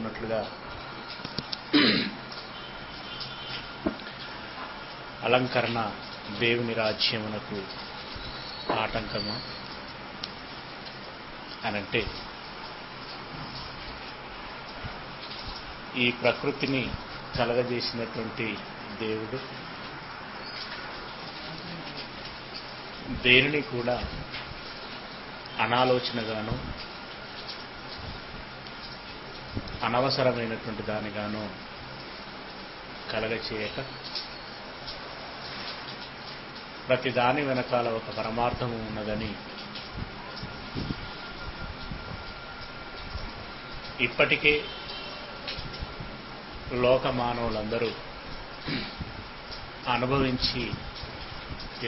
చెప్పుకున్నట్లుగా అలంకరణ దేవుని రాజ్యమునకు ఆటంకమా అనంటే, ఈ ప్రకృతిని కలగజేసినటువంటి దేవుడు దేనిని కూడా అనాలోచనగానో అనవసరమైనటువంటి దానిగానో కలగచేయక ప్రతి దాని వెనకాల ఒక పరమార్థము ఉన్నదని ఇప్పటికే లోక మానవులందరూ అనుభవించి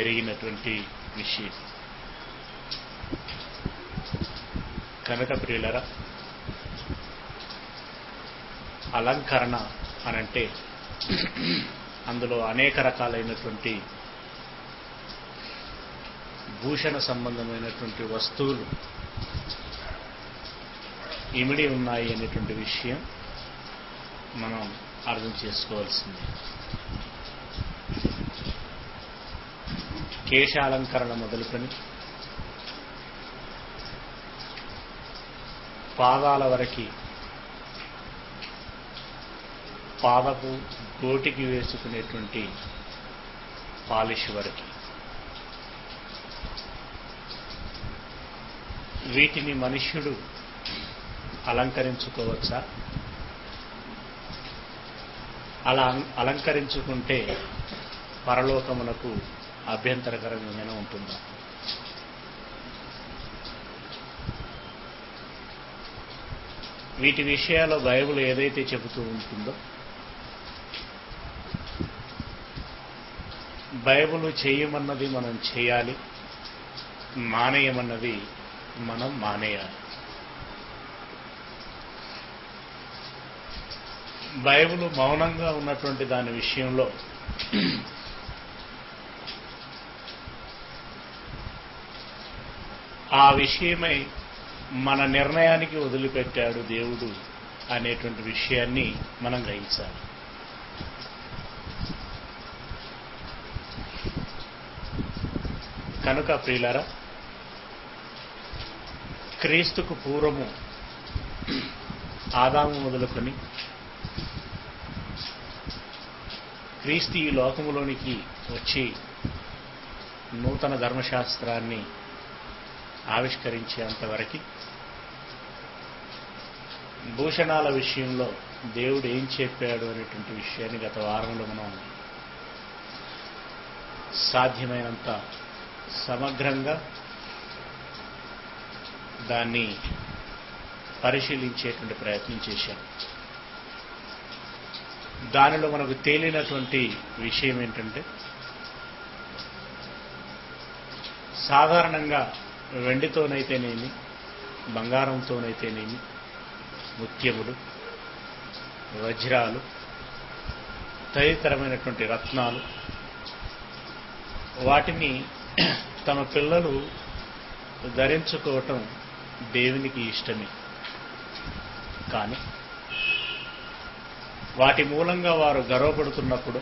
ఎరిగినటువంటి విషయం. కనుక ప్రియులరా, అలంకరణ అనంటే అందులో అనేక రకాలైనటువంటి భూషణ సంబంధమైనటువంటి వస్తువులు ఇమిడి ఉన్నాయి అనేటువంటి విషయం మనం అర్థం చేసుకోవాల్సింది. కేశాలంకరణ మొదలుకొని పాదాల వరకు, పాదపు గోటికి వేసుకునేటువంటి పాలిష్ వరకు, వీటిని మనుష్యుడు అలంకరించుకోవచ్చా? అలా అలంకరించుకుంటే పరలోకమునకు అభ్యంతరకరంగా ఉంటుందా? వీటి విషయాల్లో బైబిల్ ఏదైతే చెబుతూ ఉంటుందో, బైబిల్ చేయమన్నది మనం చేయాలి, మానేయమన్నది మనం మానేయాలి. బైబిల్ మౌనంగా ఉన్నటువంటి దాని విషయంలో ఆ విషయమై మన నిర్ణయానికి వదిలిపెట్టాడు దేవుడు అనేటువంటి విషయాన్ని మనం గ్రహించాలి. కనుక ప్రియులారా, క్రీస్తుకు పూర్వము ఆదాము మొదలుకొని క్రీస్తు ఈ లోకములోనికి వచ్చి నూతన ధర్మశాస్త్రాన్ని ఆవిష్కరించేంతవరకు భూషణాల విషయంలో దేవుడు ఏం చెప్పాడు అనేటువంటి విషయాన్ని గత వారంలో మనం సాధ్యమైనంత సమగ్రంగా దాన్ని పరిశీలించేటువంటి ప్రయత్నం చేశాం. దానిలో మనకు తేలినటువంటి విషయం ఏంటంటే, సాధారణంగా వెండితోనైతేనేమి, బంగారంతోనైతేనేమి, ముత్యములు, వజ్రాలు, తదితరమైనటువంటి రత్నాలు, వాటిని తమ పిల్లలు ధరించుకోవటం దేవునికి ఇష్టమే. కానీ వాటి మూలంగా వారు గర్వపడుతున్నప్పుడు,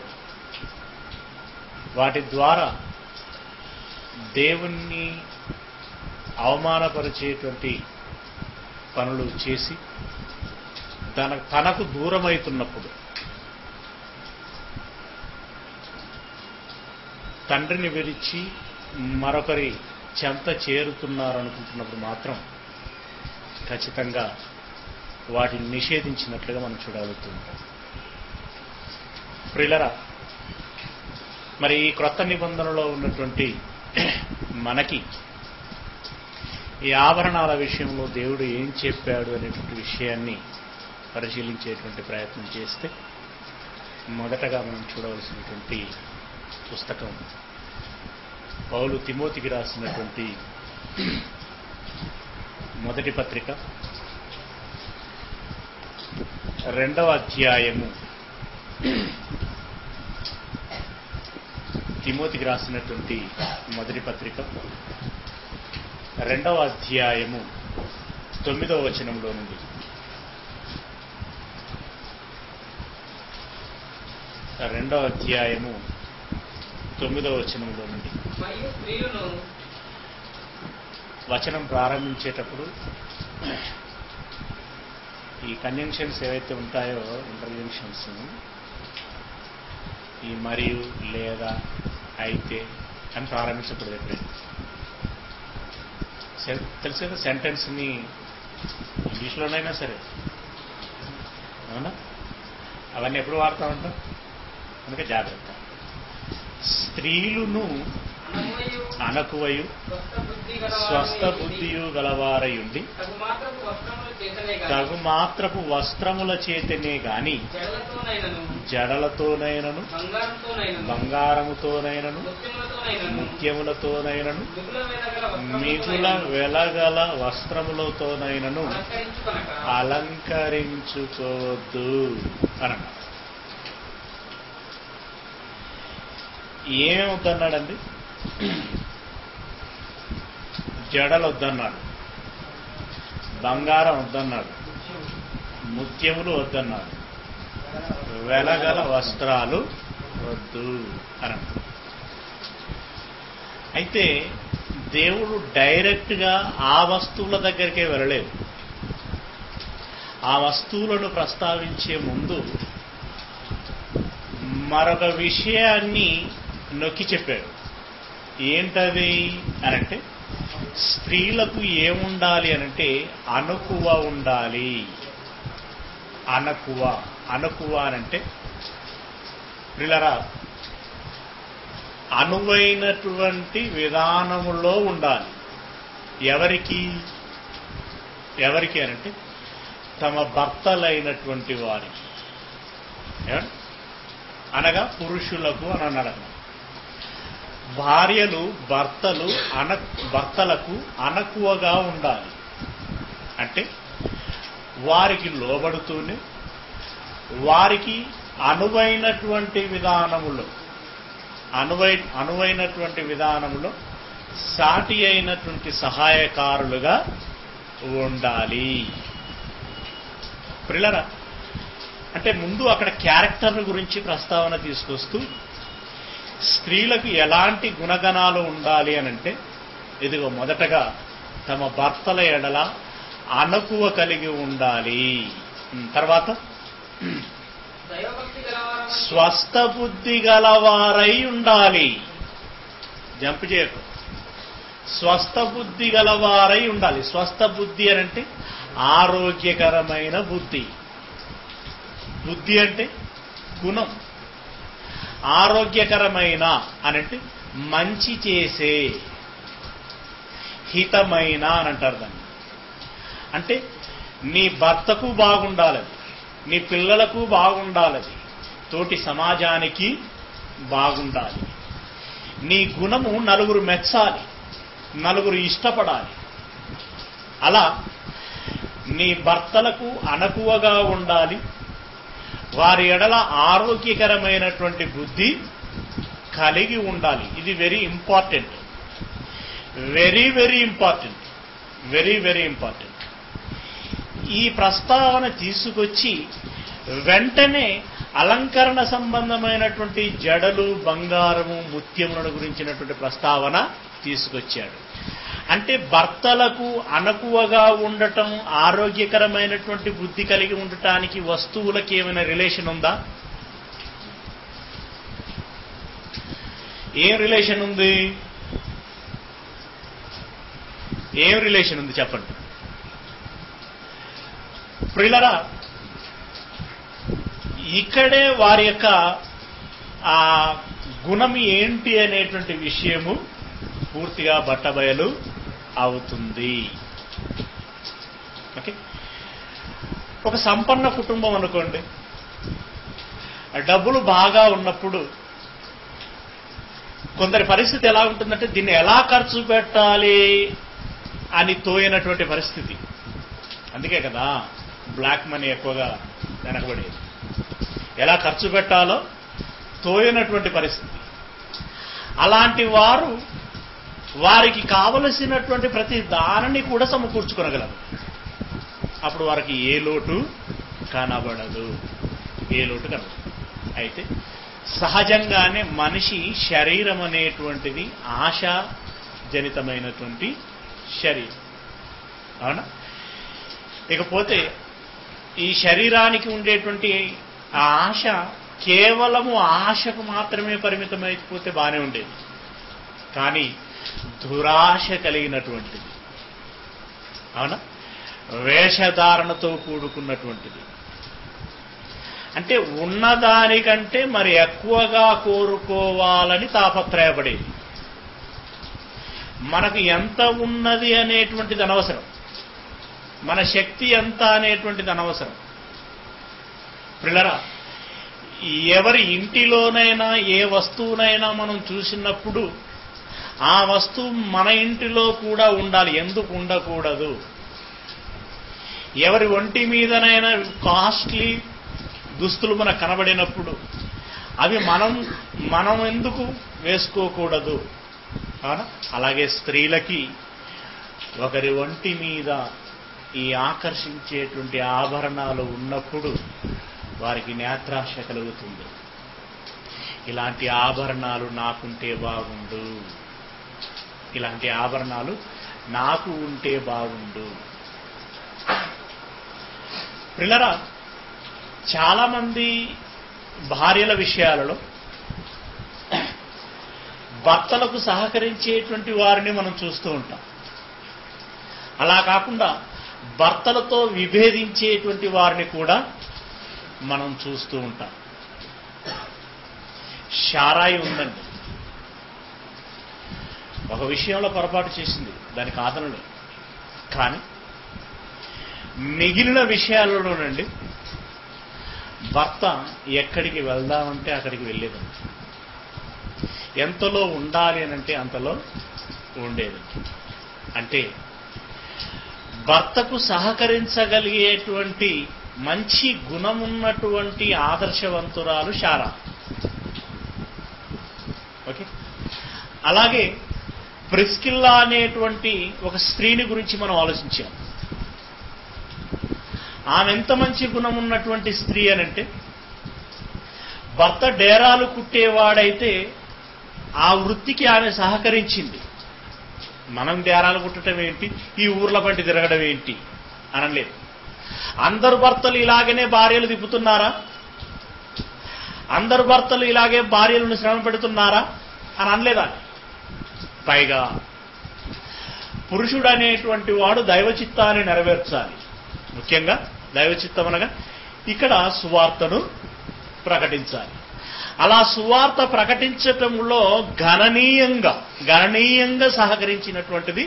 వాటి ద్వారా దేవుణ్ణి అవమానపరిచేటువంటి పనులు చేసి తనకు దూరమవుతున్నప్పుడు, తండ్రిని విడిచి మరొకరి చెంత చేరుతున్నారనుకుంటున్నప్పుడు మాత్రం ఖచ్చితంగా వాటిని నిషేధించినట్లుగా మనం చూడగలుగుతుంటాం. ప్రియులరా, మరి ఈ క్రొత్త నిబంధనలో ఉన్నటువంటి మనకి ఈ ఆభరణాల విషయంలో దేవుడు ఏం చెప్పాడు అనేటువంటి విషయాన్ని పరిశీలించేటువంటి ప్రయత్నం చేస్తే, మొదటగా మనం చూడవలసినటువంటి పుస్తకం పౌలు తిమోతికి రాసినటువంటి మొదటి పత్రిక 2వ అధ్యాయము. తిమోతికి రాసినటువంటి మొదటి పత్రిక 2వ అధ్యాయము 9వ వచనంలో నుండి 2వ అధ్యాయము 9వ వచనంలో నుండి. వచనం ప్రారంభించేటప్పుడు ఈ కన్జంక్షన్స్ ఏవైతే ఉంటాయో, ఇంటర్జంక్షన్స్, ఈ మరియు, లేదా, అయితే అని ప్రారంభించకూడదు ఎప్పుడైనా. తెలుసు కదా, సెంటెన్స్ని ఇంగ్లీష్లోనైనా సరే, అవునా, అవన్నీ ఎప్పుడు వాడుతూ ఉంటాం, కనుక జాగ్రత్త. స్త్రీలును అనకువయు స్వస్థ బుద్ధియు గలవారయుండి తగు మాత్రపు వస్త్రముల చేతనే గాని జడలతోనైనను బంగారముతోనైనను ముత్యములతోనైనను మిగుల వెలగల వస్త్రములతోనైనను అలంకరించుకోవద్దు అన్నాడు. ఏమేమి వద్దన్నాడండి? జడలు వద్దన్నాడు, బంగారం వద్దన్నాడు, ముత్యములు వద్దన్నాడు, వెలగల వస్త్రాలు వద్దు అన్నాడు. అయితే దేవుడు డైరెక్ట్గా ఆ వస్తువుల దగ్గరికే వెళ్ళలేదు. ఆ వస్తువులను ప్రస్తావించే ముందు మరొక విషయాన్ని నొక్కి చెప్పాడు. ఏంటది అనంటే, స్త్రీలకు ఏముండాలి అనంటే అణకువ ఉండాలి. అణకువ అనంటే ప్రియులారా, అనువైనటువంటి విధానములో ఉండాలి. ఎవరికి అనంటే తమ భర్తలైనటువంటి వారికి, అనగా పురుషులకు అని అన్నాడు. భార్యలు భర్తలకు అణకువగా ఉండాలి. అంటే వారికి లోబడుతూనే వారికి అనువైనటువంటి విధానములో సాటి అయినటువంటి సహాయకారులుగా ఉండాలి. ప్రియులారా, అంటే ముందు అక్కడ క్యారెక్టర్ గురించి ప్రస్తావన తీసుకొస్తూ స్త్రీలకు ఎలాంటి గుణగణాలు ఉండాలి అనంటే, ఇదిగో మొదటగా తమ భర్తల ఎడల అణకువ కలిగి ఉండాలి. తర్వాత స్వస్థ బుద్ధి గలవారై ఉండాలి. జంప్ చేయకు. స్వస్థ బుద్ధి గలవారై ఉండాలి. స్వస్థ బుద్ధి అనంటే ఆరోగ్యకరమైన బుద్ధి. బుద్ధి అంటే గుణం. ఆరోగ్యకరమైన అనంటే మంచి చేసే, హితమైన అని అంటారు దాన్ని. అంటే నీ భర్తకు బాగుండాలది, నీ పిల్లలకు బాగుండాలది, తోటి సమాజానికి బాగుండాలి. నీ గుణము నలుగురు మెచ్చాలి, నలుగురు ఇష్టపడాలి. అలా నీ భర్తలకు అణకువగా ఉండాలి. వారి ఎడల ఆరోగ్యకరమైనటువంటి బుద్ధి కలిగి ఉండాలి. ఇది very important, very very important, very very important. ఈ ప్రస్తావన తీసుకొచ్చి వెంటనే అలంకరణ సంబంధమైనటువంటి జడలు, బంగారము, ముత్యములను గురించినటువంటి ప్రస్తావన తీసుకొచ్చాడు. అంటే భర్తలకు అణకువగా ఉండటం, ఆరోగ్యకరమైనటువంటి బుద్ధి కలిగి ఉండటానికి వస్తువులకి ఏమైనా రిలేషన్ ఉందా? ఏం రిలేషన్ ఉంది? ఏం రిలేషన్ ఉంది చెప్పండి. ప్రియులారా, ఇక్కడే వారి యొక్క ఆ గుణం ఏంటి అనేటువంటి విషయము పూర్తిగా బట్టబయలు అవుతుంది. ఓకే, ఒక సంపన్న కుటుంబం అనుకోండి, డబ్బులు బాగా ఉన్నప్పుడు కొందరి పరిస్థితి ఎలా ఉంటుందంటే దీన్ని ఎలా ఖర్చు పెట్టాలి అని తోయనటువంటి పరిస్థితి. అందుకే కదా బ్లాక్ మనీ ఎక్కువగా వెనకబడేది. ఎలా ఖర్చు పెట్టాలో తోయనటువంటి పరిస్థితి. అలాంటి వారు వారికి కావలసినటువంటి ప్రతి దానిని కూడా సమకూర్చుకోగలరు. అప్పుడు వారికి ఏ లోటు కనబడదు, ఏ లోటు కనబడదు. అయితే సహజంగానే మనిషి శరీరం అనేటువంటిది ఆశాజనితమైనటువంటి శరీరం. అవునా? ఇకపోతే ఈ శరీరానికి ఉండేటువంటి ఆ ఆశ కేవలము ఆశకు మాత్రమే పరిమితమైపోతే బాగానే ఉండేది. కానీ దురాశ కలిగినటువంటిది, అవునా, వేషధారణతో కూడుకున్నటువంటిది. అంటే ఉన్నదానికంటే మరి ఎక్కువగా కోరుకోవాలని తాపత్రయపడేది. మనకు ఎంత ఉన్నది అనేటువంటిది అనవసరం, మన శక్తి ఎంత అనేటువంటిది అనవసరం. పిల్లరా, ఎవరి ఇంటిలోనైనా ఏ వస్తువునైనా మనం చూసినప్పుడు ఆ వస్తువు మన ఇంటిలో కూడా ఉండాలి. ఎందుకు ఉండకూడదు? ఎవరి ఒంటి మీదనైనా కాస్ట్లీ దుస్తులు మనకు కనబడినప్పుడు అవి మనం ఎందుకు వేసుకోకూడదు? అలాగే స్త్రీలకి ఒకరి ఒంటి మీద ఈ ఆకర్షించేటువంటి ఆభరణాలు ఉన్నప్పుడు వారికి నేత్రాశ కలుగుతుంది. ఇలాంటి ఆభరణాలు నాకుంటే బాగుండు, ఇలాంటి ఆభరణాలు నాకు ఉంటే బాగుండు. పిల్లరా, చాలా మంది భార్యల విషయాలలో భర్తలకు సహకరించేటువంటి వారిని మనం చూస్తూ ఉంటాం. అలా కాకుండా భర్తలతో విభేదించేటువంటి వారిని కూడా మనం చూస్తూ ఉంటాం. షారాయి ఉందండి, ఒక విషయంలో పొరపాటు చేసింది, దానికి ఆదరణ. కానీ మిగిలిన విషయాలలోనండి భర్త ఎక్కడికి వెళ్దామంటే అక్కడికి వెళ్ళేదండి. ఎంతలో ఉండాలి అనంటే అంతలో ఉండేది. అంటే భర్తకు సహకరించగలిగేటువంటి మంచి గుణమున్నటువంటి ఆదర్శవంతురాలు శారా. ఓకే. అలాగే ప్రిస్కిల్లా అనేటువంటి ఒక స్త్రీని గురించి మనం ఆలోచించాం. ఆమె ఎంత మంచి గుణం ఉన్నటువంటి స్త్రీ అనంటే, భర్త డేరాలు కుట్టేవాడైతే ఆ వృత్తికి ఆమె సహకరించింది. మనం డేరాలు కుట్టడం ఏంటి, ఈ ఊర్ల పంటి తిరగడం ఏంటి అనలేదు. అందరు భర్తలు ఇలాగనే భార్యలు తిప్పుతున్నారా? అందరు భర్తలు ఇలాగే భార్యలను శ్రమ పెడుతున్నారా అని అనలేదా? పైగా పురుషుడు అనేటువంటి వాడు దైవచిత్తాన్ని నెరవేర్చాలి. ముఖ్యంగా దైవచిత్తం అనగా ఇక్కడ సువార్తను ప్రకటించాలి. అలా సువార్త ప్రకటించటంలో గణనీయంగా సహకరించినటువంటిది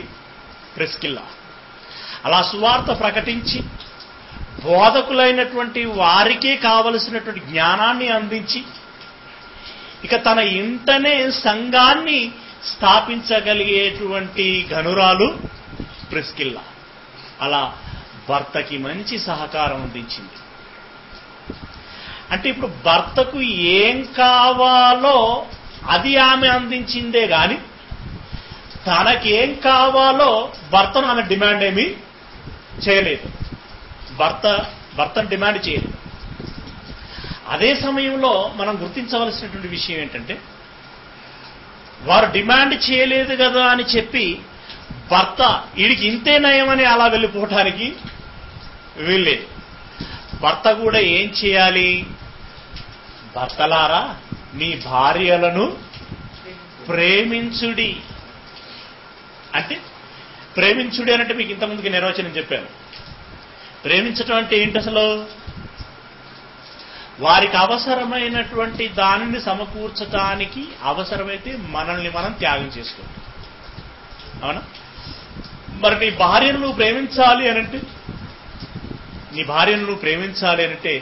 ప్రిస్కిల్లా. అలా సువార్త ప్రకటించి బోధకులైనటువంటి వారికే కావలసినటువంటి జ్ఞానాన్ని అందించి ఇక తన ఇంటనే సంఘాన్ని స్థాపించగలిగేటువంటి ఘనురాలు ప్రిస్కిల్లా. అలా భర్తకి మంచి సహకారం అందించింది. అంటే ఇప్పుడు భర్తకు ఏం కావాలో అది ఆమె అందించిందే గాని తనకేం కావాలో భర్తను ఆమె డిమాండ్ ఏమీ చేయలేదు. భర్తను డిమాండ్ చేయలేదు. అదే సమయంలో మనం గుర్తించవలసినటువంటి విషయం ఏంటంటే, వారు డిమాండ్ చేయలేదు కదా అని చెప్పి భర్త వీడికి ఇంతే నయమని అలా వెళ్ళిపోవటానికి వీల్లేదు. భర్త కూడా ఏం చేయాలి? భర్తలారా, మీ భార్యలను ప్రేమించుడి. అంటే ప్రేమించుడి అనంటే మీకు ఇంతకుముందుకి నిర్వచనం చెప్పాను. ప్రేమించటం అంటే ఏంటి అసలు? వారికి అవసరమైనటువంటి దానిని సమకూర్చటానికి అవసరమైతే మనల్ని మనం త్యాగం చేసుకుంటాం. అవునా? మరి నీ భార్యను నువ్వు ప్రేమించాలి అనంటే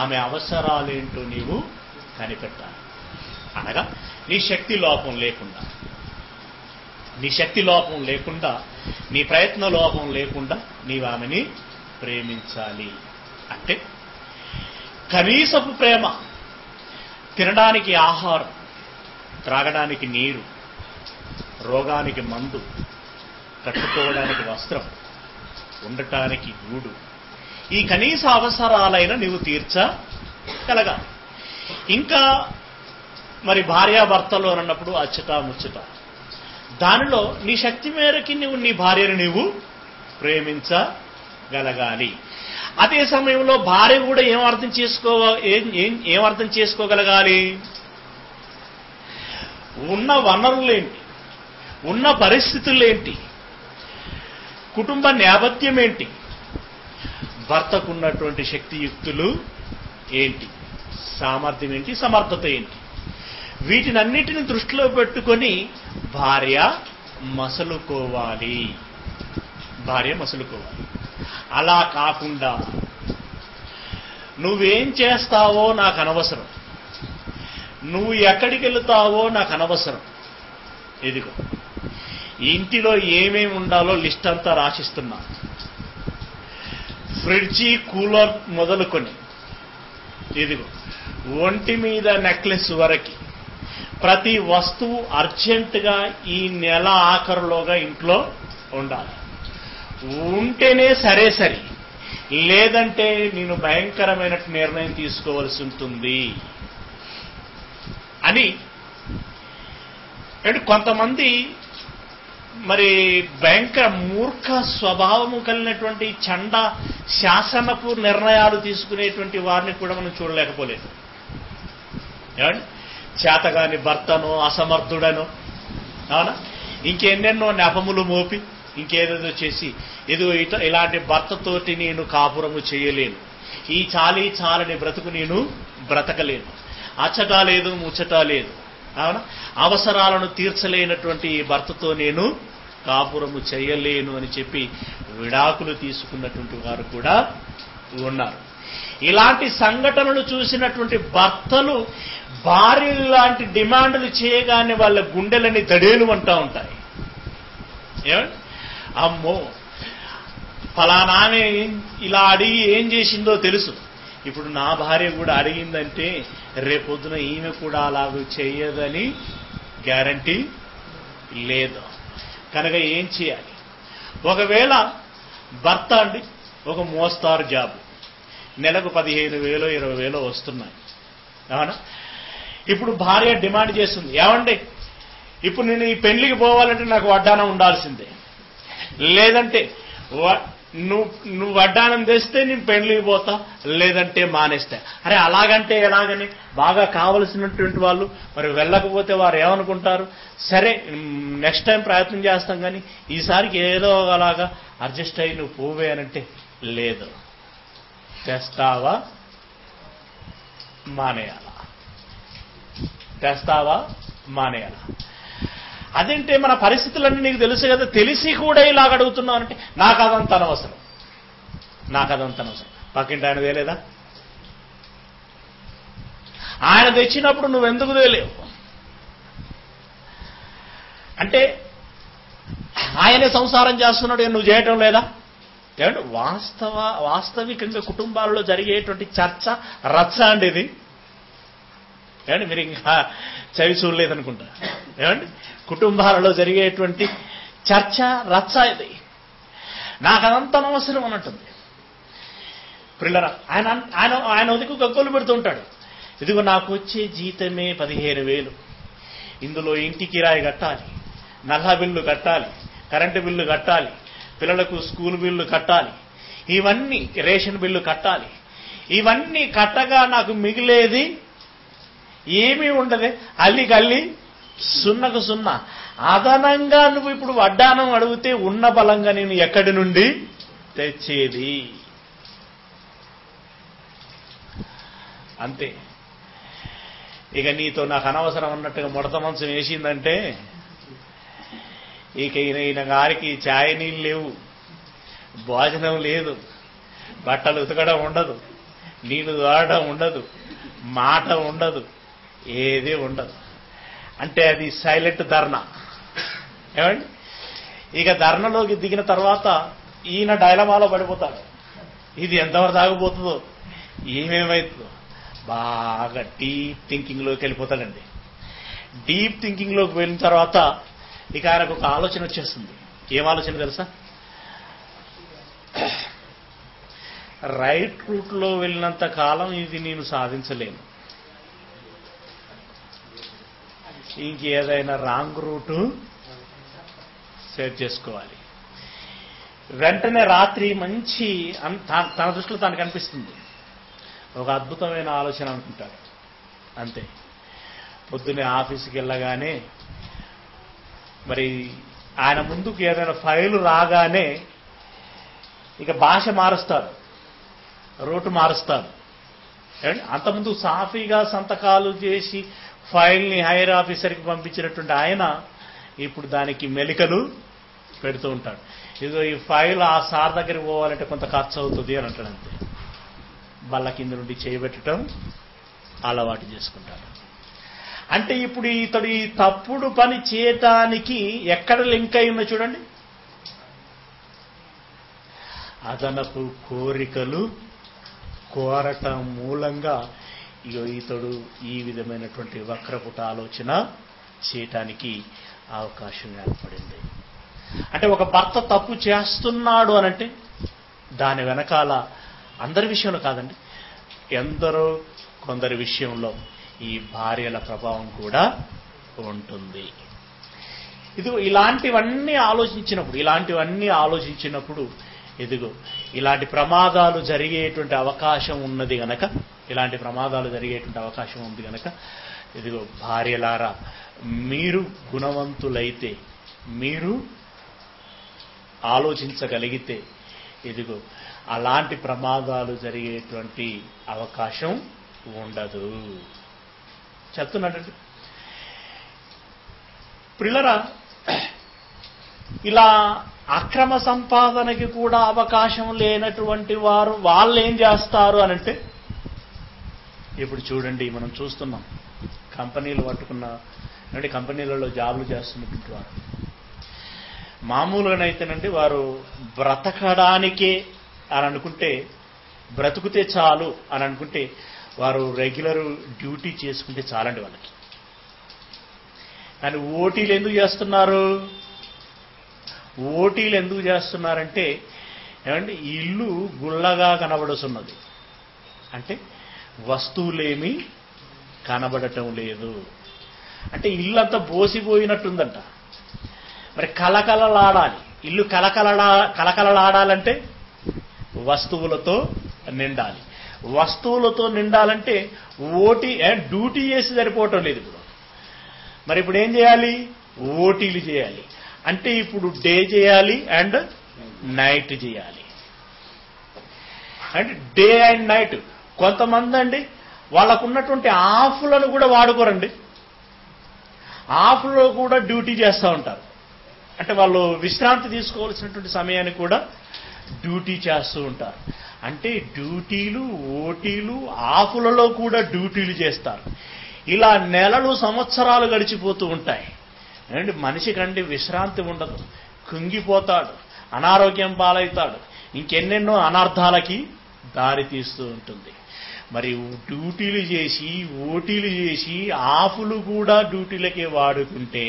ఆమె అవసరాలేంటో నీవు కనిపెట్టాలి. అనగా నీ శక్తి లోపం లేకుండా నీ ప్రయత్న లోపం లేకుండా నీవు ఆమెని ప్రేమించాలి. అంటే కనీసపు ప్రేమ, తినడానికి ఆహారం, త్రాగడానికి నీరు, రోగానికి మందు, కట్టుకోవడానికి వస్త్రం, ఉండటానికి గూడు, ఈ కనీస అవసరాలైన నీవు తీర్చగలగాలి. ఇంకా మరి భార్యాభర్తలు అన్నప్పుడు అచ్చట ముచ్చట. దానిలో నీ శక్తి మేరకి నువ్వు నీ భార్యను నీవు ప్రేమించగలగాలి. అదే సమయంలో భార్య కూడా ఏం అర్థం చేసుకోగలగాలి? ఉన్న వనరులేంటి, ఉన్న పరిస్థితులేంటి, కుటుంబ నేపథ్యం ఏంటి, భర్తకున్నటువంటి శక్తియుక్తులు ఏంటి, సామర్థ్యం ఏంటి, సమర్థత ఏంటి, వీటినన్నిటిని దృష్టిలో పెట్టుకొని భార్య మసలుకోవాలి. అలా కాకుండా నువ్వేం చేస్తావో నాకు అనవసరం, నువ్వు ఎక్కడికి వెళుతావో నాకు అనవసరం, ఇదిగో ఇంటిలో ఏమేమి ఉండాలో లిస్ట్ అంతా రాసిస్తున్నా, ఫ్రిడ్జి కూలర్ మొదలుకొని ఇదిగో ఒంటి మీద నెక్లెస్ వరకు ప్రతి వస్తువు అర్జెంటుగా ఈ నెల ఆఖరులోగా ఇంట్లో ఉండాలి. ఉంటేనే సరే, లేదంటే నేను భయంకరమైన నిర్ణయం తీసుకోవాల్సి ఉంటుంది అని. అంటే కొంతమంది మరి భయంకర మూర్ఖ స్వభావము కలిగినటువంటి చండ శాసనపు నిర్ణయాలు తీసుకునేటువంటి వారిని కూడా మనం చూడలేకపోలేదు. ఏమండి, చేతగాని భర్తను, అసమర్థుడను, అవునా, ఇంకెన్నెన్నో నెపములు మోపి ఇంకేదేదో చేసి ఇలాంటి భర్తతోటి నేను కాపురము చేయలేను, ఈ చాలని బ్రతుకు నేను బ్రతకలేను, అచ్చట లేదు ముచ్చట లేదు, అవునా, అవసరాలను తీర్చలేనటువంటి ఈ భర్తతో నేను కాపురము చేయలేను అని చెప్పి విడాకులు తీసుకున్నటువంటి వారు కూడా ఉన్నారు. ఇలాంటి సంఘటనలు చూసినటువంటి భర్తలు భార్యలు లాంటి డిమాండ్లు చేయగానే వాళ్ళ గుండెలని దడేలు అంటూ ఉంటాయి. ఏమండి, అమ్మో ఫలానానే ఇలా అడిగి ఏం చేసిందో తెలుసు, ఇప్పుడు నా భార్య కూడా అడిగిందంటే రేపొద్దున ఈమె కూడా అలాగూ చేయదని గ్యారంటీ లేదు. కనుక ఏం చేయాలి? ఒకవేళ భర్త అండి ఒక మోస్తారు జాబు, నెలకు 15,000 20,000 వస్తున్నాయి, అవునా. ఇప్పుడు భార్య డిమాండ్ చేస్తుంది, ఏమండి ఇప్పుడు నేను ఈ పెళ్లికి పోవాలంటే నాకు వడ్డానం ఉండాల్సిందే, లేదంటే నువ్వు వడ్డానం తెస్తే నేను పెళ్లికి పోతా, లేదంటే మానేస్తా. అరే అలాగంటే ఎలాగని బాగా కావలసినటువంటి వాళ్ళు మరి వెళ్ళకపోతే వారు ఏమనుకుంటారు? సరే నెక్స్ట్ టైం ప్రయత్నం చేస్తాం కానీ ఈసారికి ఏదో అలాగా అడ్జస్ట్ అయ్యి నువ్వు పోవే అనంటే లేదు, తెస్తావా మానేయాలా? అదేంటే మన పరిస్థితులన్నీ నీకు తెలుసు కదా, తెలిసి కూడా ఇలాగ అడుగుతున్నావు అంటే నాకు అదంత అనవసరం. పక్కింటి ఆయన తేలేదా? ఆయన తెచ్చినప్పుడు నువ్వెందుకు తేలేవు అంటే ఆయనే సంసారం చేస్తున్నాడు, నువ్వు చేయటం లేదా? ఏమంటే వాస్తవికంగా కుటుంబాలలో జరిగేటువంటి చర్చ రచ్చ అండి ఇది. ఏమండి, మీరు ఇంకా చవి చూడలేదనుకుంటా. ఏమండి, కుటుంబాలలో జరిగేటువంటి చర్చ రచ్చ ఇది. నాకు అదంత అనవసరం అన్నట్టుంది. పిల్లరా, ఆయన ఉదికు గగ్గోలు పెడుతూ ఉంటాడు, ఇదిగో నాకు వచ్చే జీతమే 15,000, ఇందులో ఇంటి కిరాయి కట్టాలి, నల్లా బిల్లు కట్టాలి, కరెంటు బిల్లు కట్టాలి, పిల్లలకు స్కూల్ బిల్లు కట్టాలి, ఇవన్నీ రేషన్ బిల్లు కట్టాలి, ఇవన్నీ కట్టగా నాకు మిగిలేది ఏమీ ఉండదే, అల్లి సున్నకు సున్నా. అదనంగా నువ్వు ఇప్పుడు వడ్డానం అడిగితే ఉన్న బలంగా నేను ఎక్కడి నుండి తెచ్చేది? అంతే. ఇక నీతో నాకు అనవసరం అన్నట్టుగా ముడత మంచం వేసిందంటే ఇక ఈయన గారికి ఛాయ్ నీళ్ళు లేవు, భోజనం లేదు, బట్టలు ఉతకడం ఉండదు, నీళ్లు తాగడం ఉండదు, మాట ఉండదు, ఏది ఉండదు. అంటే అది సైలెంట్ ధర్నా. ఏమండి, ఇక ధర్నలోకి దిగిన తర్వాత ఈయన డైలమాలో పడిపోతాడు. ఇది ఎంతవరకు తాగిపోతుందో, ఏమేమవుతుందో, బాగా డీప్ థింకింగ్లోకి వెళ్ళిపోతాడండి. డీప్ థింకింగ్లోకి వెళ్ళిన తర్వాత ఇక ఆయనకు ఒక ఆలోచన వచ్చేస్తుంది. ఏం ఆలోచన తెలుసా? రైట్ రూట్లో వెళ్ళినంత కాలం ఇది నేను సాధించలేను, ఇంకేదైనా రాంగ్ రూటు సెట్ చేసుకోవాలి. వెంటనే రాత్రి మంచి తన దృష్టిలో తనకు అనిపిస్తుంది, ఒక అద్భుతమైన ఆలోచన అనుకుంటాడు. అంతే, పొద్దున్నే ఆఫీస్కి వెళ్ళగానే మరి ఆయన ముందుకు ఏదైనా ఫైలు రాగానే ఇక భాష మారుస్తాడు, రూటు మారుస్తాడు. అంతకుముందు సాఫీగా సంతకాలు చేసి ఫైల్ని హైయర్ ఆఫీసర్కి పంపించినటువంటి ఆయన ఇప్పుడు దానికి మెలికలు పెడుతూ ఉంటాడు. ఇదిగో ఈ ఫైల్ ఆ సార్ దగ్గరికి పోవాలంటే కొంత ఖర్చు అవుతుంది అని అంటాడు. అంతే, బల్ల కింద నుండి చేయబెట్టడం అలవాటు చేసుకుంటాడు. అంటే ఇప్పుడు ఇతడు ఈ తప్పుడు పని చేయటానికి ఎక్కడ లింక్ అయి ఉన్నా చూడండి, అదనపు కోరికలు కోరటం మూలంగా ఇతడు ఈ విధమైనటువంటి వక్రపుట ఆలోచన చేయటానికి అవకాశం ఏర్పడింది. అంటే ఒక భర్త తప్పు చేస్తున్నాడు అనంటే దాని వెనకాల అందరి విషయంలో కాదండి, ఎందరో కొందరి విషయంలో ఈ భార్యల ప్రభావం కూడా ఉంటుంది. ఇదిగో ఇలాంటివన్నీ ఆలోచించినప్పుడు ఇదిగో ఇలాంటి ప్రమాదాలు జరిగేటువంటి అవకాశం ఉన్నది గనక ఇదిగో భార్యలారా, మీరు గుణవంతులైతే, మీరు ఆలోచించగలిగితే ఇదిగో అలాంటి ప్రమాదాలు జరిగేటువంటి అవకాశం ఉండదు చెప్తున్నాడండి. ప్రియులారా, ఇలా అక్రమ సంపాదనకి కూడా అవకాశం లేనటువంటి వారు వాళ్ళు ఏం చేస్తారు అనంటే, ఇప్పుడు చూడండి మనం చూస్తున్నాం, కంపెనీలు పట్టుకున్న అంటే కంపెనీలలో జాబులు చేస్తున్నటువంటి వారు మామూలుగానైతేనండి వారు బ్రతకడానికే అని అనుకుంటే, బ్రతుకుతే చాలు అని అనుకుంటే వారు రెగ్యులర్ డ్యూటీ చేసుకుంటే చాలండి వాళ్ళకి. కానీ ఓటీలు ఎందుకు చేస్తున్నారంటే ఏమంటే ఇల్లు గుల్లగా కనబడుతున్నది, అంటే వస్తువులేమీ కనబడటం లేదు, అంటే ఇల్లంతా బోసిపోయినట్టుందంట. మరి కలకలలాడాలి, ఇల్లు కలకలలాడాలంటే వస్తువులతో నిండాలి. వస్తువులతో నిండాలంటే డ్యూటీ చేసి సరిపోవటం లేదు. మరి ఇప్పుడు ఏం చేయాలి? ఓటీలు చేయాలి. అంటే ఇప్పుడు డే చేయాలి అండ్ నైట్ చేయాలి. అంటే డే అండ్ నైట్. కొంతమంది అండి వాళ్ళకున్నటువంటి ఆఫ్లను కూడా వాడుకోరండి, ఆఫ్లో కూడా డ్యూటీ చేస్తూ ఉంటారు. అంటే వాళ్ళు విశ్రాంతి తీసుకోవాల్సినటువంటి సమయాన్ని కూడా డ్యూటీ చేస్తూ ఉంటారు. అంటే డ్యూటీలు, ఓటీలు, ఆఫ్లలో కూడా డ్యూటీలు చేస్తారు. ఇలా నెలలు, సంవత్సరాలు గడిచిపోతూ ఉంటాయి. అండ్ మనిషికండి విశ్రాంతి ఉండదు, కుంగిపోతాడు, అనారోగ్యం పాలవుతాడు, ఇంకెన్నెన్నో అనర్థాలకి దారి తీస్తూ ఉంటుంది. మరి డ్యూటీలు చేసి, ఓటీలు చేసి, ఆఫ్లు కూడా డ్యూటీలకే వాడుకుంటే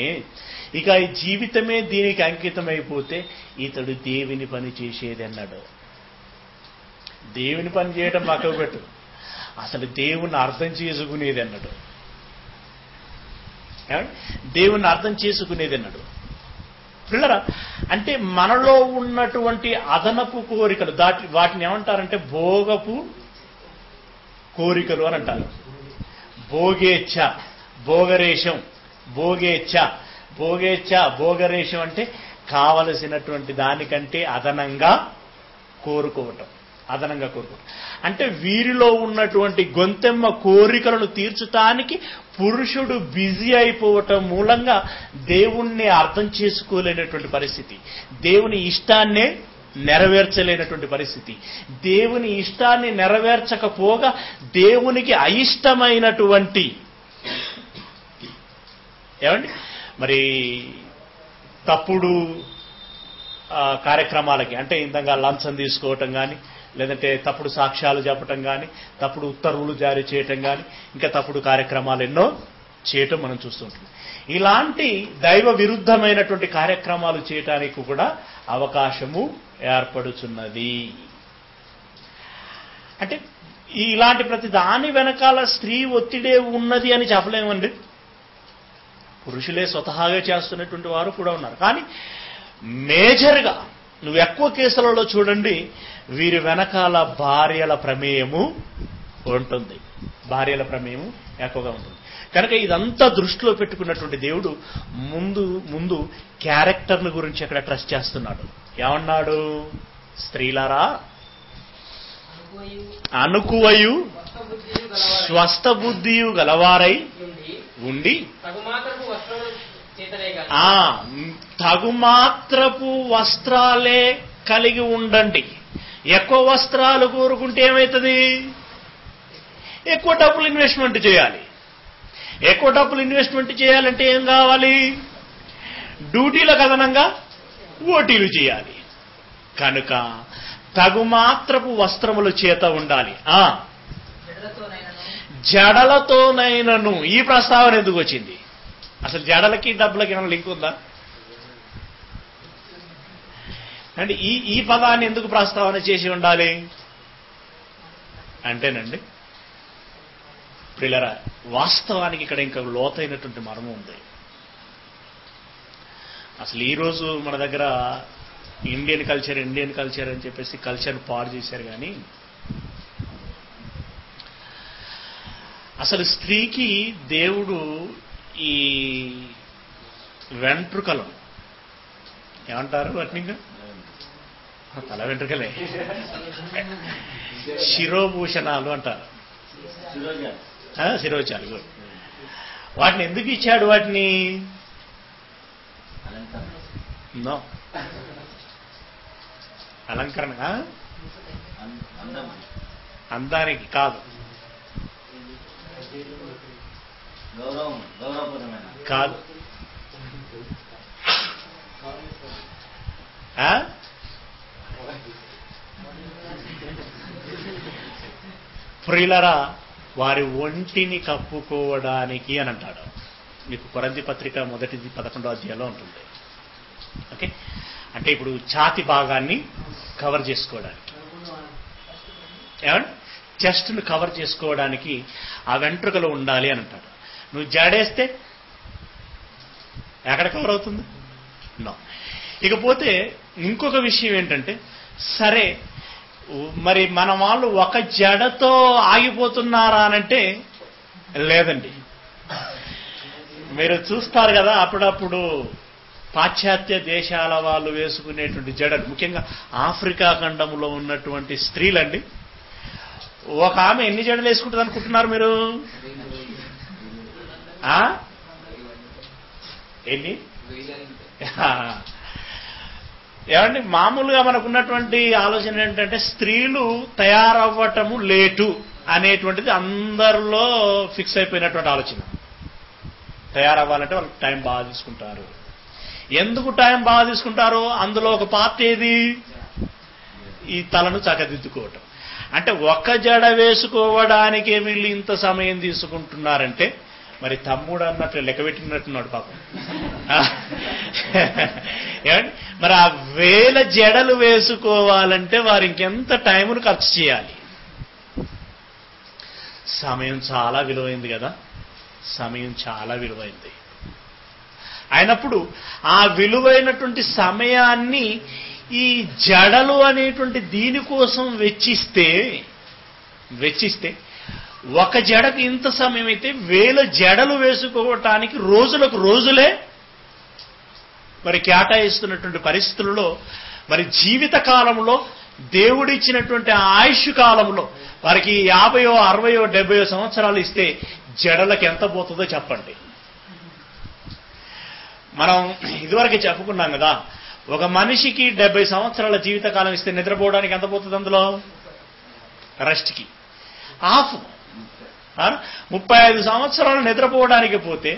ఇక ఈ జీవితమే దీనికి అంకితమైపోతే ఇతడు దేవుని పని చేసేది అన్నాడు. దేవుని పని చేయడం పక్కకు పెట్టు, అసలు దేవుణ్ణి అర్థం చేసుకునేది అన్నాడు. దేవుణ్ణి అర్థం చేసుకునేది అన్నాడు. పిల్లరా, అంటే మనలో ఉన్నటువంటి అదనపు కోరికలు వాటిని ఏమంటారంటే భోగపు కోరికలు అని అంటారు. భోగేచ్ఛ, భోగరేషం, భోగరేషం అంటే కావలసినటువంటి దానికంటే అదనంగా కోరుకోవటం. అంటే వీరిలో ఉన్నటువంటి గొంతెమ్మ కోరికలను తీర్చడానికి పురుషుడు బిజీ అయిపోవటం మూలంగా దేవుణ్ణి అర్థం చేసుకోలేనటువంటి పరిస్థితి, దేవుని ఇష్టాన్నే నెరవేర్చలేనటువంటి పరిస్థితి. దేవుని ఇష్టాన్ని నెరవేర్చకపోగా దేవునికి అయిష్టమైనటువంటి మరి తప్పుడు కార్యక్రమాలకి, అంటే ఇంతగా లంచం తీసుకోవటం కానీ, లేదంటే తప్పుడు సాక్ష్యాలు చెప్పటం కానీ, తప్పుడు ఉత్తర్వులు జారీ చేయటం కానీ, ఇంకా తప్పుడు కార్యక్రమాలు ఎన్నో చేయటం మనం చూస్తుంటాం. ఇలాంటి దైవ విరుద్ధమైనటువంటి కార్యక్రమాలు చేయటానికి కూడా అవకాశము ఏర్పడుతున్నది. అంటే ఇలాంటి ప్రతి దాని వెనకాల స్త్రీ ఒత్తిడే ఉన్నది అని చెప్పలేమండి. పురుషులే స్వతహాగా చేస్తున్నటువంటి వారు కూడా ఉన్నారు. కానీ మేజర్గా నువ్వు ఎక్కువ కేసులలో చూడండి, వీరి వెనకాల భార్యల ప్రమేయము ఉంటుంది. భార్యల ప్రమేయము ఎక్కువగా ఉంటుంది. కనుక ఇదంతా దృష్టిలో పెట్టుకున్నటువంటి దేవుడు ముందు క్యారెక్టర్ను గురించి అక్కడ ట్రస్ట్ చేస్తున్నాడు. ఏమన్నాడు? స్త్రీలారా అనుకువయు స్వస్థ బుద్ధియు గలవారై ఉండి తగుమాత్రపు వస్త్రాలే కలిగి ఉండండి. ఎక్కువ వస్త్రాలు కోరుకుంటే ఏమవుతుంది? ఎక్కువ డబ్బులు ఇన్వెస్ట్మెంట్ చేయాలి. ఎక్కువ డబ్బులు ఇన్వెస్ట్మెంట్ చేయాలంటే ఏం కావాలి? డ్యూటీలకు అదనంగా ఓటీలు చేయాలి. కనుక తగుమాత్రపు వస్త్రముల చేత ఉండాలి. జడలతోనైనను. ఈ ప్రస్తావన ఎందుకు వచ్చింది? అసలు జడలకి డబ్బులకి ఏమైనా లింక్ ఉందా? అంటే ఈ పదాన్ని ఎందుకు ప్రస్తావన చేసి ఉండాలి అంటేనండి, ప్రియులారా, వాస్తవానికి ఇక్కడ ఇంకా లోతైనటువంటి మర్మం ఉంది. అసలు ఈరోజు మన దగ్గర ఇండియన్ కల్చర్ అని చెప్పేసి కల్చర్ పాడు చేశారు. కానీ అసలు స్త్రీకి దేవుడు ఈ వెంట్రుకలు ఏమంటారు వాటిని? తల వెంట్రుకలే, శిరోభూషణాలు అంటారు, శిరోజాలు. వాటిని ఎందుకు ఇచ్చాడు? వాటిని అలంకరణ, అందానికి కాదు, కాదు. ప్రియులరా, వారి ఒంటిని కప్పుకోవడానికి అని అంటాడు. మీకు కొరింథీ పత్రిక 11వ అధ్యాయంలో ఉంటుంది. ఓకే, అంటే ఇప్పుడు ఛాతి భాగాన్ని కవర్ చేసుకోవడానికి, ఏమంటే చెస్ట్ను కవర్ చేసుకోవడానికి ఆ వెంట్రుకలు ఉండాలి అని అంటాడు. నువ్వు జడేస్తే ఎక్కడ కవర్ అవుతుంది? నో. ఇకపోతే ఇంకొక విషయం ఏంటంటే, సరే మరి మన వాళ్ళు ఒక జడతో ఆగిపోతున్నారా అనంటే లేదండి. మీరు చూస్తారు కదా అప్పుడప్పుడు పాశ్చాత్య దేశాల వాళ్ళు వేసుకునేటువంటి జడలు, ముఖ్యంగా ఆఫ్రికా ఖండంలో ఉన్నటువంటి స్త్రీలండి. ఒక ఆమె ఎన్ని జడలు వేసుకుంటుంది అనుకుంటున్నారు మీరు? ఎన్ని? ఏమండి, మామూలుగా మనకున్నటువంటి ఆలోచన ఏంటంటే స్త్రీలు తయారవ్వటము లేటు అనేటువంటిది అందరిలో ఫిక్స్ అయిపోయినటువంటి ఆలోచన. తయారవ్వాలంటే వాళ్ళు టైం బాగా తీసుకుంటారు. ఎందుకు టైం బాగా తీసుకుంటారో అందులో ఒక పార్ట్ ఏది? ఈ తలను చక్కదిద్దుకోవటం. అంటే ఒక్క జడ వేసుకోవడానికే వీళ్ళు ఇంత సమయం తీసుకుంటున్నారంటే మరి తమ్ముడు అన్నట్లు లెక్క పెట్టినట్టున్నాడు పాపం. ఏమండి, మరి ఆ 1000 జడలు వేసుకోవాలంటే వారు ఇంకెంత టైంను ఖర్చు చేయాలి? సమయం చాలా విలువైంది కదా. సమయం చాలా విలువైంది అయినప్పుడు ఆ విలువైనటువంటి సమయాన్ని ఈ జడలు అనేటువంటి దీనికోసం వెచ్చిస్తే ఒక జడకు ఇంత సమయం అయితే 1000 జడలు వేసుకోవటానికి రోజులకు రోజులే మరి కేటాయిస్తున్నటువంటి పరిస్థితుల్లో, మరి జీవిత కాలంలో దేవుడిచ్చినటువంటి ఆయుష్ కాలంలో వారికి 50, 60, 70 సంవత్సరాలు ఇస్తే జడలకు ఎంత పోతుందో చెప్పండి. మనం ఇదివరకే చెప్పుకున్నాం కదా, ఒక మనిషికి 70 సంవత్సరాల జీవితకాలం ఇస్తే నిద్రపోవడానికి ఎంత పోతుంది? అందులో రెస్ట్కి హాఫ్. 35 సంవత్సరాలు నిద్రపోవడానికి పోతే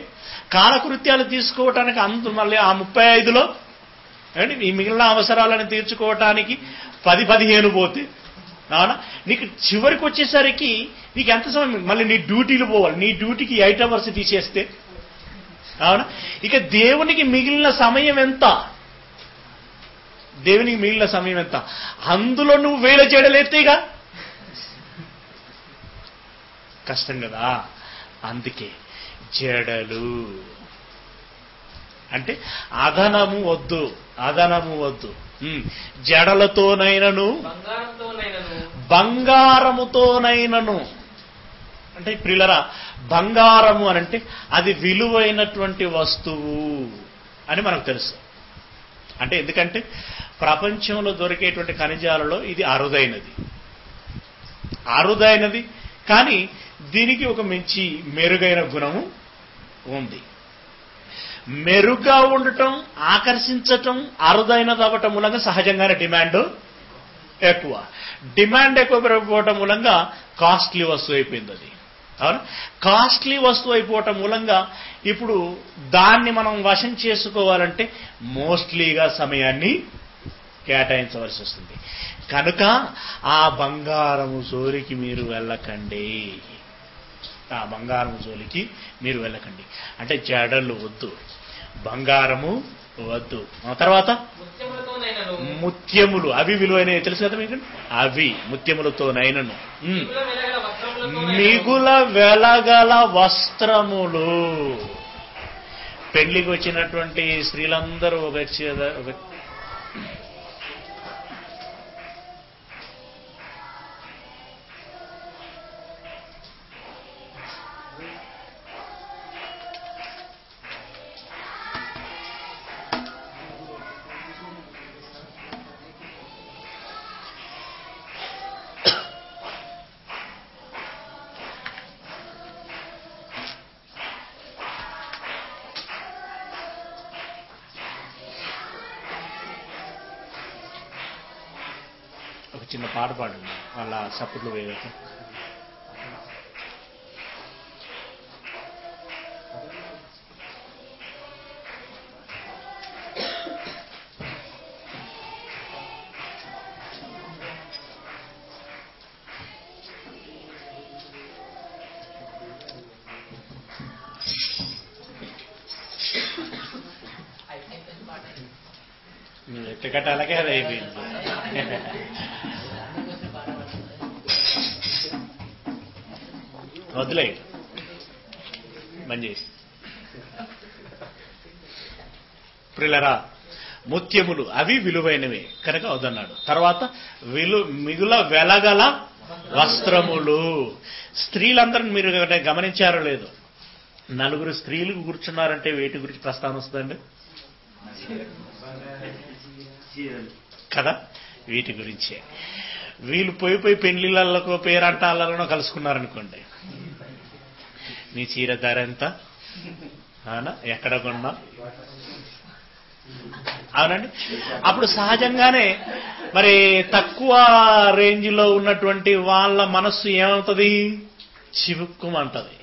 కాలకృత్యాలు తీసుకోవటానికి మళ్ళీ ఆ 35లో ఈ మిగిలిన అవసరాలను తీర్చుకోవటానికి 10-15 పోతే, అవునా, నీకు చివరికి వచ్చేసరికి నీకు ఎంత సమయం? మళ్ళీ నీ డ్యూటీలు పోవాలి. నీ డ్యూటీకి 8 అవర్స్ తీసేస్తే, అవునా, ఇక దేవునికి మిగిలిన సమయం ఎంత? దేవునికి మిగిలిన సమయం ఎంత? అందులో నువ్వు 1000 జడలేత్తేగా కష్టం కదా. అందుకే జడలు అంటే అదనము వద్దు, అదనము వద్దు. జడలతోనైనను బంగారముతోనైనను. అంటే ప్రియులరా, బంగారము అనంటే అది విలువైనటువంటి వస్తువు అని మనకు తెలుసు. అంటే ఎందుకంటే ప్రపంచంలో దొరికేటువంటి ఖనిజాలలో ఇది అరుదైనది, అరుదైనది. కానీ దీనికి ఒక మంచి మెరుగైన గుణము ఉంది. మెరుగ్గా ఉండటం, ఆకర్షించటం, అరుదైనది అవ్వటం మూలంగా సహజంగానే డిమాండ్ ఎక్కువ. డిమాండ్ ఎక్కువ పెరిగిపోవటం మూలంగా కాస్ట్లీ వస్తువు అయిపోయింది అది. అవునా? కాస్ట్లీ వస్తువు అయిపోవటం మూలంగా ఇప్పుడు దాన్ని మనం వశం చేసుకోవాలంటే మోస్ట్లీగా సమయాన్ని కేటాయించవలసి వస్తుంది. కనుక ఆ బంగారము జోలికి మీరు వెళ్ళకండి, ఆ బంగారము జోలికి మీరు వెళ్ళకండి. అంటే జడలు వద్దు, బంగారము వద్దు. తర్వాత ముత్యములు, అవి విలువైనవి తెలుసు కదా మీకు. అవి ముత్యములతోనైనను, మిగుల వెలగల వస్త్రములు. పెళ్లికి వచ్చినటువంటి స్త్రీలందరూ ఒక చిన్న పాట పాడండి, వాళ్ళ సపోర్ట్లు వేయక. మీరు ఎట్టకట్ట అలాగే అది అయిపోయింది. వదిలే మంచి ప్రియులరా, ముత్యములు అవి విలువైనవే కనుక వద్దన్నాడు. తర్వాత మిగుల వెలగల వస్త్రములు. స్త్రీలందరూ మీరు గమనించారో లేదు, నలుగురు స్త్రీలు కూర్చున్నారంటే వేటి గురించి ప్రస్తావన వస్తుందండి కదా? వీటి గురించే. వీళ్ళు పోయి పెళ్లిళ్ళకో పేరంటాళ్ళలో కలుసుకున్నారనుకోండి, నీ చీర ధర ఎంత, అవునా, ఎక్కడ కొన్నా, అవునండి. అప్పుడు సహజంగానే మరి తక్కువ రేంజ్లో ఉన్నటువంటి వాళ్ళ మనస్సు ఏమవుతుంది, చివుక్కుమంటది.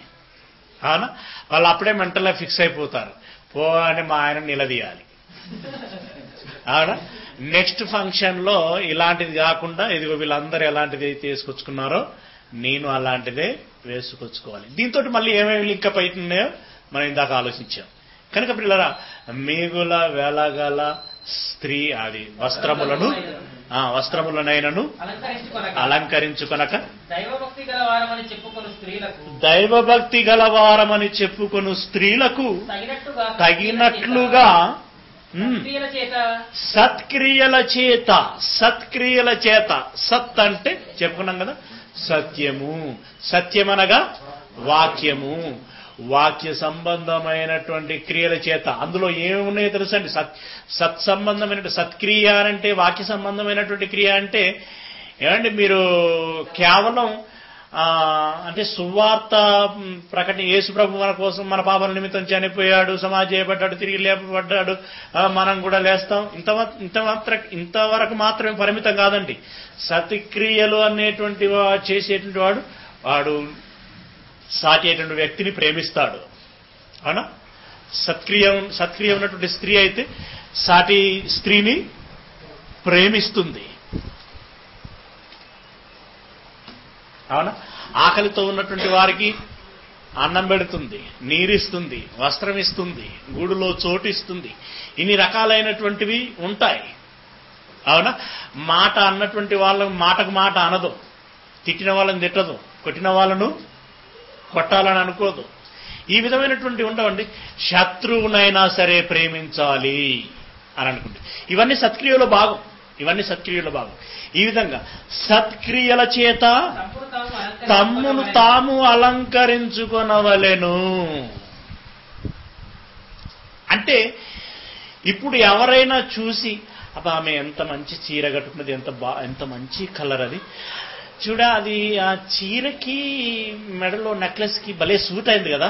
అవునా? వాళ్ళు అప్పుడే మెంటల్గా ఫిక్స్ అయిపోతారు, పో అని మా ఆయన నిలదీయాలి. అవునా? నెక్స్ట్ ఫంక్షన్ లో ఇలాంటిది కాకుండా ఇదిగో వీళ్ళందరూ ఎలాంటిది తీసుకొచ్చుకున్నారో నేను అలాంటిదే వేసుకొచ్చుకోవాలి. దీంతో మళ్ళీ ఏమేమి లింకప్ అవుతున్నాయో మనం ఇందాక ఆలోచించాం. కనుక పిల్లరా, మిగుల వెలగల స్త్రీ అది వస్త్రములనైనను అలంకరించుకొనక దైవభక్తి గలవారమని చెప్పుకొను స్త్రీలకు తగినట్లుగా సత్క్రియల చేత సత్ అంటే చెప్పుకున్నాం కదా, సత్యము. సత్యమనగా వాక్యము. వాక్య సంబంధమైనటువంటి క్రియల చేత. అందులో ఏమున్నాయో తెలుసండి, సత్సంబంధమైన సత్క్రియ అంటే వాక్య సంబంధమైనటువంటి క్రియ అంటే ఏమండి, మీరు కేవలం అంటే సువార్త ప్రకటన, యేసు ప్రభు మన కోసం మన పాపల నిమిత్తం చనిపోయాడు, సమాధి చేయబడ్డాడు, తిరిగి లేపబడ్డాడు, మనం కూడా లేస్తాం, ఇంతవరకు మాత్రమే పరిమితం కాదండి. సత్క్రియలు అనేటువంటి చేసేటువంటి వాడు సాటి అయినటువంటి వ్యక్తిని ప్రేమిస్తాడు. అవునా? సత్క్రియ ఉన్నటువంటి స్త్రీ అయితే సాటి స్త్రీని ప్రేమిస్తుంది. అవునా? ఆకలితో ఉన్నటువంటి వారికి అన్నం పెడుతుంది, నీరిస్తుంది, వస్త్రం ఇస్తుంది, గూడులో చోటిస్తుంది. ఇన్ని రకాలైనటువంటివి ఉంటాయి. అవునా? మాట అన్నటువంటి వాళ్ళకు మాటకు మాట అనదు, తిట్టిన వాళ్ళని తిట్టదు, కొట్టిన వాళ్ళను కొట్టాలని అనుకోదు. ఈ విధమైనటువంటి ఉండవండి. శత్రువునైనా సరే ప్రేమించాలి అని అనుకుంటే ఇవన్నీ సత్క్రియలో భాగం. ఈ విధంగా సత్క్రియల చేత తమ్మును తాము అలంకరించుకొనవలెను. అంటే ఇప్పుడు ఎవరైనా చూసి అబ్బా ఆమె ఎంత మంచి చీర కట్టుకున్నది, ఎంత మంచి కలర్ అది చూడ, అది ఆ చీరకి మెడలో నెక్లెస్కి భలే సూట్ అయింది కదా,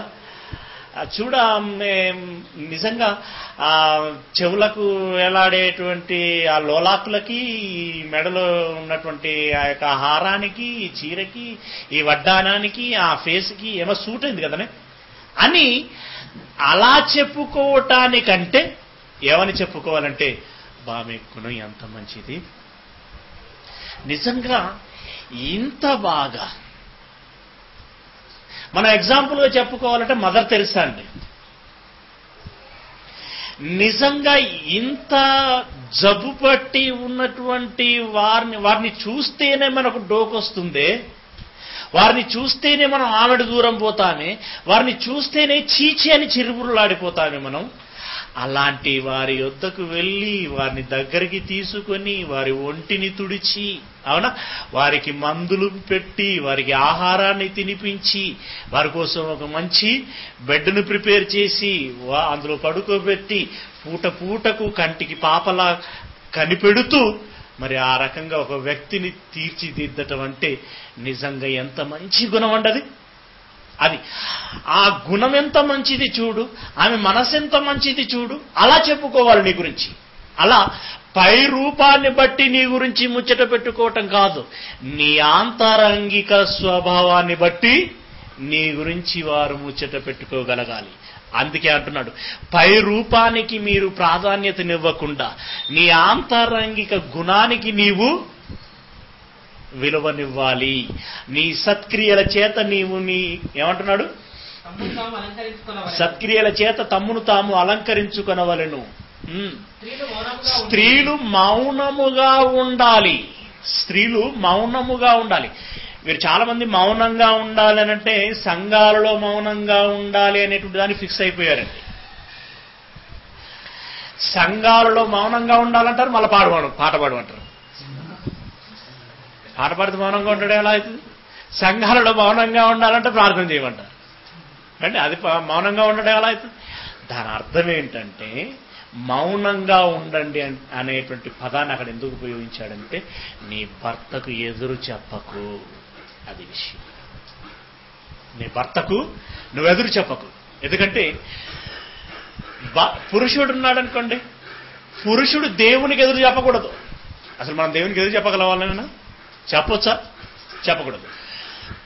చూడ నిజంగా ఆ చెవులకు వేలాడేటువంటి ఆ లోలాకులకి, మెడలో ఉన్నటువంటి ఆ యొక్క హారానికి, ఈ చీరకి, ఈ వడ్డానానికి, ఆ ఫేస్కి ఏమో సూట్ అయింది కదనే అని అలా చెప్పుకోవటానికంటే ఏమని చెప్పుకోవాలంటే బామె గుణం ఎంత మంచిది, నిజంగా ఇంత బాగా. మనం ఎగ్జాంపుల్గా చెప్పుకోవాలంటే మదర్ తెరిసా అండి. నిజంగా ఇంత జబ్బు పట్టి ఉన్నటువంటి వారిని చూస్తేనే మనకు డోకొస్తుందే, వారిని చూస్తేనే మనం ఆమెడు దూరం పోతామే, వారిని చూస్తేనే చీచి అని చిరుబురులాడిపోతామే మనం. అలాంటి వారి యొద్దకు వెళ్ళి వారిని దగ్గరికి తీసుకొని వారి ఒంటిని తుడిచి, అవునా, వారికి మందులు పెట్టి, వారికి ఆహారాన్ని తినిపించి, వారి కోసం ఒక మంచి బెడ్ను ప్రిపేర్ చేసి అందులో పడుకోబెట్టి పూటకు కంటికి పాపలా కనిపెడుతూ మరి ఆ రకంగా ఒక వ్యక్తిని తీర్చిదిద్దటం అంటే నిజంగా ఎంత మంచి గుణం అండి అది. ఆ గుణం ఎంత మంచిది చూడు, ఆమె మనసు ఎంత మంచిది చూడు, అలా చెప్పుకోవాలి నీ గురించి. అలా పై రూపాన్ని బట్టి నీ గురించి ముచ్చట పెట్టుకోవటం కాదు, నీ ఆంతరంగిక స్వభావాన్ని బట్టి నీ గురించి వారు ముచ్చట పెట్టుకోగలగాలి. అందుకే అంటున్నాడు, పై రూపానికి మీరు ప్రాధాన్యతనివ్వకుండా నీ ఆంతరంగిక గుణానికి నీవు విలువనివ్వాలి. నీ సత్క్రియల చేత ఏమంటున్నాడు, సత్క్రియల చేత తమ్మును తాము అలంకరించుకొనవలెను. స్త్రీలు మౌనముగా ఉండాలి. మీరు చాలా మంది మౌనంగా ఉండాలి అని అంటే సంఘాలలో మౌనంగా ఉండాలి అనేటువంటి దాన్ని ఫిక్స్ అయిపోయారండి. సంఘాలలో మౌనంగా ఉండాలంటారు, మళ్ళీ పాట పాడమంటారు. పాట పాడితే మౌనంగా ఉండడం ఎలా అవుతుంది? సంఘాలలో మౌనంగా ఉండాలంటే ప్రార్థన చేయమంటారు అంటే అది మౌనంగా ఉండడం ఎలా అవుతుంది? దాని అర్థం ఏంటంటే మౌనంగా ఉండండి అనేటువంటి పదాన్ని అక్కడ ఎందుకు ఉపయోగించాడంటే నీ భర్తకు ఎదురు చెప్పకు, అది విషయం. నీ భర్తకు నువ్వు ఎదురు చెప్పకు. ఎందుకంటే పురుషుడు ఉన్నాడు అనుకోండి, పురుషుడు దేవునికి ఎదురు చెప్పకూడదు. అసలు మనం దేవునికి ఎదురు చెప్పగలవాలన్నా చెప్పొచ్చా? చెప్పకూడదు.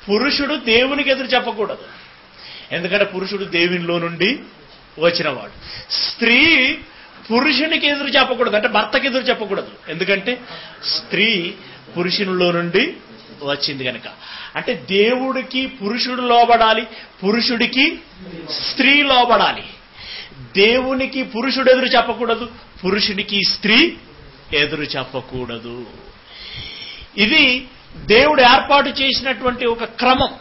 పురుషుడు దేవునికి ఎదురు చెప్పకూడదు, ఎందుకంటే పురుషుడు దేవునిలో నుండి వచ్చినవాడు. స్త్రీ పురుషునికి ఎదురు చెప్పకూడదు, అంటే భర్తకి ఎదురు చెప్పకూడదు, ఎందుకంటే స్త్రీ పురుషునిలో నుండి వచ్చింది కనుక. అంటే దేవుడికి పురుషుడు లోబడాలి, పురుషుడికి స్త్రీ లోబడాలి. దేవునికి పురుషుడు ఎదురు చెప్పకూడదు, పురుషునికి స్త్రీ ఎదురు చెప్పకూడదు. ఇది దేవుడు ఏర్పాటు చేసినటువంటి ఒక క్రమం,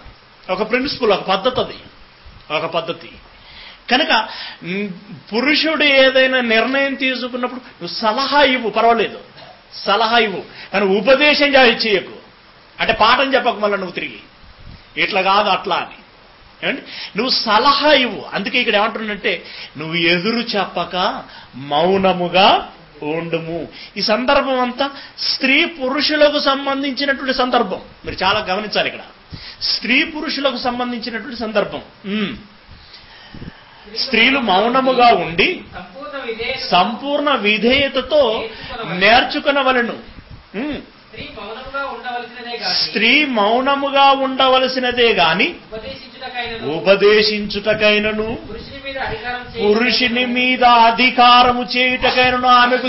ఒక ప్రిన్సిపల్, ఒక పద్ధతి కనుక పురుషుడు ఏదైనా నిర్ణయం తీసుకున్నప్పుడు నువ్వు సలహా ఇవ్వు, పర్వాలేదు, సలహా ఇవ్వు, కానీ ఉపదేశం చేయకు. అంటే పాఠం చెప్పకు మళ్ళీ నువ్వు తిరిగి ఇట్లా కాదు అట్లా అని. ఏమండి, నువ్వు సలహా ఇవ్వు. అందుకే ఇక్కడ ఏమంటున్నంటే నువ్వు ఎదురు చెప్పక మౌనముగా ఉండుము. ఈ సందర్భం అంతా స్త్రీ పురుషులకు సంబంధించినటువంటి సందర్భం. మీరు చాలా గమనించాలి, ఇక్కడ స్త్రీ పురుషులకు సంబంధించినటువంటి సందర్భం. స్త్రీలు మౌనముగా ఉండి సంపూర్ణ విధేయతతో నేర్చుకునవలెను. స్త్రీ మౌనముగా ఉండవలసినదే గాని ఉపదేశించుటకైనను పురుషుని మీద అధికారము చేయుటకైనను ఆమెకు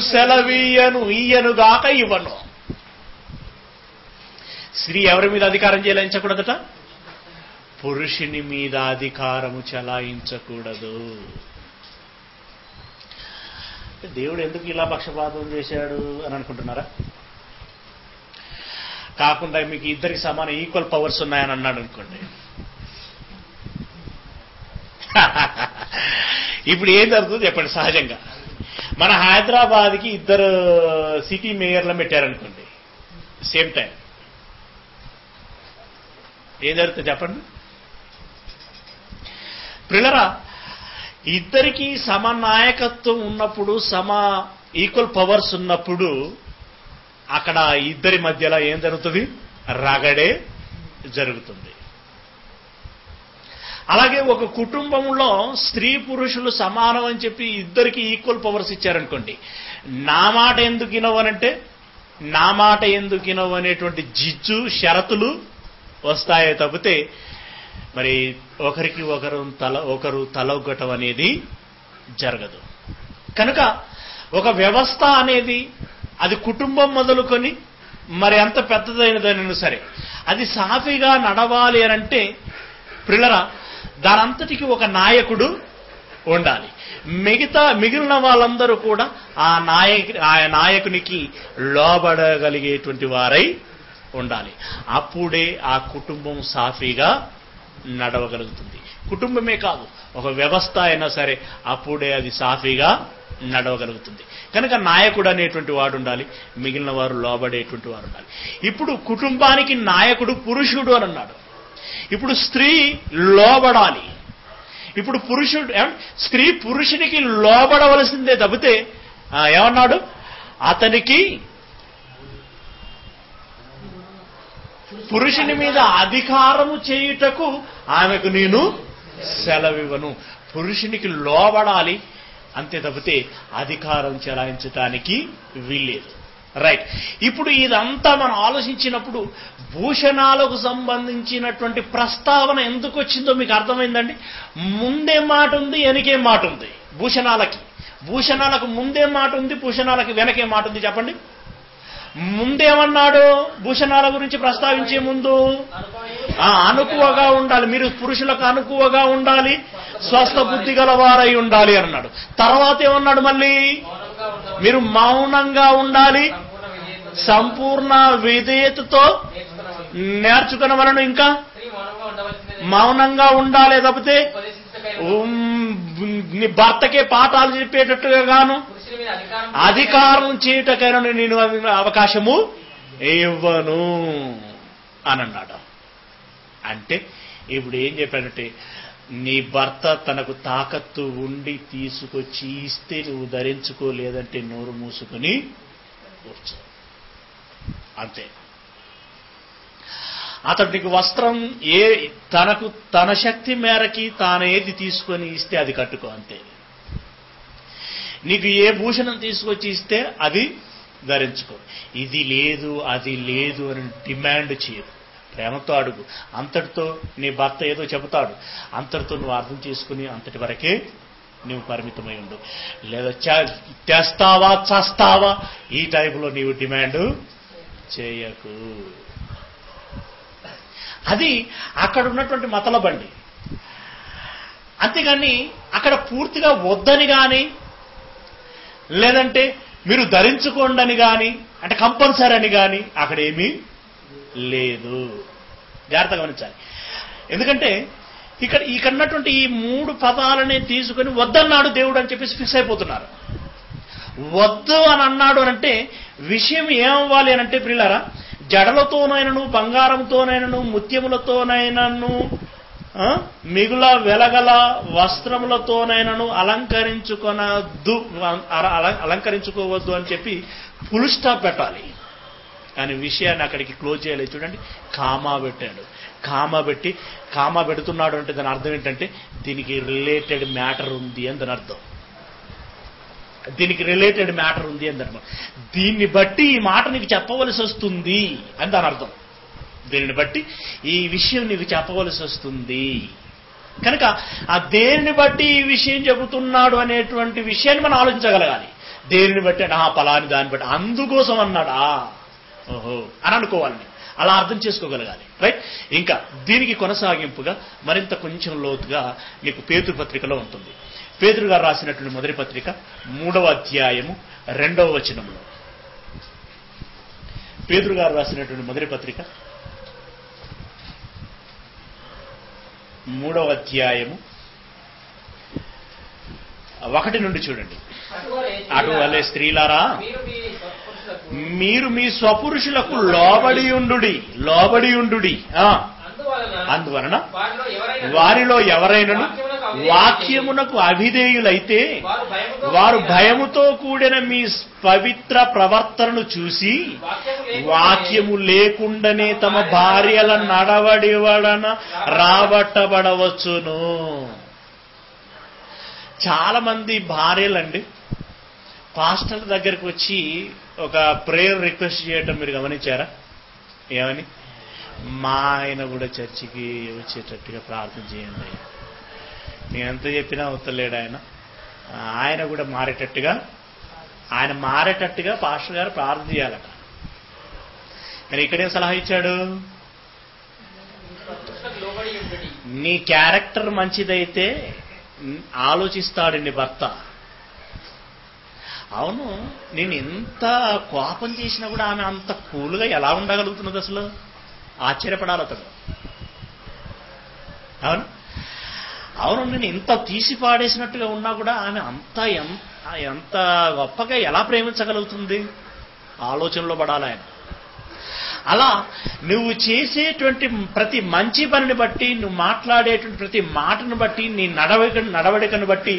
ఇయ్యనుగాక ఇవ్వను. స్త్రీ ఎవరి మీద అధికారం చెలాయించకూడదట? పురుషుని మీద అధికారము చెలాయించకూడదు. దేవుడు ఎందుకు ఇలా పక్షపాతం చేశాడు అని అనుకుంటున్నారా? కాకుండా మీకు ఇద్దరికి సమాన ఈక్వల్ పవర్స్ ఉన్నాయని అన్నాడు అనుకోండి, ఇప్పుడు ఏం జరుగుతుంది చెప్పండి? సహజంగా మన హైదరాబాద్కి 2 సిటీ మేయర్లను పెట్టారనుకోండి, సేమ్ టైం ఏం జరుగుతుంది చెప్పండి? ప్రియులారా, ఇద్దరికి సమనాయకత్వం ఉన్నప్పుడు, ఈక్వల్ పవర్స్ ఉన్నప్పుడు అక్కడ ఇద్దరి మధ్యలో ఏం జరుగుతుంది? రగడే జరుగుతుంది. అలాగే ఒక కుటుంబంలో స్త్రీ పురుషులు సమానం అని చెప్పి ఇద్దరికి ఈక్వల్ పవర్స్ ఇచ్చారనుకోండి, నా మాట ఎందుకు వినవనంటే నా మాట ఎందుకు వినవు అనేటువంటి జిజ్జు షరతులు వస్తాయే తప్పితే మరి ఒకరికి ఒకరు తలొగ్గటం అనేది జరగదు. కనుక ఒక వ్యవస్థ అనేది అది కుటుంబం మొదలుకొని మరి ఎంత పెద్దదైనదైనా సరే అది సాఫీగా నడవాలి అనంటే ప్రియులారా, దానంతటికి ఒక నాయకుడు ఉండాలి. మిగిలిన వాళ్ళందరూ కూడా ఆ నాయకునికి లోబడగలిగేటువంటి వారై ఉండాలి. అప్పుడే ఆ కుటుంబం సాఫీగా నడవగలుగుతుంది. కుటుంబమే కాదు, ఒక వ్యవస్థ అయినా సరే అప్పుడే అది సాఫీగా నడవగలుగుతుంది. కనుక నాయకుడు అనేటువంటి వాడు ఉండాలి, మిగిలిన వారు లోబడేటువంటి వారు ఉండాలి. ఇప్పుడు కుటుంబానికి నాయకుడు పురుషుడు అని అన్నాడు. ఇప్పుడు స్త్రీ లోబడాలి. ఇప్పుడు స్త్రీ పురుషునికి లోబడవలసిందే తప్పితే ఏమన్నాడు? అతనికి పురుషుని మీద అధికారము చేయుటకు ఆమెకు నేను సెలవివ్వను. పురుషునికి లోబడాలి అంతే తప్పితే అధికారం చెలాయించడానికి వీల్లేదు. రైట్. ఇప్పుడు ఇదంతా మనం ఆలోచించినప్పుడు భూషణాలకు సంబంధించినటువంటి ప్రస్తావన ఎందుకు వచ్చిందో మీకు అర్థమైందండి? ముందే మాట ఉంది, వెనకే మాట ఉంది. భూషణాలకు ముందే మాట ఉంది, భూషణాలకు వెనకే మాట ఉంది. చెప్పండి, ముందేమన్నాడు? భూషణాల గురించి ప్రస్తావించే ముందు అనుకువగా ఉండాలి, మీరు పురుషులకు అనుకువగా ఉండాలి, స్వస్థ బుద్ధి గలవారై ఉండాలి అన్నాడు. తర్వాత ఏమన్నాడు? మళ్ళీ మీరు మౌనంగా ఉండాలి, సంపూర్ణ విధేయతతో నేర్చుకునవలను, ఇంకా మౌనంగా ఉండాలి తప్పితే నీ భర్తకే పాఠాలు చెప్పేటట్టుగా గాను అధికారం చేయటకైనా నేను అవకాశము ఇవ్వను అని అన్నాడు. అంటే ఇప్పుడు ఏం చెప్పాడంటే, నీ భర్త తనకు తాకత్తు ఉండి తీసుకొచ్చి ఇస్తే నువ్వు ధరించుకోలేదంటే నోరు మూసుకొని కూర్చో, అంతే. అతడు నీకు వస్త్రం తన శక్తి మేరకి తానేది తీసుకొని ఇస్తే అది కట్టుకో, అంతే. నీకు ఏ భూషణం తీసుకొచ్చి ఇస్తే అది ధరించుకో. ఇది లేదు అది లేదు అని డిమాండ్ చేయదు, ప్రేమతో అడుగు. అంతటితో నీ భర్త ఏదో చెబుతాడు, అంతటితో నువ్వు అర్థం చేసుకుని అంతటి వరకే నువ్వు పరిమితమై ఉండు. లేదా తెస్తావా చస్తావా ఈ టైపులో నీవు డిమాండ్ చేయకు. అది అక్కడ ఉన్నటువంటి మతలబండి. అంతేగాని అక్కడ పూర్తిగా వద్దని కానీ లేదంటే మీరు ధరించుకోండి అని కానీ, అంటే కంపల్సరీ అని కానీ అక్కడ ఏమీ లేదు. జాగ్రత్తగా గమనించాలి. ఎందుకంటే ఇక్కడ ఉన్నటువంటి ఈ 3 పదాలని తీసుకుని వద్దన్నాడు దేవుడు అని చెప్పేసి ఫిక్స్ అయిపోతున్నారు. వద్దు అని అన్నాడు అనంటే విషయం ఏమవ్వాలి అనంటే ప్రియులారా, జడలతోనైనను బంగారంతోనైనను ముత్యములతోనైనను మిగుల వెలగల వస్త్రములతోనైనను అలంకరించుకోవద్దు అని చెప్పి ఫుల్ స్టాప్ పెట్టాలి. కానీ విషయాన్ని అక్కడికి క్లోజ్ చేయలేదు. చూడండి, కామా పెట్టాడు. కామా పెడుతున్నాడు అంటే దాని అర్థం ఏంటంటే దీనికి రిలేటెడ్ మ్యాటర్ ఉంది అని దాని అర్థం. దీన్ని బట్టి ఈ మాట నీకు చెప్పవలసి వస్తుంది అని దాని అర్థం. దీనిని బట్టి ఈ విషయం నీకు చెప్పవలసి వస్తుంది. కనుక ఆ దేనిని బట్టి ఈ విషయం చెబుతున్నాడు అనేటువంటి విషయాన్ని మనం ఆలోచించగలగాలి. దేనిని బట్టి పలాని దాన్ని బట్టి అందుకోసం అన్నాడా ఓహో అని అనుకోవాలి, అలా అర్థం చేసుకోగలగాలి. రైట్. ఇంకా దీనికి కొనసాగింపుగా మరింత కొంచెం లోతుగా నీకు పేతురు పత్రికలో ఉంటుంది. పేతురు గారు రాసినటువంటి మొదటి పత్రిక 3వ అధ్యాయము 2వ వచనంలో, పేతురు గారు రాసినటువంటి మొదటి పత్రిక 3వ అధ్యాయము 1 నుండి చూడండి. అటువలే స్త్రీలారా మీరు మీ స్వపురుషులకు లోబడి ఉండుడి. అందువలన వారిలో ఎవరైనాను వాక్యమునకు అవిధేయులైతే వారు భయముతో కూడిన మీ పవిత్ర ప్రవర్తనను చూసి వాక్యము లేకుండానే తమ భార్యల నడవడి వలన రాబట్టబడవచ్చును. చాలా మంది భార్యలండి పాస్టర్ దగ్గరికి వచ్చి ఒక ప్రేయర్ రిక్వెస్ట్ చేయటం మీరు గమనించారా? ఏమని? మా ఆయన కూడా చర్చికి వచ్చేటట్టుగా ప్రార్థన చేయండి. నేనెంత చెప్పినా ఉత్తలేడు ఆయన కూడా మారేటట్టుగా పాస్టర్ గారు ప్రార్థన చేయాలట. కానీ ఇక్కడేం సలహా ఇచ్చాడు? నీ క్యారెక్టర్ మంచిదైతే ఆలోచిస్తాడు నీ భర్త. అవును, నేను ఎంత కోపం చేసినా కూడా ఆమె అంత కూల్గా ఎలా ఉండగలుగుతున్నది? అసలు ఆశ్చర్యపడాలి అతడు. అవును, నేను ఇంత తీసి పాడేసినట్టుగా ఉన్నా కూడా ఆమె ఎంత గొప్పగా ఎలా ప్రేమించగలుగుతుంది? ఆలోచనలో పడాలి ఆయన. అలా నువ్వు చేసేటువంటి ప్రతి మంచి పనిని బట్టి, నువ్వు మాట్లాడేటువంటి ప్రతి మాటను బట్టి, నీ నడవడికను బట్టి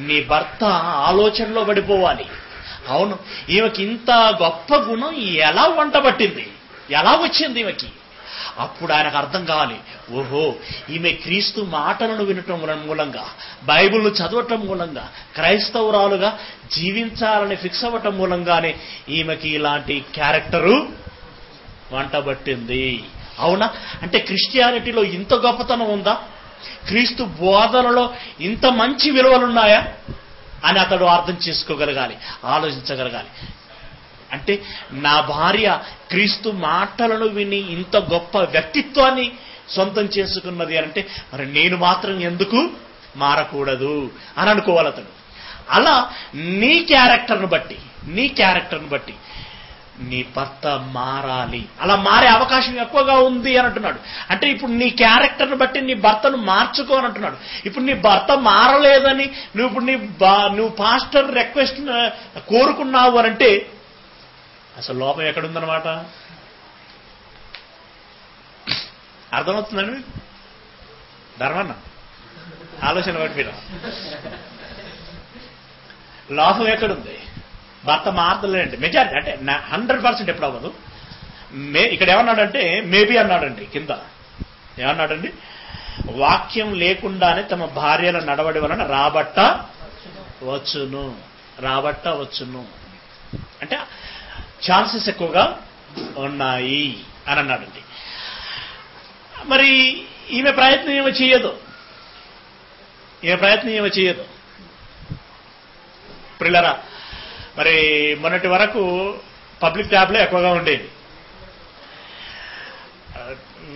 నీ భర్త ఆలోచనలో పడిపోవాలి. అవును, ఈమెకి ఇంత గొప్ప గుణం ఎలా వంట పట్టింది, ఎలా వచ్చింది ఈమెకి? అప్పుడు ఆయనకు అర్థం కావాలి, ఓహో ఈమె క్రీస్తు మాటలను వినటం మూలంగా, బైబిల్ను చదవటం మూలంగా, క్రైస్తవురాలుగా జీవించాలని ఫిక్స్ అవ్వటం మూలంగానే ఈమెకి ఇలాంటి క్యారెక్టరు వంటబట్టింది. అవునా? అంటే క్రిస్టియానిటీలో ఇంత గొప్పతనం ఉందా? క్రీస్తు బోధనలో ఇంత మంచి విలువలున్నాయా అని అతడు అర్థం చేసుకోగలగాలి, ఆలోచించగలగాలి. అంటే నా భార్య క్రీస్తు మాటలను విని ఇంత గొప్ప వ్యక్తిత్వాన్ని సొంతం చేసుకున్నది అంటే మరి నేను మాత్రం ఎందుకు మారకూడదు అని అనుకోవాలి అతడు. అలా నీ క్యారెక్టర్ను బట్టి నీ భర్త మారాలి. అలా మారే అవకాశం ఎక్కువగా ఉంది అని అంటున్నాడు. అంటే ఇప్పుడు నీ క్యారెక్టర్ను బట్టి నీ భర్తను మార్చుకో అని అంటున్నాడు. ఇప్పుడు నీ భర్త మారలేదని నువ్వు పాస్టర్ రిక్వెస్ట్ కోరుకున్నావు అనంటే అసలు లోపం ఎక్కడుందనమాట? అర్థమవుతుందండి ధర్మన్న? ఆలోచన పట్టిన లోపం ఎక్కడుంది? భర్త మారలేండి మెజారిటీ, అంటే 100% ఎప్పుడు అవ్వదు. ఇక్కడ ఏమన్నాడంటే మేబీ అన్నాడండి, కింద ఏమన్నాడండి? వాక్యం లేకుండానే తమ భార్యల నడవడి వలన రాబట్టవచ్చును అంటే ఛాన్సెస్ ఎక్కువగా ఉన్నాయి అని అన్నాడండి. మరి ఈమె ప్రయత్నం ఏమో చేయదు. ప్రిల్లరా, మరి మొన్నటి వరకు పబ్లిక్ ట్యాబ్లో ఎక్కువగా ఉండేది.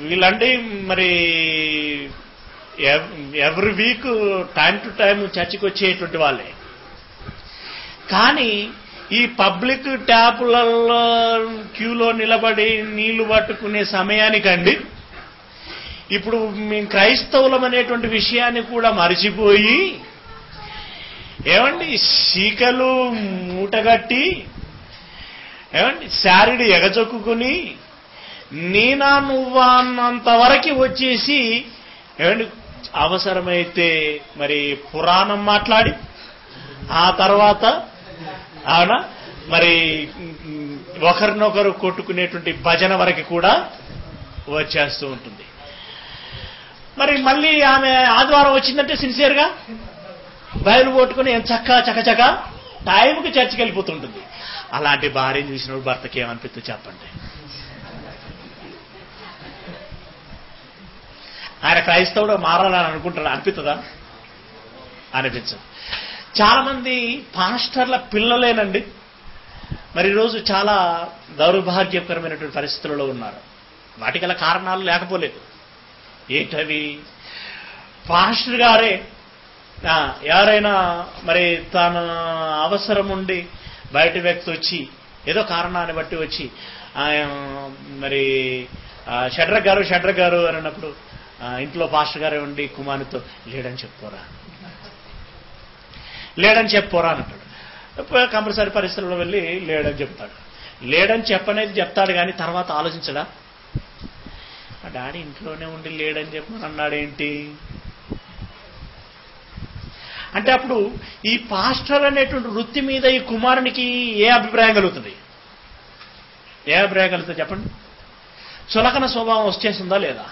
వీళ్ళండి మరి every week time to time చర్చికి వచ్చేటువంటి వాళ్ళే. కానీ ఈ పబ్లిక్ ట్యాపులలో క్యూలో నిలబడి నీళ్లు పట్టుకునే సమయానికండి ఇప్పుడు మేము క్రైస్తవులం అనేటువంటి విషయాన్ని కూడా మరిచిపోయి ఏమండి శీకలు మూటగట్టి ఏమండి శారీడు ఎగచొక్కుని నేనా నువ్వా అన్నంత వరకు వచ్చేసి ఏమండి అవసరమైతే మరి పురాణం మాట్లాడి ఆ తర్వాత అవునా మరి ఒకరినొకరు కొట్టుకునేటువంటి భజన వరకు కూడా వచ్చేస్తూ ఉంటుంది. మరి మళ్ళీ ఆమె ఆదివారం వచ్చిందంటే సిన్సియర్గా బయలు కొట్టుకుని చక్క టైంకి చర్చికి వెళ్ళిపోతుంటుంది. అలాంటి భార్యను చూసినప్పుడు భర్తకి ఏమనిపిస్తుంది చెప్పండి? ఆయన క్రైస్తవుడు మారాలని అనుకుంటాడు, అనిపిస్తుందా? అనిపించదు. చాలా మంది పాస్టర్ల పిల్లలేనండి మరి ఈరోజు చాలా దౌర్భాగ్యకరమైనటువంటి పరిస్థితులలో ఉన్నారు. వాటికి గల కారణాలు లేకపోలేదు. ఏంటవి? పాస్టర్ గారే ఎవరైనా మరి తన అవసరం ఉండి బయట వ్యక్తి వచ్చి ఏదో కారణాన్ని బట్టి వచ్చి మరి షడ్రక్ గారు అని అన్నప్పుడు ఇంట్లో పాస్టర్ గారే ఉండి కుమారునితో లేడని చెప్పుకోరా? లేడని చెప్పోరా అని అంటాడు. కంపల్సరీ పరిస్థితుల్లో వెళ్ళి లేడని చెప్తాడు. లేడని చెప్పనేది చెప్తాడు, కానీ తర్వాత ఆలోచించడా, మా డాడీ ఇంట్లోనే ఉండి లేడని చెప్పమని అన్నాడేంటి అంటే అప్పుడు ఈ పాస్టర్ అనేటువంటి వృత్తి మీద ఈ కుమారునికి ఏ అభిప్రాయం కలుగుతుంది? ఏ అభిప్రాయం కలుగుతుంది చెప్పండి? చులకన స్వభావం వచ్చేసిందా లేదా?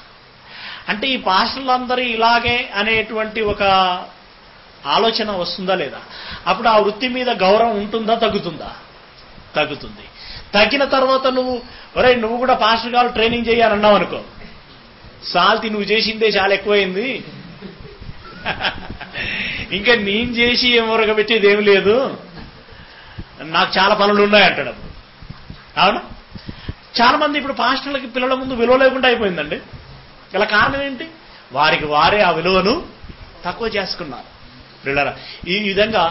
అంటే ఈ పాస్టర్లందరూ ఇలాగే అనేటువంటి ఒక ఆలోచన వస్తుందా లేదా? అప్పుడు ఆ వృత్తి మీద గౌరవం ఉంటుందా, తగ్గుతుందా? తగ్గుతుంది. తగ్గిన తర్వాత నువ్వు కూడా పాస్టర్ గారు ట్రైనింగ్ చేయాలన్నావు అనుకో, సాల్తి నువ్వు చేసిందే చాలా ఎక్కువైంది, ఇంకా నేను చేసి ఏం ఉరగబెట్టేది ఏమి లేదు, నాకు చాలా పనులు ఉన్నాయంటాడు. అప్పుడు అవునా? చాలా మంది ఇప్పుడు పాస్టర్లకి పిల్లల ముందు విలువ లేకుండా అయిపోయిందండి. ఇలా కారణం ఏంటి? వారికి వారే ఆ విలువను తక్కువ చేసుకున్నారు. పిల్లరా, ఈ విధంగా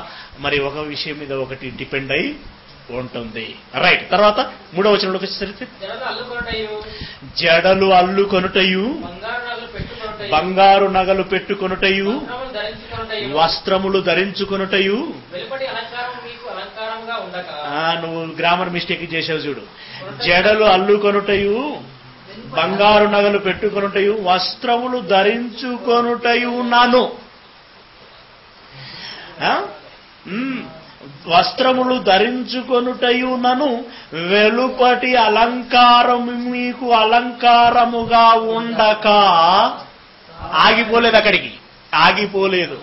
మరి ఒక విషయం మీద ఒకటి డిపెండ్ అయి ఉంటుంది. రైట్. తర్వాత 3వ వచనంలోకి వచ్చేసరికి జడలు అల్లుకొనుటయు, బంగారు నగలు పెట్టుకొనుటయు, వస్త్రములు ధరించుకొనుటయు. నువ్వు గ్రామర్ మిస్టేక్ చేసావు చూడు. జడలు అల్లుకొనుటయు, బంగారు నగలు పెట్టుకొనుటయు, వస్త్రములు ధరించుకొనుటయు నాను. వస్త్రములు ధరించుకొనుటయు నను, వెలుపటి అలంకారము మీకు అలంకారముగా ఉండక. ఆగిపోలేదు, అక్కడికి ఆగిపోలేదు.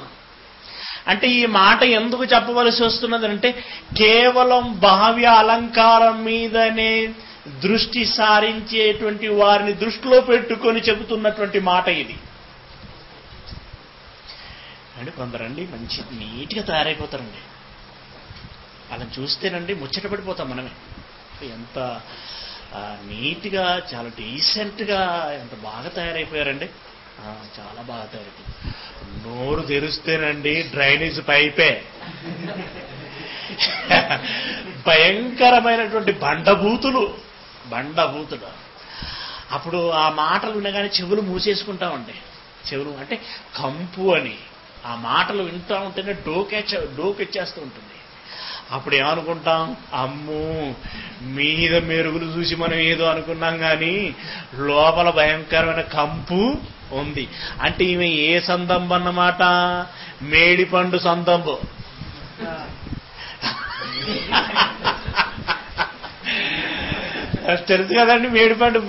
అంటే ఈ మాట ఎందుకు చెప్పవలసి వస్తున్నది అంటే కేవలం బాహ్య అలంకారం మీదనే దృష్టి సారించేటువంటి వారిని దృష్టిలో పెట్టుకొని చెబుతున్నటువంటి మాట ఇది. అంటే కొందరండి మంచి నీట్గా తయారైపోతారండి, అలా చూస్తేనండి ముచ్చట పడిపోతాం మనమే. ఎంత నీట్గా, చాలా డీసెంట్గా, ఎంత బాగా తయారైపోయారండి, చాలా బాగా తయారైపోయారు. నోరు తెరుస్తేనండి డ్రైనేజ్ పైపే, భయంకరమైనటువంటి బండబూతులు. అప్పుడు ఆ మాటలు వినగానే చెవులు మూసేసుకుంటామండి. చెవులు అంటే కంపు అని ఆ మాటలు వింటూ ఉంటేనే డోకెచ్చేస్తూ ఉంటుంది. అప్పుడు ఏమనుకుంటాం, అమ్మో మీద మెరుగులు చూసి మనం ఏదో అనుకున్నాం కానీ లోపల భయంకరమైన కంపు ఉంది. అంటే ఈమె ఏ సందంబు అన్నమాట? మేడిపండు సందంబు. తెలుసు కదండి మేడిపండు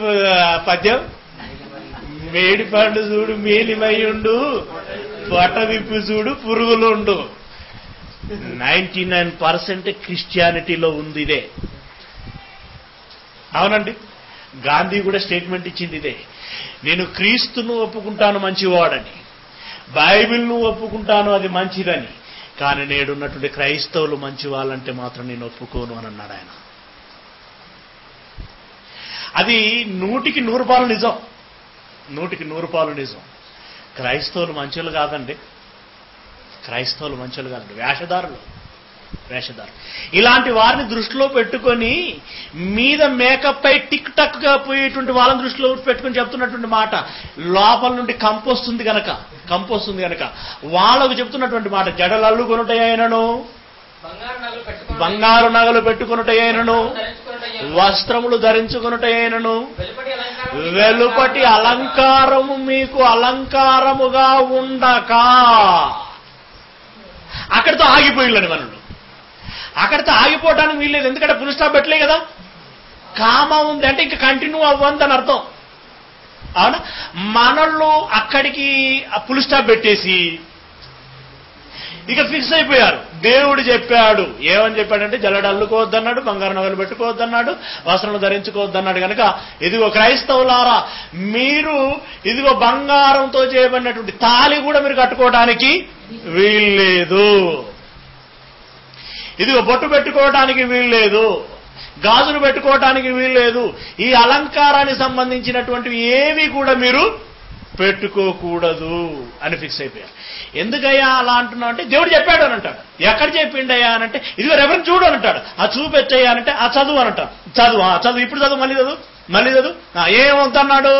పద్యం. మేడిపండు చూడు మేలిమయ్యుండు, పొట్ట విప్పి చూడు పురుగులుండు. 99% క్రిస్టియానిటీలో ఉంది ఇదే. అవునండి, గాంధీ కూడా స్టేట్మెంట్ ఇచ్చింది ఇదే. నేను క్రీస్తును ఒప్పుకుంటాను మంచివాడని, బైబిల్ను ఒప్పుకుంటాను అది మంచిదని, కానీ నేడున్నటువంటి క్రైస్తవులు మంచి వాళ్ళంటే మాత్రం నేను ఒప్పుకోను అని అన్నాడు ఆయన. అది 100కి 100 రూపాయలు నిజం, 100కి 100 రూపాయలు నిజం. క్రైస్తవులు మంచోళ్ళు కాదండి, క్రైస్తవులు మంచోళ్ళు కాదండి, వేషధారులు. ఇలాంటి వారిని దృష్టిలో పెట్టుకొని మీద మేకప్ పై టిక్ టక్ గా పోయేటువంటి వాళ్ళని దృష్టిలో పెట్టుకొని చెప్తున్నటువంటి మాట, లోపల నుండి కంపు వస్తుంది గనక వాళ్ళకు చెప్తున్నటువంటి మాట, జడలు అల్లుకొనుటయైనను, బంగారు నగలు పెట్టుకొనుటయైనను, వస్త్రములు ధరించుకొనుటయైనను, వెలుపటి అలంకారము మీకు అలంకారముగా ఉండక. అక్కడితో ఆగిపోయిందని మనలు, అక్కడితో ఆగిపోవడానికి వీల్లేదు. ఎందుకంటే ఫుల్ స్టాప్ పెట్టలే కదా. కామా ఉంది అంటే ఇంకా కంటిన్యూ అవ్వందని అర్థం. అవునా? మనళ్ళు అక్కడికి ఫుల్ స్టాప్ పెట్టేసి ఇక ఫిక్స్ అయిపోయారు. దేవుడు చెప్పాడు, ఏమని చెప్పాడంటే జల్లెడ అల్లుకోవద్దన్నాడు, బంగారు నగలు పెట్టుకోవద్దన్నాడు, వస్త్రాలు ధరించుకోవద్దన్నాడు. కనుక ఇదిగో క్రైస్తవులారా, మీరు ఇదిగో బంగారంతో చేయబడినటువంటి తాళి కూడా మీరు కట్టుకోవడానికి వీల్లేదు, ఇదిగో బొట్టు పెట్టుకోవడానికి వీల్లేదు, గాజులు పెట్టుకోవడానికి వీల్లేదు, ఈ అలంకారానికి సంబంధించినటువంటివి ఏవి కూడా మీరు పెట్టుకోకూడదు అని ఫిక్స్ అయిపోయారు. ఎందుకయ్యా అలా అంటున్నావు అంటే దేవుడు చెప్పాడు అని అంటాడు. ఎక్కడ చెప్పిండయ్యా అనంటే ఇదిగో రెఫరెన్స్ చూడు అని అంటాడు. ఆ చూపెట్టయ్యా అంటే ఆ చదువు అని అంటాడు. చదువు ఇప్పుడు చదువు, మళ్ళీ చదువు, మళ్ళీ చదువు. ఏమవుతున్నాడు?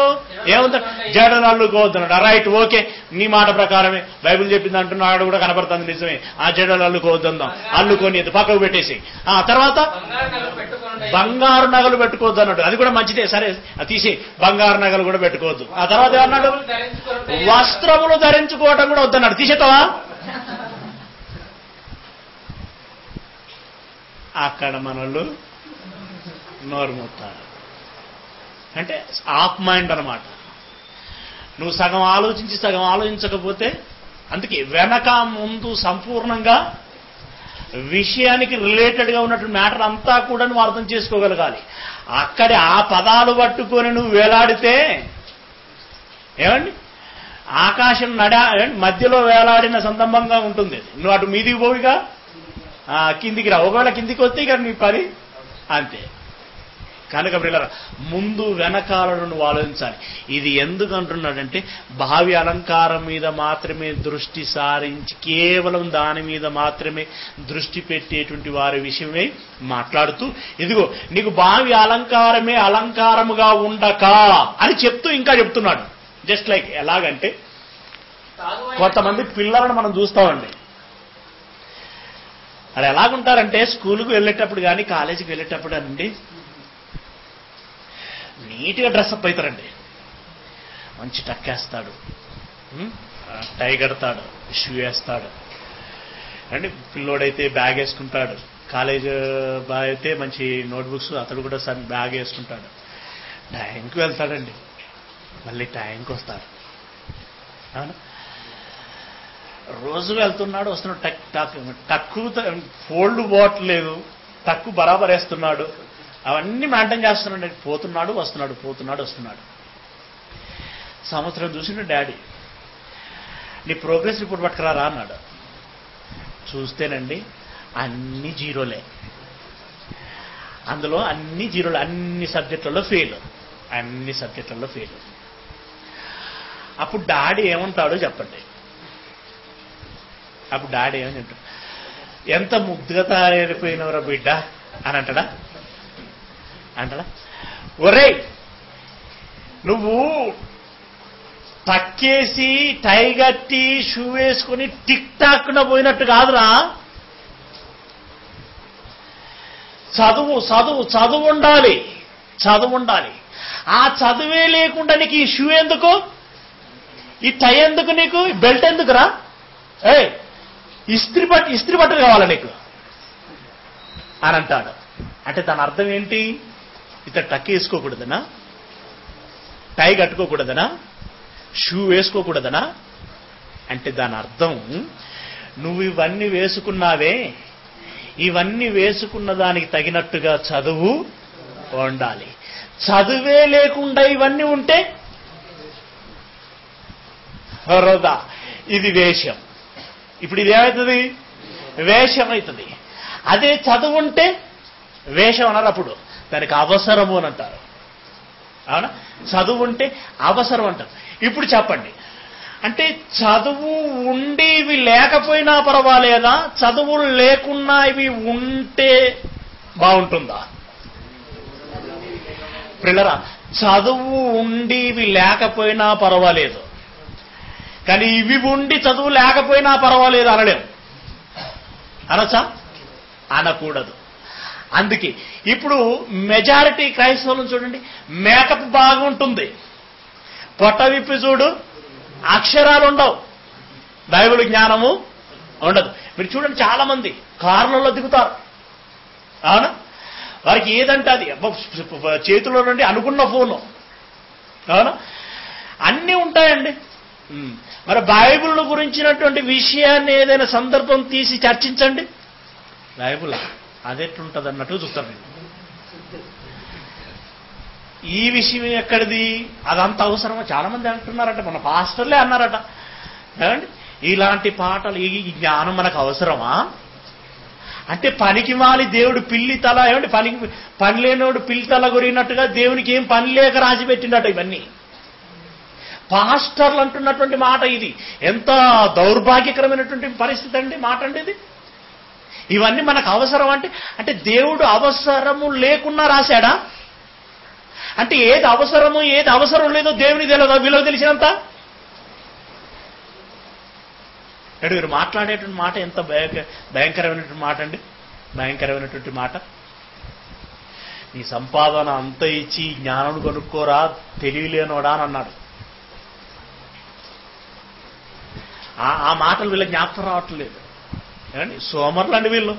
జడలు అల్లుకోవద్దన్నాడు. రైట్, ఓకే, నీ మాట ప్రకారమే బైబిల్ చెప్పింది అంటున్నాడు కూడా కనపడుతుంది, నిజమే. ఆ జడలు అల్లుకోవద్దాం, అల్లుకొని పక్కకు పెట్టేసి తర్వాత బంగారు నగలు పెట్టుకోవద్దు అన్నాడు. అది కూడా మంచిదే, సరే అది తీసి బంగారు నగలు కూడా పెట్టుకోవద్దు. ఆ తర్వాత ఏమన్నాడు? వస్త్రములు ధరించుకోవటం కూడా వద్దన్నాడు. తీసేతావా? అక్కడ మనల్ని నోరు మూస్తారు. అంటే ఆఫ్ మైండ్ అనమాట. నువ్వు సగం ఆలోచించి సగం ఆలోచించకపోతే, అందుకే వెనక ముందు సంపూర్ణంగా విషయానికి రిలేటెడ్గా ఉన్నటువంటి మ్యాటర్ అంతా కూడా నువ్వు అర్థం చేసుకోగలగాలి. అక్కడే ఆ పదాలు పట్టుకొని నువ్వు వేలాడితే ఏమండి, ఆకాశం మధ్యలో వేలాడిన సందర్భంగా ఉంటుంది. నువ్వు అటు మీదికి పోయిగా కిందికి రా. ఒకవేళ కిందికి వస్తే ఇక నీ పని అంతే. కనుక పిల్లరా, ముందు వెనకాలను నువ్వు ఆలోచించాలి. ఇది ఎందుకు అంటున్నాడంటే, భావి అలంకారం మీద మాత్రమే దృష్టి సారించి కేవలం దాని మీద మాత్రమే దృష్టి పెట్టేటువంటి వారి విషయమే మాట్లాడుతూ, ఇదిగో నీకు భావి అలంకారమే అలంకారముగా ఉండక అని చెప్తూ ఇంకా చెప్తున్నాడు. జస్ట్ లైక్ ఎలాగంటే, కొంతమంది పిల్లలను మనం చూస్తామండి. అది ఎలాగుంటారంటే, స్కూల్కి వెళ్ళేటప్పుడు కానీ కాలేజీకి వెళ్ళేటప్పుడు అండి నీట్గా డ్రెస్అప్ అవుతారండి. మంచి టక్ వేస్తాడు, టై కడతాడు, షూ వేస్తాడు అండి. పిల్లోడైతే బ్యాగ్ వేసుకుంటాడు. కాలేజ్ బాయ్ అయితే మంచి నోట్బుక్స్, అతడు కూడా బ్యాగ్ వేసుకుంటాడు. టైంకి వెళ్తాడండి, మళ్ళీ టైంకి వస్తాడు. అవునా? రోజు వెళ్తున్నాడు, వస్తున్నాడు, టక్కు ఫోల్డ్ పోవట్లేదు, టక్కు బరాబర్ వేస్తున్నాడు, అవన్నీ మెయింటైన్ చేస్తున్నాడు. పోతున్నాడు వస్తున్నాడు, పోతున్నాడు వస్తున్నాడు. సంవత్సరం చూసిన డాడీ, నీ ప్రోగ్రెస్ రిపోర్ట్ పట్టుకురారా అన్నాడు. చూస్తేనండి అన్ని జీరోలే, అందులో అన్ని జీరోలు, అన్ని సబ్జెక్టులలో ఫెయిల్, అన్ని సబ్జెక్టులలో ఫెయిల్. అప్పుడు డాడీ ఏమంటాడో చెప్పండి. అప్పుడు డాడీ ఏమని అంటాడు? ఎంత ముగ్ధుగా తయారైపోయినవరా బిడ్డ అని అంటాడా? ఒరే, నువ్వు టక్కేసి టై కట్టి షూ వేసుకుని టిక్ టాక్న పోయినట్టు కాదురా. చదువు చదువు చదువు ఉండాలి, చదువు ఉండాలి. ఆ చదువే లేకుండా నీకు ఈ షూ ఎందుకు, ఈ టై ఎందుకు, నీకు ఈ బెల్ట్ ఎందుకురా? ఇస్త్రీ బట్టలు కావాలా నీకు అని అంటాడు. అంటే దాని అర్థం ఏంటి? ఇతను టక్ వేసుకోకూడదనా, టై కట్టుకోకూడదనా, షూ వేసుకోకూడదనా? అంటే దాని అర్థం, నువ్వు ఇవన్నీ వేసుకున్నావే, ఇవన్నీ వేసుకున్న దానికి తగినట్టుగా చదువు ఉండాలి. చదువే లేకుండా ఇవన్నీ ఉంటే వృధా. ఇది వేషం. ఇప్పుడు ఇది ఏమవుతుంది? వేషం అవుతుంది. అదే చదువు ఉంటే వేషం అన్నారు, అప్పుడు దానికి అవసరము అని అంటారు. అవునా? చదువు ఉంటే అవసరం అంటారు. ఇప్పుడు చెప్పండి, అంటే చదువు ఉండి ఇవి లేకపోయినా పర్వాలేదా, చదువులు లేకున్నా ఇవి ఉంటే బాగుంటుందా? పిల్లరా, చదువు ఉండి ఇవి లేకపోయినా పర్వాలేదు, కానీ ఇవి ఉండి చదువు లేకపోయినా పర్వాలేదు అనలేం. అనొచ్చా? అనకూడదు. అందుకే ఇప్పుడు మెజారిటీ క్రైస్తవులను చూడండి, మేకప్ బాగుంటుంది, పొట్ట విప్పి చూడు, అక్షరాలు ఉండవు, బైబిల్ జ్ఞానము ఉండదు. మీరు చూడండి, చాలా మంది కార్లలో దిగుతారు. అవునా? వారికి ఏదంటే అది చేతిలో నుండి అనుకున్న ఫోను. అవునా? అన్నీ ఉంటాయండి. మరి బైబిల్ గురించినటువంటి విషయాన్ని ఏదైనా సందర్భం తీసి చర్చించండి. బైబిల్ అదెట్లుంటుంది అన్నట్టు చూస్తారు. ఈ విషయం ఎక్కడిది, అదంత అవసరమా? చాలా మంది అంటున్నారట, మన పాస్టర్లే అన్నారట, ఏమండి ఇలాంటి పాటలు, ఈ జ్ఞానం మనకు అవసరమా? అంటే పనికి మాలి దేవుడు పిల్లి తల, ఏమండి పని లేనోడు పిల్లి తల కొరిగినట్టుగా దేవునికి ఏం పని లేక రాసి పెట్టిండట ఇవన్నీ. పాస్టర్లు అంటున్నటువంటి మాట ఇది. ఎంత దౌర్భాగ్యకరమైనటువంటి పరిస్థితి అండి, మాట అండి ఇది. ఇవన్నీ మనకు అవసరం అంటే దేవుడు అవసరము లేకున్నా రాశాడా? అంటే ఏది అవసరమో ఏది అవసరం లేదో దేవునికి తెలియదా వీళ్ళకి తెలిసినంత? అంటే మీరు మాట్లాడేటువంటి మాట ఎంత భయంకరమైనటువంటి మాట అండి, భయంకరమైనటువంటి మాట. నీ సంపాదన అంత ఇచ్చి జ్ఞానం కొనుక్కోరా తెలియలేనోడా అని అన్నాడు. ఆ మాటలు వీళ్ళ జ్ఞాపకం రావట్లేదు. ఏమండి సోమరులండి వీళ్ళు.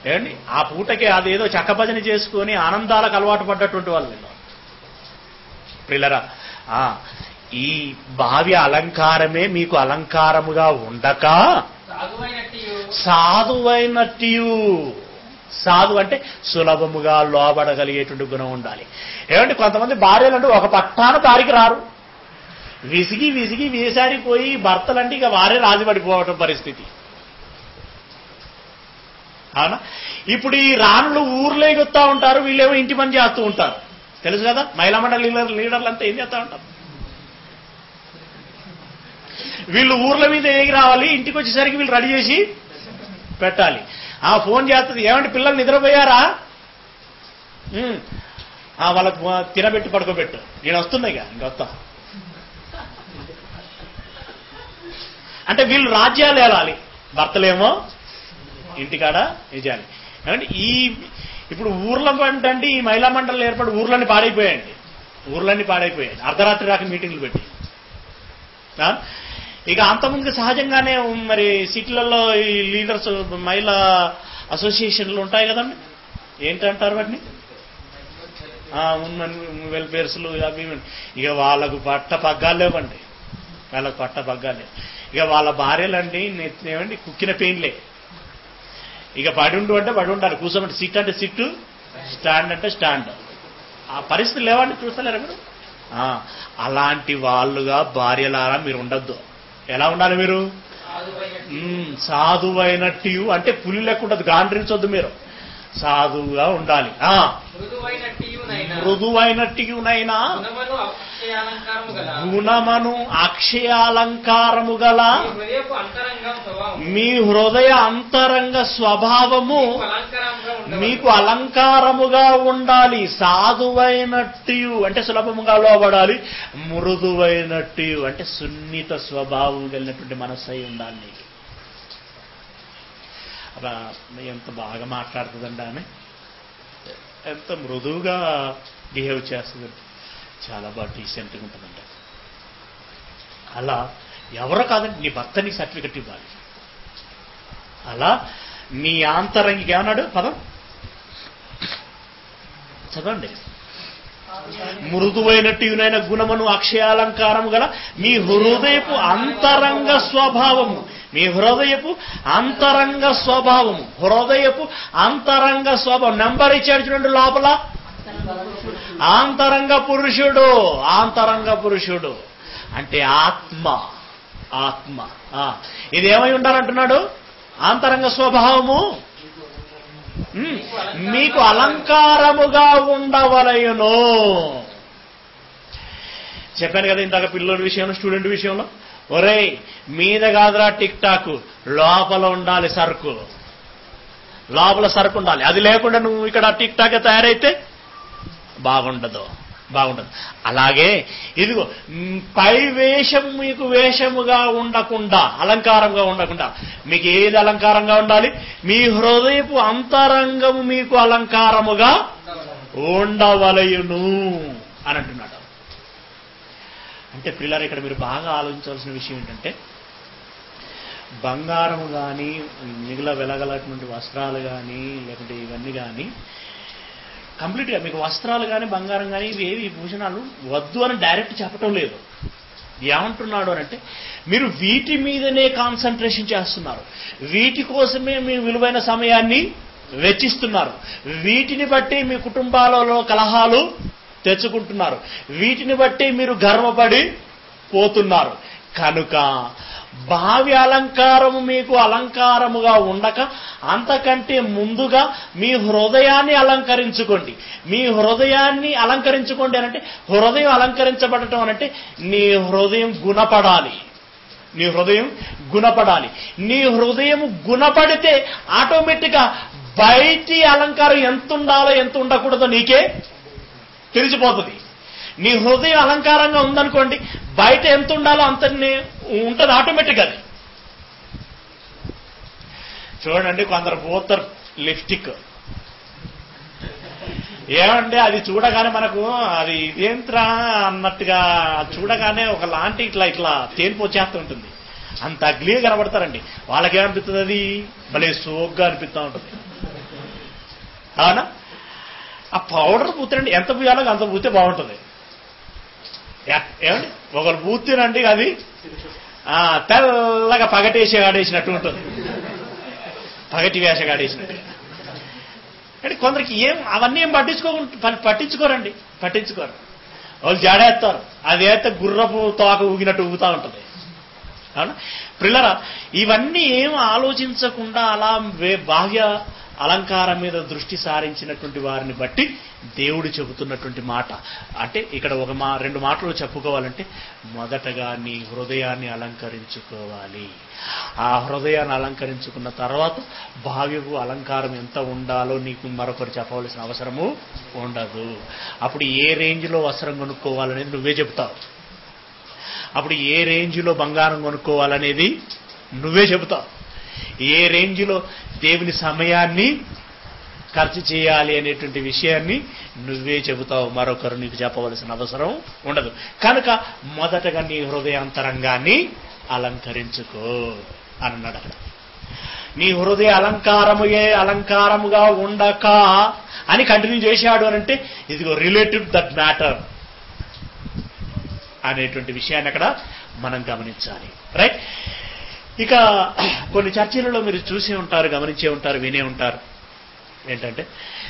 ఏమండి ఆ పూటకే అదేదో చక్కభజన చేసుకొని ఆనందాలకు అలవాటు పడ్డటువంటి వాళ్ళు వీళ్ళు. పిల్లరా, ఈ భావ్య అలంకారమే మీకు అలంకారముగా ఉండక సాధువైనట్టు. సాధు అంటే సులభముగా లోబడగలిగేటువంటి గుణం ఉండాలి. ఏమంటే కొంతమంది భార్యలంటూ ఒక పట్టాన దారికి రారు, విసిగి విసిగి వేసారిపోయి భర్తలంటే ఇక వారే రాజుపడిపోవటం పరిస్థితి. అవునా? ఇప్పుడు ఈ రాణులు ఊర్లోకి వస్తూ ఉంటారు, వీళ్ళేమో ఇంటి పని చేస్తూ ఉంటారు. తెలుసు కదా, మహిళా మండలి లీడర్లు అంతా ఏం చేస్తూ ఉంటారు? వీళ్ళు ఊర్ల మీద ఎగి రావాలి, ఇంటికి వచ్చేసరికి వీళ్ళు రెడీ చేసి పెట్టాలి. ఫోన్ చేస్తుంది, ఏమంటే పిల్లలు నిద్రపోయారా, వాళ్ళకు తినబెట్టి పడుకోబెట్టు, నేను వస్తున్నా ఇక ఇంకొస్తా. అంటే వీళ్ళు రాజ్యాలు ఏలాలి, భర్తలేమో ఇంటికాడ నిజాలి. ఏమంటే ఇప్పుడు ఊర్ల అంటే ఈ మహిళా మండలి ఏర్పడి ఊర్లన్నీ పాడైపోయాయండి, ఊర్లన్నీ పాడైపోయాయి అర్ధరాత్రి దాకా మీటింగ్లు పెట్టి. ఇక అంతకుముందు సహజంగానే మరి సిటీలలో ఈ లీడర్స్ మహిళా అసోసియేషన్లు ఉంటాయి కదండి, ఏంటంటారు వాటిని, వెల్ఫేర్స్లు అవి. ఇక వాళ్ళకు పట్ట పగ్గాలు లేవండి, వాళ్ళకు పట్ట పగ్గాలు లేవు. ఇక వాళ్ళ భార్యలండి ఏమండి కుక్కిన పెయిన్లే. ఇక పడి ఉండు అంటే పడి ఉండాలి, కూర్చోమంటే సిట్ అంటే సిట్టు, స్టాండ్ అంటే స్టాండ్. ఆ పరిస్థితులు లేవండి, చూస్తలేరా మీరు? అలాంటి వాళ్ళుగా భార్యలారా మీరు ఉండొద్దు. ఎలా ఉండాలి మీరు? సాధువైనట్టు. అంటే పులి లెక్క ఉండదు, గాండ్రించొద్దు మీరు, సాధువుగా ఉండాలి. మృదువైనట్టునైనా గుణమను అక్షయాలంకారము గల మీ హృదయ అంతరంగ స్వభావము మీకు అలంకారముగా ఉండాలి. సాధువైనట్టు అంటే సులభముగా లోబడాలి, మృదువైనట్టు అంటే సున్నిత స్వభావం కలిగినటువంటి మనస్సు అయి ఉండాలి. అలా ఎంత బాగా మాట్లాడుతుందండి ఆమె, ఎంత మృదువుగా బిహేవ్ చేస్తుందండి, చాలా బాగా డీసెంట్గా ఉంటుందండి. అలా ఎవరో కాదండి, నీ భర్త నీ సర్టిఫికెట్ ఇవ్వాలి. అలా నీ ఆంతరంగికి ఏమన్నాడు పదం చదవండి. మృదువైనట్టునైన గుణమును అక్షయాలంకారము గల మీ హృదయపు అంతరంగ స్వభావము, మీ హృదయపు అంతరంగ స్వభావము, హృదయపు అంతరంగ స్వభావం. నెంబర్ ఇచ్చాడు చూడండి లోపల, ఆంతరంగ పురుషుడు. ఆంతరంగ పురుషుడు అంటే ఆత్మ. ఆత్మ ఇదేమై ఉండాలంటున్నాడు? ఆంతరంగ స్వభావము మీకు అలంకారముగా ఉండవలయును. చెప్పాను కదా ఇందాక పిల్లల విషయంలో, స్టూడెంట్ విషయంలో, ఒరేయ్ మీద కాదురా టిక్ టాక్, లోపల ఉండాలి సరుకు, లోపల సరుకు ఉండాలి. అది లేకుండా నువ్వు ఇక్కడ టిక్ టాక్ తయారైతే బాగుండదు. అలాగే ఇదిగో పై వేషం మీకు వేషముగా ఉండకుండా, అలంకారంగా ఉండకుండా, మీకు ఏది అలంకారంగా ఉండాలి? మీ హృదయపు అంతరంగము మీకు అలంకారముగా ఉండవలయును అని అంటున్నాడు. అంటే పిల్లలు ఇక్కడ మీరు బాగా ఆలోచించాల్సిన విషయం ఏంటంటే, బంగారము కానీ మిగిలిన వెలగలటువంటి వస్త్రాలు కానీ లేకుంటే ఇవన్నీ కానీ కంప్లీట్గా మీకు వస్త్రాలు కానీ బంగారం కానీ ఇవేవి భూషణాలు వద్దు అని డైరెక్ట్ చెప్పటం లేదు. ఏమంటున్నాడు అని అంటే, మీరు వీటి మీదనే కాన్సన్ట్రేషన్ చేస్తున్నారు, వీటి కోసమే మీ విలువైన సమయాన్ని వెచ్చిస్తున్నారు, వీటిని బట్టి మీ కుటుంబాలలో కలహాలు తెచ్చుకుంటున్నారు, వీటిని బట్టి మీరు గర్వపడి పోతున్నారు. కనుక భావి అలంకారము మీకు అలంకారముగా ఉండక అంతకంటే ముందుగా మీ హృదయాన్ని అలంకరించుకోండి. మీ హృదయాన్ని అలంకరించుకోండి అనంటే, హృదయం అలంకరించబడటం అనంటే నీ హృదయం గుణపడాలి. నీ హృదయం గుణపడాలి. నీ హృదయం గుణపడితే ఆటోమేటిక్గా బయటి అలంకారం ఎంత ఉండాలో ఎంత ఉండకూడదో నీకే తెలిసిపోతుంది. నీ హృదయం అలంకారంగా ఉందనుకోండి, బయట ఎంత ఉండాలో అంత ఉంటుంది ఆటోమేటిక్. అది చూడండి, కొందరు పోతారు లిప్స్టిక్, ఏమంటే అది చూడగానే మనకు అది ఇదేంట్రా అన్నట్టుగా చూడగానే ఒకలాంటి ఇట్లా ఇట్లా తేలిపోచేస్తూ ఉంటుంది. అంత అగ్లీగా కనబడతారండి. వాళ్ళకేమనిపిస్తుంది, అది భలే సోగ్గా అనిపిస్తూ ఉంటుంది. అవునా? ఆ పౌడర్ పూతేనండి, ఎంత పూయాలో అంత పూతే బాగుంటుంది. ఏమండి, ఒకరు పూతేనండి అది తెల్లగా పగటేసి ఆడేసినట్టు ఉంటుంది, పగటి వేషగాడేసినట్టు. అంటే కొందరికి అవన్నీ ఏం పట్టించుకోరండి. వాళ్ళు జాడేస్తారు, అది అయితే గుర్రపు తోక ఊగినట్టు ఊగుతూ ఉంటుంది. అవునా ప్రిల్లరా? ఇవన్నీ ఏం ఆలోచించకుండా అలా బాహ్య అలంకారం మీద దృష్టి సారించినటువంటి వారిని బట్టి దేవుడు చెబుతున్నటువంటి మాట అంటే ఇక్కడ రెండు మాటలు చెప్పుకోవాలంటే, మొదటగా నీ హృదయాన్ని అలంకరించుకోవాలి. ఆ హృదయాన్ని అలంకరించుకున్న తర్వాత బాహ్యకు అలంకారం ఎంత ఉండాలో నీకు మరొకరు చెప్పవలసిన అవసరము ఉండదు. అప్పుడు ఏ రేంజ్లో వస్త్రం కొనుక్కోవాలనేది నువ్వే చెబుతావు. అప్పుడు ఏ రేంజ్లో బంగారం కొనుక్కోవాలనేది నువ్వే చెబుతావు. ఏ రేంజ్లో దేవుని సమయాన్ని ఖర్చు చేయాలి అనేటువంటి విషయాన్ని నువ్వే చెబుతావు. మరొకరు నీకు చెప్పవలసిన అవసరం ఉండదు. కనుక మొదటగా నీ హృదయాంతరంగాన్ని అలంకరించుకో అన్నాడు అక్కడ. నీ హృదయ అలంకారముగా ఉండక అని కంటిన్యూ చేశాడు అనంటే, ఇదిగో రిలేటెడ్ దట్ మ్యాటర్ అనేటువంటి విషయాన్ని అక్కడ మనం గమనించాలి. రైట్? ఇక కొన్ని చర్చలలో మీరు చూసే ఉంటారు, గమనించే ఉంటారు, వినే ఉంటారు. ఏంటంటే,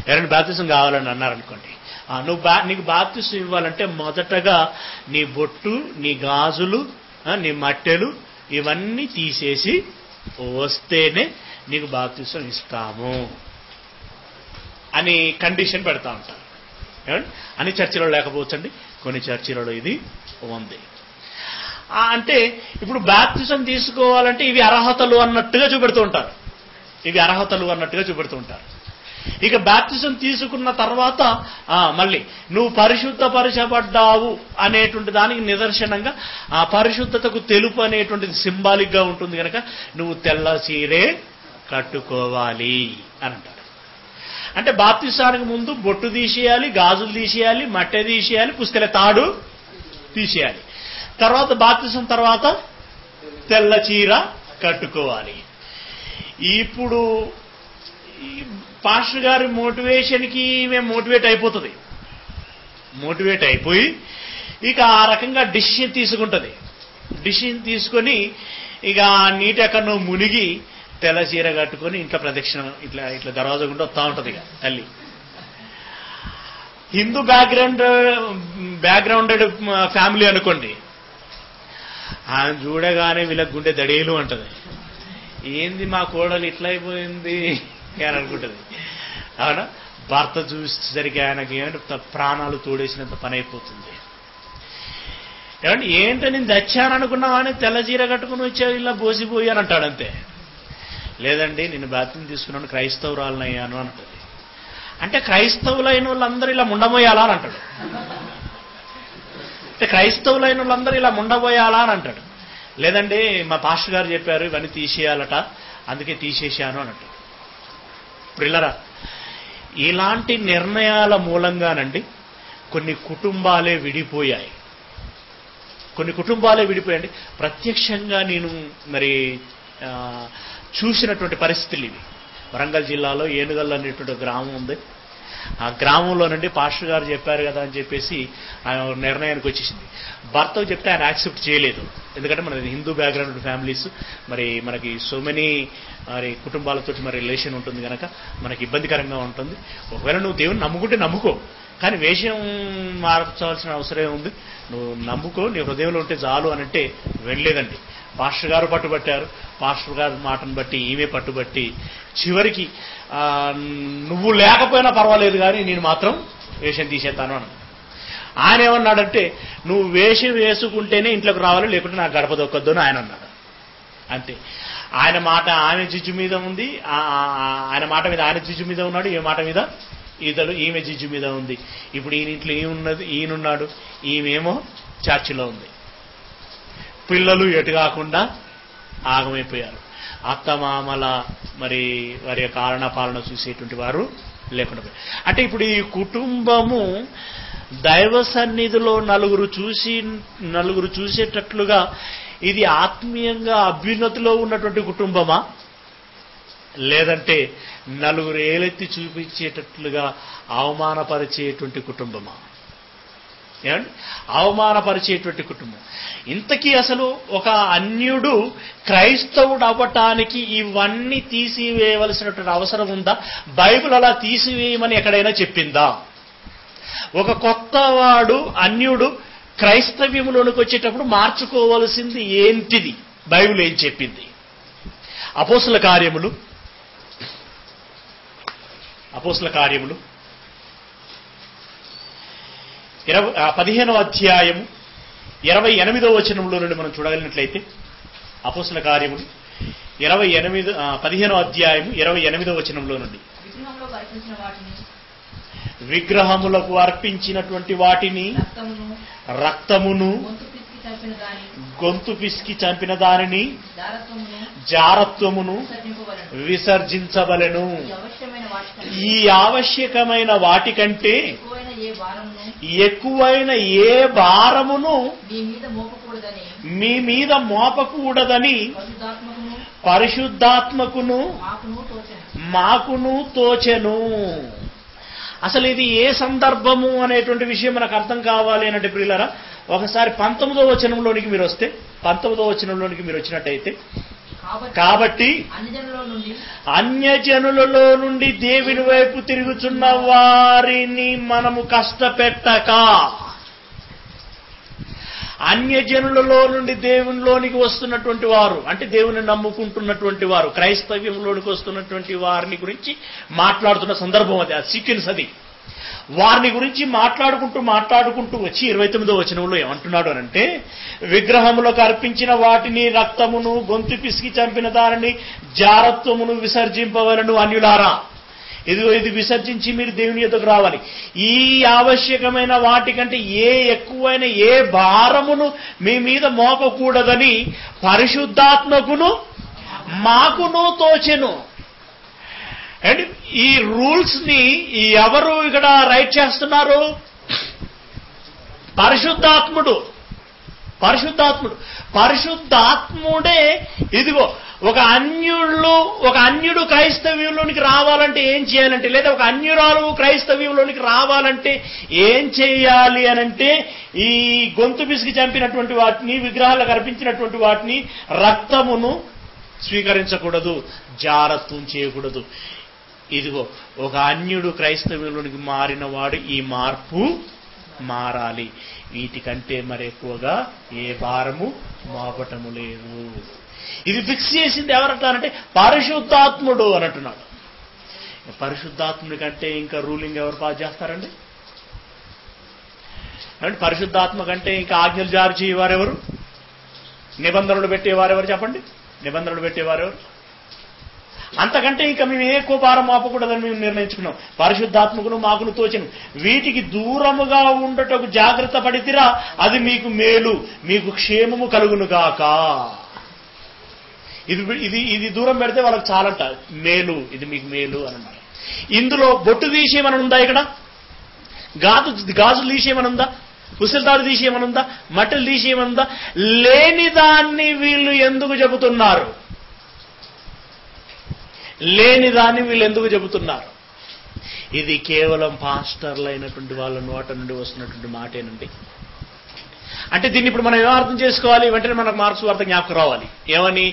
ఎవరైనా బాప్తిసం కావాలని అన్నారనుకోండి, నీకు బాప్తిసం ఇవ్వాలంటే మొదటగా నీ బొట్టు, నీ గాజులు, నీ మట్టెలు ఇవన్నీ తీసేసి వస్తేనే నీకు బాప్తిసం ఇస్తాము అని కండిషన్ పెడతా ఉంటారు. ఏమండి? అన్ని చర్చిలలో లేకపోవచ్చండి, కొన్ని చర్చిలలో ఇది ఉంది. అంటే ఇప్పుడు బాప్తిసం తీసుకోవాలంటే ఇవి అర్హతలు అన్నట్టుగా చూపెడుతూ ఉంటారు. ఇక బాప్తిసం తీసుకున్న తర్వాత మళ్ళీ నువ్వు పరిశుద్ధపరచబడ్డావు అనేటువంటి దానికి నిదర్శనంగా ఆ పరిశుద్ధతకు తెలుపు అనేటువంటిది సింబాలిక్ గా ఉంటుంది కనుక నువ్వు తెల్ల చీరే కట్టుకోవాలి అని అంటాడు. అంటే బాప్తిసానికి ముందు బొట్టు తీసేయాలి, గాజులు తీసేయాలి, మట్టె తీసేయాలి, పుస్తెల తాడు తీసేయాలి. తర్వాత బాప్తిసం తర్వాత తెల్ల చీర కట్టుకోవాలి. ఇప్పుడు పాస్టర్ గారి మోటివేషన్కి మేము మోటివేట్ అయిపోయి ఇక ఆ రకంగా డిసిషన్ తీసుకుంటుంది. డిసిషన్ తీసుకొని ఇక నీటి ఎక్కడో మునిగి తెల్ల చీర కట్టుకొని ఇంట్లో ప్రదక్షిణ ఇట్లా దర్వాజా గుండా వస్తూ ఉంటుంది ఇక తల్లి. హిందూ బ్యాక్గ్రౌండెడ్ ఫ్యామిలీ అనుకోండి, ఆయన చూడగానే వీళ్ళకి గుండె దడేలు అంటది. ఏంది మా కోడలు ఇట్లా అయిపోయింది అని అనుకుంటుంది. అవునా? భర్త చూసేసరికి ఆయనకి ఏమంటే ప్రాణాలు తోడేసినంత పని అయిపోతుంది. ఏమంటే ఏంటో నేను తెచ్చాననుకున్నావా అని తెల్ల చీర కట్టుకుని వచ్చావు ఇలా బోసిపోయి అని అంటాడు. అంతే. లేదండి నేను బాప్తిసం తీసుకున్నాను, క్రైస్తవురాలనయ్యాను అంటది. అంటే క్రైస్తవులైన వాళ్ళందరూ ఇలా ముండబోయాలా అని అంటాడు. అంటే క్రైస్తవులైన వాళ్ళందరూ ఇలా ముండబోయాలా అని అంటాడు. లేదండి మా పాస్టర్ గారు చెప్పారు ఇవన్నీ తీసేయాలట, అందుకే తీసేశాను అని అంటాడు. ప్రిల్లరా, ఇలాంటి నిర్ణయాల మూలంగానండి కొన్ని కుటుంబాలే విడిపోయాయి. ప్రత్యక్షంగా నేను మరి చూసినటువంటి పరిస్థితులు ఇవి. వరంగల్ జిల్లాలో ఏనుగల్ అనేటువంటి గ్రామం ఉంది. ఆ గ్రామంలో నుండి పాస్టర్ గారు చెప్పారు కదా అని చెప్పేసి ఆయన నిర్ణయానికి వచ్చేసింది. భర్తకు చెప్తే ఆయన యాక్సెప్ట్ చేయలేదు. ఎందుకంటే మన హిందూ బ్యాక్గ్రౌండ్ ఫ్యామిలీస్, మరి మనకి సో మెనీ మరి కుటుంబాలతో మరి రిలేషన్ ఉంటుంది కనుక మనకి ఇబ్బందికరంగా ఉంటుంది. ఒకవేళ నువ్వు దేవుని నమ్ముకుంటే నమ్ముకో, కానీ వేషం మార్చాల్సిన అవసరం ఉంది. నువ్వు నమ్ముకో, నీ హృదయంలో ఉంటే చాలు అని అంటే వెళ్ళలేదండి. పాస్టర్ గారు పట్టుబట్టారు. పాస్టర్ గారి మాటను బట్టి ఈమె పట్టుబట్టి చివరికి నువ్వు లేకపోయినా పర్వాలేదు కానీ నేను మాత్రం వేషం తీసేస్తాను అన్న. ఆయన ఏమన్నాడంటే నువ్వు వేషం వేసుకుంటేనే ఇంట్లోకి రావాలి, లేకుంటే నాకు గడప దొక్కద్దు అని ఆయన అన్నాడు. అంతే. ఆయన మాట ఆమె జిజ్జు మీద ఉంది, ఆయన మాట మీద ఆయన జిజ్జు మీద ఉన్నాడు, ఈ మాట మీద ఈమె జిజ్జు మీద ఉంది. ఇప్పుడు ఈయన ఇంట్లో ఈయనున్నాడు, ఈమెమో చర్చిలో ఉంది. పిల్లలు ఎటు కాకుండా ఆగమైపోయారు. అత్తమామల మరి వారి కారణ పాలన చూసేటువంటి వారు లేకుండా పోయారు. అంటే ఇప్పుడు ఈ కుటుంబము దైవ సన్నిధిలో నలుగురు చూసేటట్లుగా ఇది ఆత్మీయంగా అభ్యున్నతిలో ఉన్నటువంటి కుటుంబమా, లేదంటే నలుగురు ఏలెత్తి చూపించేటట్లుగా అవమానపరిచేటువంటి కుటుంబమా? ఏమండి, అవమానపరిచేటువంటి కుటుంబం. ఇంతకీ అసలు ఒక అన్యుడు క్రైస్తవుడు అవ్వటానికి ఇవన్నీ తీసివేయవలసినటువంటి అవసరం ఉందా? బైబిల్ అలా తీసివేయమని ఎక్కడైనా చెప్పిందా? ఒక కొత్తవాడు అన్యుడు క్రైస్తవ్యంలోనికి వచ్చేటప్పుడు మార్చుకోవలసింది ఏంటిది? బైబిల్ ఏం చెప్పింది? అపోస్తుల కార్యములు 15వ అధ్యాయము 28వ వచనంలో నుండి మనం చూడగలిగినట్లయితే, అపోస్తుల కార్యములు 15వ అధ్యాయము 28వ వచనంలో నుండి, విగ్రహములకు అర్పించినటువంటి వాటిని రక్తమును గొంతు పిసికి చంపిన దానిని జారత్వమును విసర్జించవలెను. ఈ ఆవశ్యకమైన వాటికంటే ఎక్కువైన ఏ భారమును మీ మీద మోపకూడదని పరిశుద్ధాత్మకును మాకును తోచెను. అసలు ఇది ఏ సందర్భము అనేటువంటి విషయం మనకు అర్థం కావాలి అంటే ప్రియులారా, ఒకసారి 19వ వచనంలోనికి మీరు వస్తే, 19వ వచనంలోనికి మీరు వచ్చినట్టయితే, కాబట్టి అన్యజనులలో నుండి దేవుని వైపు తిరుగుచున్న వారిని మనము కష్టపెట్టక, అన్యజనులలో నుండి దేవునిలోనికి వస్తున్నటువంటి వారు అంటే దేవుని నమ్ముకుంటున్నటువంటి వారు, క్రైస్తవ్యంలోనికి వస్తున్నటువంటి వారిని గురించి మాట్లాడుతున్న సందర్భం అది, ఆ సీక్వెన్స్ అది. వారిని గురించి మాట్లాడుకుంటూ వచ్చి 29వ వచనంలో ఏమంటున్నాడు అనంటే, విగ్రహములకు అర్పించిన వాటిని రక్తమును గొంతు పిసికి చంపిన దానిని జారత్వమును విసర్జింపవలను అన్యులారా. ఇది విసర్జించి మీరు దేవుని యొద్దకు రావాలి. ఈ ఆవశ్యకమైన వాటికంటే ఎక్కువైన ఏ భారమును మీ మీద మోపకూడదని పరిశుద్ధాత్మకును మాకును తోచెను. అండ్ ఈ రూల్స్ ని ఎవరు ఇక్కడ రైట్ చేస్తున్నారు? పరిశుద్ధాత్ముడే. ఇదిగో ఒక అన్యుడు క్రైస్తవ్యంలోనికి రావాలంటే ఏం చేయాలంటే, లేదా ఒక అన్యురాలు క్రైస్తవ్యంలోనికి రావాలంటే ఏం చేయాలి అనంటే, ఈ గొంతు పిసికి చంపినటువంటి వాటిని, విగ్రహాలకు అర్పించినటువంటి వాటిని, రక్తమును స్వీకరించకూడదు, జారత్వం చేయకూడదు. ఇదిగో ఒక అన్యుడు క్రైస్తవ్యంలోనికి మారిన వాడు ఈ మార్పు మారాలి. వీటికంటే మరి ఎక్కువగా ఏ భారము మోపటము లేదు. ఇది ఫిక్స్ చేసింది ఎవరంటారంటే పరిశుద్ధాత్ముడు అని అంటున్నాడు. పరిశుద్ధాత్ముడి కంటే ఇంకా రూలింగ్ ఎవరు పాస్ చేస్తారండి? అంటే పరిశుద్ధాత్మ కంటే ఇంకా ఆజ్ఞలు జారీ చేయవారెవరు? నిబంధనలు పెట్టేవారెవరు చెప్పండి? నిబంధనలు పెట్టేవారెవరు? అంతకంటే ఇంకా మేము ఎక్కువ భారం మోపకూడదని మేము నిర్ణయించుకున్నాం. పరిశుద్ధాత్మకును మాకును తోచెను. వీటికి దూరముగా ఉండటకు జాగ్రత్త పడితిరా, అది మీకు మేలు, మీకు క్షేమము కలుగును గాక. ఇది దూరం పెడితే వాళ్ళకి చాలంట మేలు, ఇది మీకు మేలు అని అన్నారు. ఇందులో బొట్టు తీసేయమని ఉందా? ఇక్కడ గాజులు తీసేయమని ఉందా? పుసలతాడు తీసేయమని ఉందా? మట్టలు తీసేయమని ఉందా? లేని దాన్ని వీళ్ళు ఎందుకు చెబుతున్నారు? ఇది కేవలం పాస్టర్లు అయినటువంటి వాళ్ళ నోట నుండి వస్తున్నటువంటి మాటేనండి. అంటే దీన్ని ఇప్పుడు మనం ఏం అర్థం చేసుకోవాలి? వెంటనే మనకు మార్క్స్ వార్త జ్ఞాపకం రావాలి. ఏమని?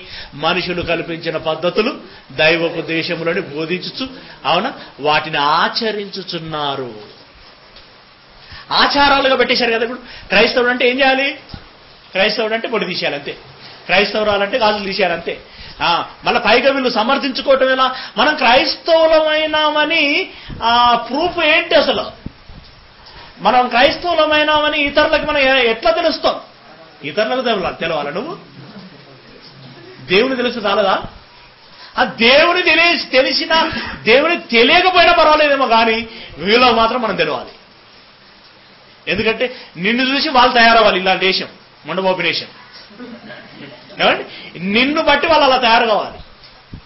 మనుషులు కల్పించిన పద్ధతులు దైవోపదేశములని బోధించుచు, అవునా, వాటిని ఆచరించుచున్నారు. ఆచారాలుగా పెట్టేశారు కదా. ఇప్పుడు క్రైస్తవుడు అంటే ఏం చేయాలి? క్రైస్తవుడు అంటే పొడి తీసేయాలి అంతే. క్రైస్తవురాలంటే గాజులు తీసేయాలి అంతే. మళ్ళీ పైగా వీళ్ళు సమర్థించుకోవటం ఎలా? మనం క్రైస్తవులమైనామని ప్రూఫ్ ఏంటి? అసలు మనం క్రైస్తవులమైనామని ఇతరులకు మనం ఎట్లా తెలుస్తాం? ఇతరులకు తెలవాలి నువ్వు. దేవుని తెలుసు చాలదా? ఆ దేవుని తెలిసినా దేవుని తెలియకపోయినా పర్వాలేదేమో కానీ వీళ్ళలో మాత్రం మనం తెలియాలి. ఎందుకంటే నిన్ను చూసి వాళ్ళు తయారవ్వాలి. ఇలాంటి దేశం మండపోపినేషన్ ఏమండి, నిన్ను బట్టి వాళ్ళు అలా తయారు కావాలి.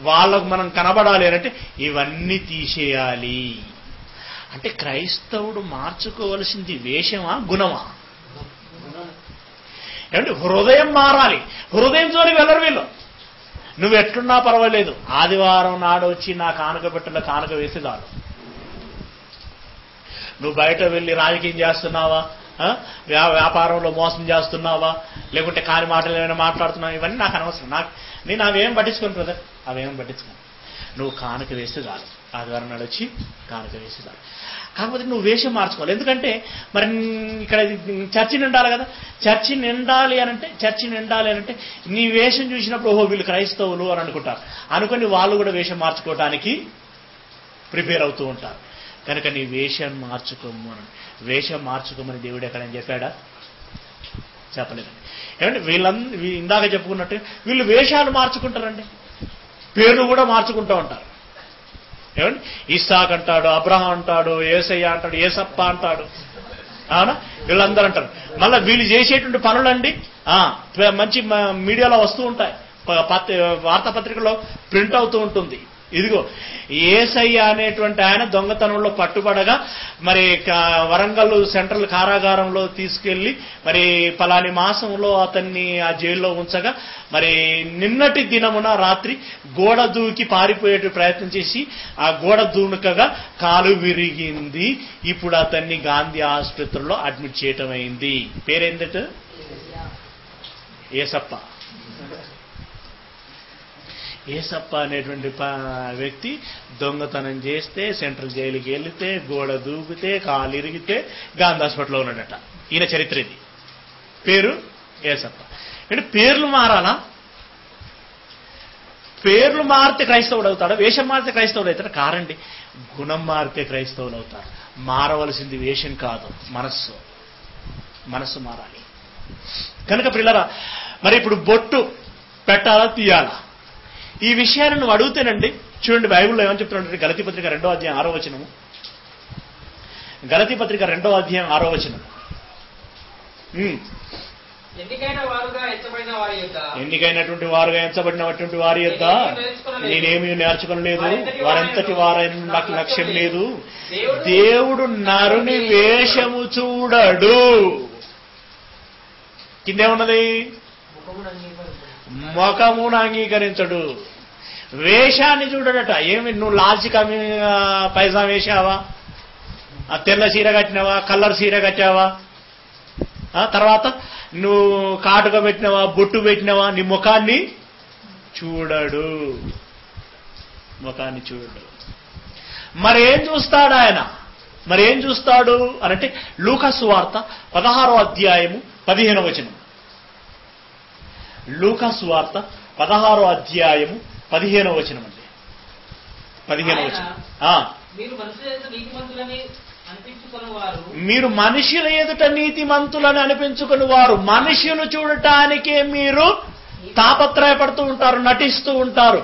వాళ్ళకు మనం కనబడాలి అంటే ఇవన్నీ తీసేయాలి. అంటే క్రైస్తవుడు మార్చుకోవలసింది వేషమా గుణమా? ఏమంటే హృదయం మారాలి. హృదయం జోలికి వెళ్ళరు వీళ్ళు. నువ్వు ఎట్లున్నా పర్వాలేదు, ఆదివారం నాడు వచ్చి నా కానుక పెట్టలో కానుక వేసి చాలు. నువ్వు బయట వెళ్ళి రాజకీయం చేస్తున్నావా, వ్యాపారంలో మోసం చేస్తున్నావా, లేకుంటే కాని మాటలు ఏమైనా మాట్లాడుతున్నావా, ఇవన్నీ నాకు అనవసరం. నేను అవేం పట్టించుకోను బ్రదర్, అవేం పట్టించుకోను. నువ్వు కానుక వేస్తే చాలు, ఆదివారం నాడు వచ్చి కానుక వేస్తే చాలు. కాకపోతే నువ్వు వేషం మార్చుకోవాలి. ఎందుకంటే మరి ఇక్కడ చర్చి నిండాలి కదా. చర్చి నిండాలి అనంటే నీ వేషం చూసినప్పుడు ఓహో వీళ్ళు క్రైస్తవులు అని అనుకుంటారు. అనుకుని వాళ్ళు కూడా వేషం మార్చుకోవటానికి ప్రిపేర్ అవుతూ ఉంటారు. కనుక నీ వేషం మార్చుకోమని దేవుడు ఎక్కడని చెప్పాడా? చెప్పలేదండి. ఏమంటే ఇందాక చెప్పుకున్నట్టు వీళ్ళు వేషాలు మార్చుకుంటారండి, పేర్లు కూడా మార్చుకుంటూ ఉంటారు. ఏమండి, ఇస్సాక్ అంటాడు, అబ్రహాం అంటాడు, ఏసయ్య అంటాడు, ఏసప్ప అంటాడు. అవునా, వీళ్ళందరూ అంటారు. మళ్ళీ వీళ్ళు చేసేటువంటి పనులండి మంచి మీడియాలో వస్తూ ఉంటాయి, వార్తాపత్రికలో ప్రింట్ అవుతూ ఉంటుంది. ఇదిగో ఏసయ్య అనేటువంటి ఆయన దొంగతనంలో పట్టుబడగా మరి వరంగల్ సెంట్రల్ కారాగారంలో తీసుకెళ్లి మరి పలాని మాసంలో అతన్ని ఆ జైల్లో ఉంచగా మరి నిన్నటి దినమున రాత్రి గోడ దూకి పారిపోయే ప్రయత్నం చేసి ఆ గోడ దూనకగా కాలు విరిగింది. ఇప్పుడు అతన్ని గాంధీ ఆసుపత్రిలో అడ్మిట్ చేయటం అయింది. పేరేందట? ఏసప్ప. ఏసప్ప అనేటువంటి వ్యక్తి దొంగతనం చేస్తే, సెంట్రల్ జైలుకి వెళితే, గోడ దూకితే, కాలు ఇరిగితే గాంధీ హాస్పిటల్లో ఉన్నాడట. ఈయన చరిత్ర ఇది. పేరు ఏసప్ప. అంటే పేర్లు మారాలా? పేర్లు మారితే క్రైస్తవుడు అవుతాడా? వేషం మారితే క్రైస్తవుడు అవుతాడా? కారండి, గుణం మారితే క్రైస్తవులు అవుతారు. మారవలసింది వేషం కాదు, మనస్సు మారాలి. కనుక పిల్లరా, మరి ఇప్పుడు బొట్టు పెట్టాలా తీయాలా? ఈ విషయాన్ని నువ్వు అడుగుతేనండి, చూడండి బైబిల్లో ఏమని చెప్తున్నాడు? గలతీ పత్రిక 2వ అధ్యాయం 6వ వచనము. గలతీ పత్రిక 2వ అధ్యాయం 6వ వచనం. ఎన్నికైనటువంటి వారుగా ఎంచబడినటువంటి వారి యొక్క నేనేమీ నేర్చుకోలేదు, వారంతటి వారైన నాకు లక్ష్యం లేదు. దేవుడు నరుని వేషము చూడడు. కిందేమున్నది? ముఖమును అంగీకరించడు. వేషాన్ని చూడడట. ఏమి నువ్వు లాల్చి పైజా వేసావా, తెల్ల సీర కట్టినావా, కలర్ సీర కట్టావా, తర్వాత నువ్వు కాటుక పెట్టినావా, బొట్టు పెట్టినావా, నీ ముఖాన్ని చూడడు. మరేం చూస్తాడు ఆయన? మరేం చూస్తాడు అనంటే లూకా సువార్త 16వ అధ్యాయము 15వ వచనం. లూకా సువార్త 16వ అధ్యాయము 15వ వచనం అండి. 15వ వచనం. మీరు మనుషుల ఎదుట నీతిమంతులని అనిపించుకుని వారు, మనుషులు చూడటానికే మీరు తాపత్రయపడుతూ ఉంటారు, నటిస్తూ ఉంటారు,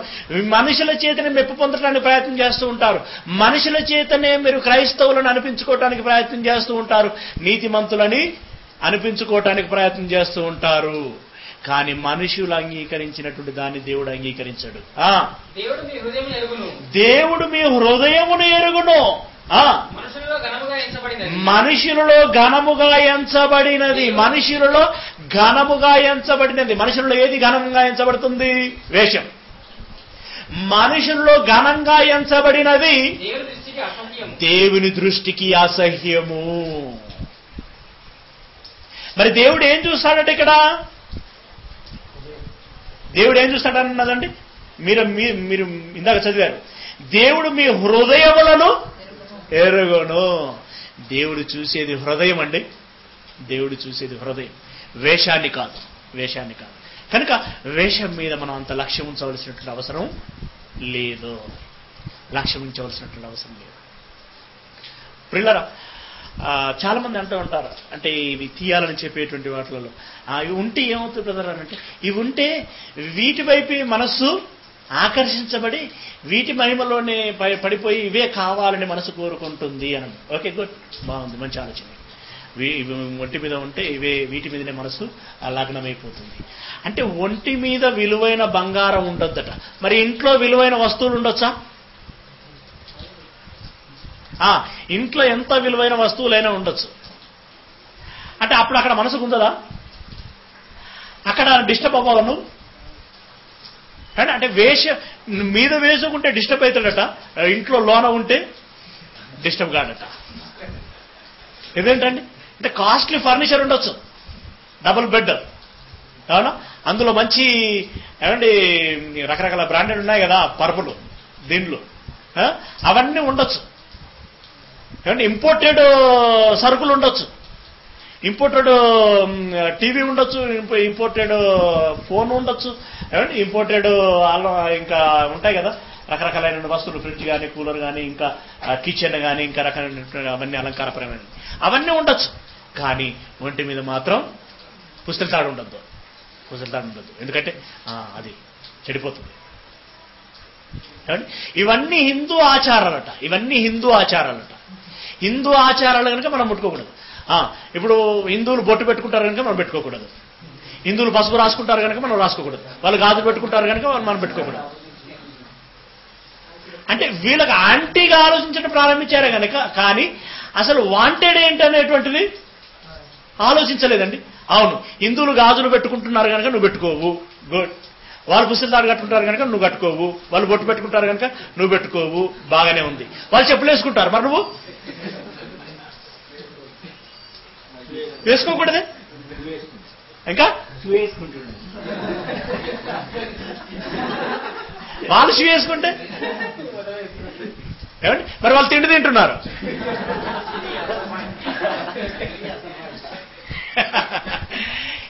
మనుషుల చేతనే మెప్పు పొందడానికి ప్రయత్నం చేస్తూ ఉంటారు, మనుషుల చేతనే మీరు క్రైస్తవులను అనిపించుకోవటానికి ప్రయత్నం చేస్తూ ఉంటారు, నీతిమంతులని అనిపించుకోవటానికి ప్రయత్నం చేస్తూ ఉంటారు. కానీ మనుషులు అంగీకరించినటువంటి దాన్ని దేవుడు అంగీకరించడు. దేవుడు మీ హృదయమును ఎరుగును. మనుషులలో ఘనముగా ఎంచబడినది. మనుషులలో ఏది ఘనంగా ఎంచబడుతుంది? వేషం. మనుషుల్లో ఘనంగా ఎంచబడినది దేవుని దృష్టికి అసహ్యము. మరి దేవుడు ఏం చూస్తాడట ఇక్కడ? దేవుడు ఏం చూస్తాడన్నదండి, మీరు ఇందాక చదివారు. దేవుడు మీ హృదయములను ఎరుగను. దేవుడు చూసేది హృదయం అండి. దేవుడు చూసేది హృదయం, వేషాన్ని కాదు. కనుక వేషం మీద మనం అంత లక్ష్యం ఉంచవలసినటువంటి అవసరం లేదు. ప్రియులారా, చాలా మంది అంటూ ఉంటారు, అంటే ఇవి తీయాలని చెప్పేటువంటి వాటిలలో ఇవి ఉంటే ఏమవుతుంది బ్రదర్ అని అంటే, ఇవి ఉంటే వీటి వైపు మనస్సు ఆకర్షించబడి వీటి మహిమలోనే పడిపోయి ఇవే కావాలని మనసు కోరుకుంటుంది అని. ఓకే, గుడ్, బాగుంది, మంచి ఆలోచన. ఒంటి మీద ఉంటే వీటి మీదనే మనసు లగ్నమైపోతుంది. అంటే ఒంటి మీద విలువైన బంగారం ఉండొద్దట. మరి ఇంట్లో విలువైన వస్తువులు ఉండొచ్చా? ఇంట్లో ఎంత విలువైన వస్తువులైనా ఉండొచ్చు. అంటే అప్పుడు అక్కడ మనసుకు ఉందా? అక్కడ డిస్టర్బ్ అవ్వను అంటే మీద వేసుకుంటే డిస్టర్బ్ అవుతాడట, ఇంట్లో లోన ఉంటే డిస్టర్బ్ కాడట. ఇదేంటండి? అంటే కాస్ట్లీ ఫర్నిచర్ ఉండొచ్చు, డబుల్ బెడ్, అవునా, అందులో మంచి ఏమండి రకరకాల బ్రాండెడ్ ఉన్నాయి కదా పరుపులు, దీంట్లో అవన్నీ ఉండొచ్చు. ఏమంటే ఇంపోర్టెడ్ సరుకులు ఉండొచ్చు, ఇంపోర్టెడ్ టీవీ ఉండొచ్చు, ఇంపోర్టెడ్ ఫోన్ ఉండొచ్చు, ఏమంటే ఇంపోర్టెడ్ ఇంకా ఉంటాయి కదా రకరకాలైన వస్తువులు, ఫ్రిడ్జ్ కానీ, కూలర్ కానీ, ఇంకా కిచెన్ కానీ, ఇంకా రకమైన అవన్నీ అలంకారపరమైన అవన్నీ ఉండొచ్చు. కానీ ఒంటి మీద మాత్రం పుస్తకాలు ఉండద్దు, ఎందుకంటే అది చెడిపోతుంది. ఇవన్నీ హిందూ ఆచారాలట, హిందూ ఆచారాలు కనుక మనం ముట్టుకోకూడదు. ఇప్పుడు హిందువులు బొట్టు పెట్టుకుంటారు కనుక మనం పెట్టుకోకూడదు, హిందువులు పసుపు రాసుకుంటారు కనుక మనం రాసుకోకూడదు, వాళ్ళు గాజులు పెట్టుకుంటారు కనుక మనం పెట్టుకోకూడదు. అంటే వీళ్ళకి యాంటీగా ఆలోచించడం ప్రారంభించారే కనుక, కానీ అసలు వాంటెడ్ ఏంటి అనేటువంటిది ఆలోచించలేదండి. అవును, హిందువులు గాజులు పెట్టుకుంటున్నారు కనుక నువ్వు పెట్టుకోవు, గుడ్. వాళ్ళు పుస్తకాలు కట్టుకుంటారు కనుక నువ్వు కట్టుకోవు, వాళ్ళు బొట్టు పెట్టుకుంటారు కనుక నువ్వు పెట్టుకోవు, బాగానే ఉంది. వాళ్ళు చెప్పులు వేసుకుంటారు, మరి నువ్వు వేసుకోకూడదే. ఇంకా వాళ్ళు షూ వేసుకుంటే ఏమండి, మరి వాళ్ళు తిండి తింటున్నారు.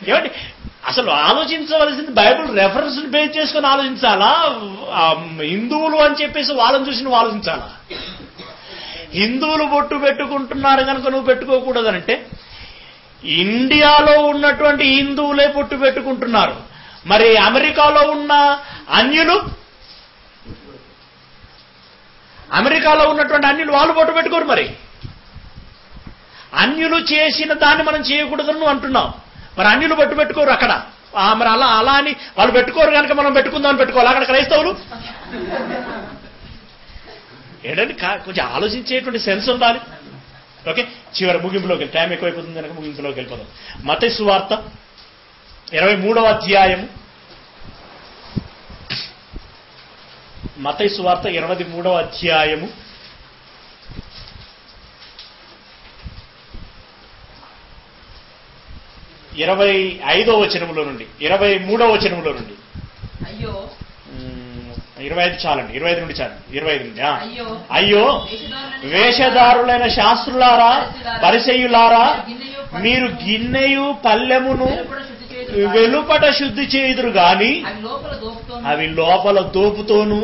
ఏమండి, అసలు ఆలోచించవలసింది బైబిల్ రెఫరెన్స్ బేస్ చేసుకుని ఆలోచించాలా, హిందువులు అని చెప్పేసి వాళ్ళని చూసి నువ్వు ఆలోచించాలా? హిందువులు బొట్టు పెట్టుకుంటున్నారు కనుక నువ్వు పెట్టుకోకూడదంటే, ఇండియాలో ఉన్నటువంటి హిందువులే బొట్టు పెట్టుకుంటున్నారు, మరి అమెరికాలో ఉన్న అన్యులు, అమెరికాలో ఉన్నటువంటి అన్యులు వాళ్ళు బొట్టు పెట్టుకోరు. మరి అన్యులు చేసిన దాన్ని మనం చేయకూడదని నువ్వు అంటున్నావు, మరి అన్యులు బొట్టు పెట్టుకోరు అక్కడ. మరి అలా అని వాళ్ళు పెట్టుకోరు కనుక మనం పెట్టుకుందామని పెట్టుకోవాలి. అక్కడ క్రైస్తవులు ఏంటంటే కొంచెం ఆలోచించేటువంటి సెన్స్ ఉండాలి. ఓకే, చివరి ముగింపులోకి టైం ఎక్కువైపోతుంది కనుక ముగింపులోకి వెళ్ళిపోదాం. మత్తయి సువార్త 23వ అధ్యాయము, మత్తయి సువార్త 23వ అధ్యాయము 25వ వచనములో నుండి 23వ వచనములో నుండి 25 చాలండి, 25 నుండి చాలు, 25 నుండి. అయ్యో వేషధారులైన శాస్త్రులారా, పరిసయ్యులారా, మీరు గిన్నెయు పల్లెమును వెలుపట శుద్ధి చేయుదురు గాని అవి లోపల దోపుతోనూ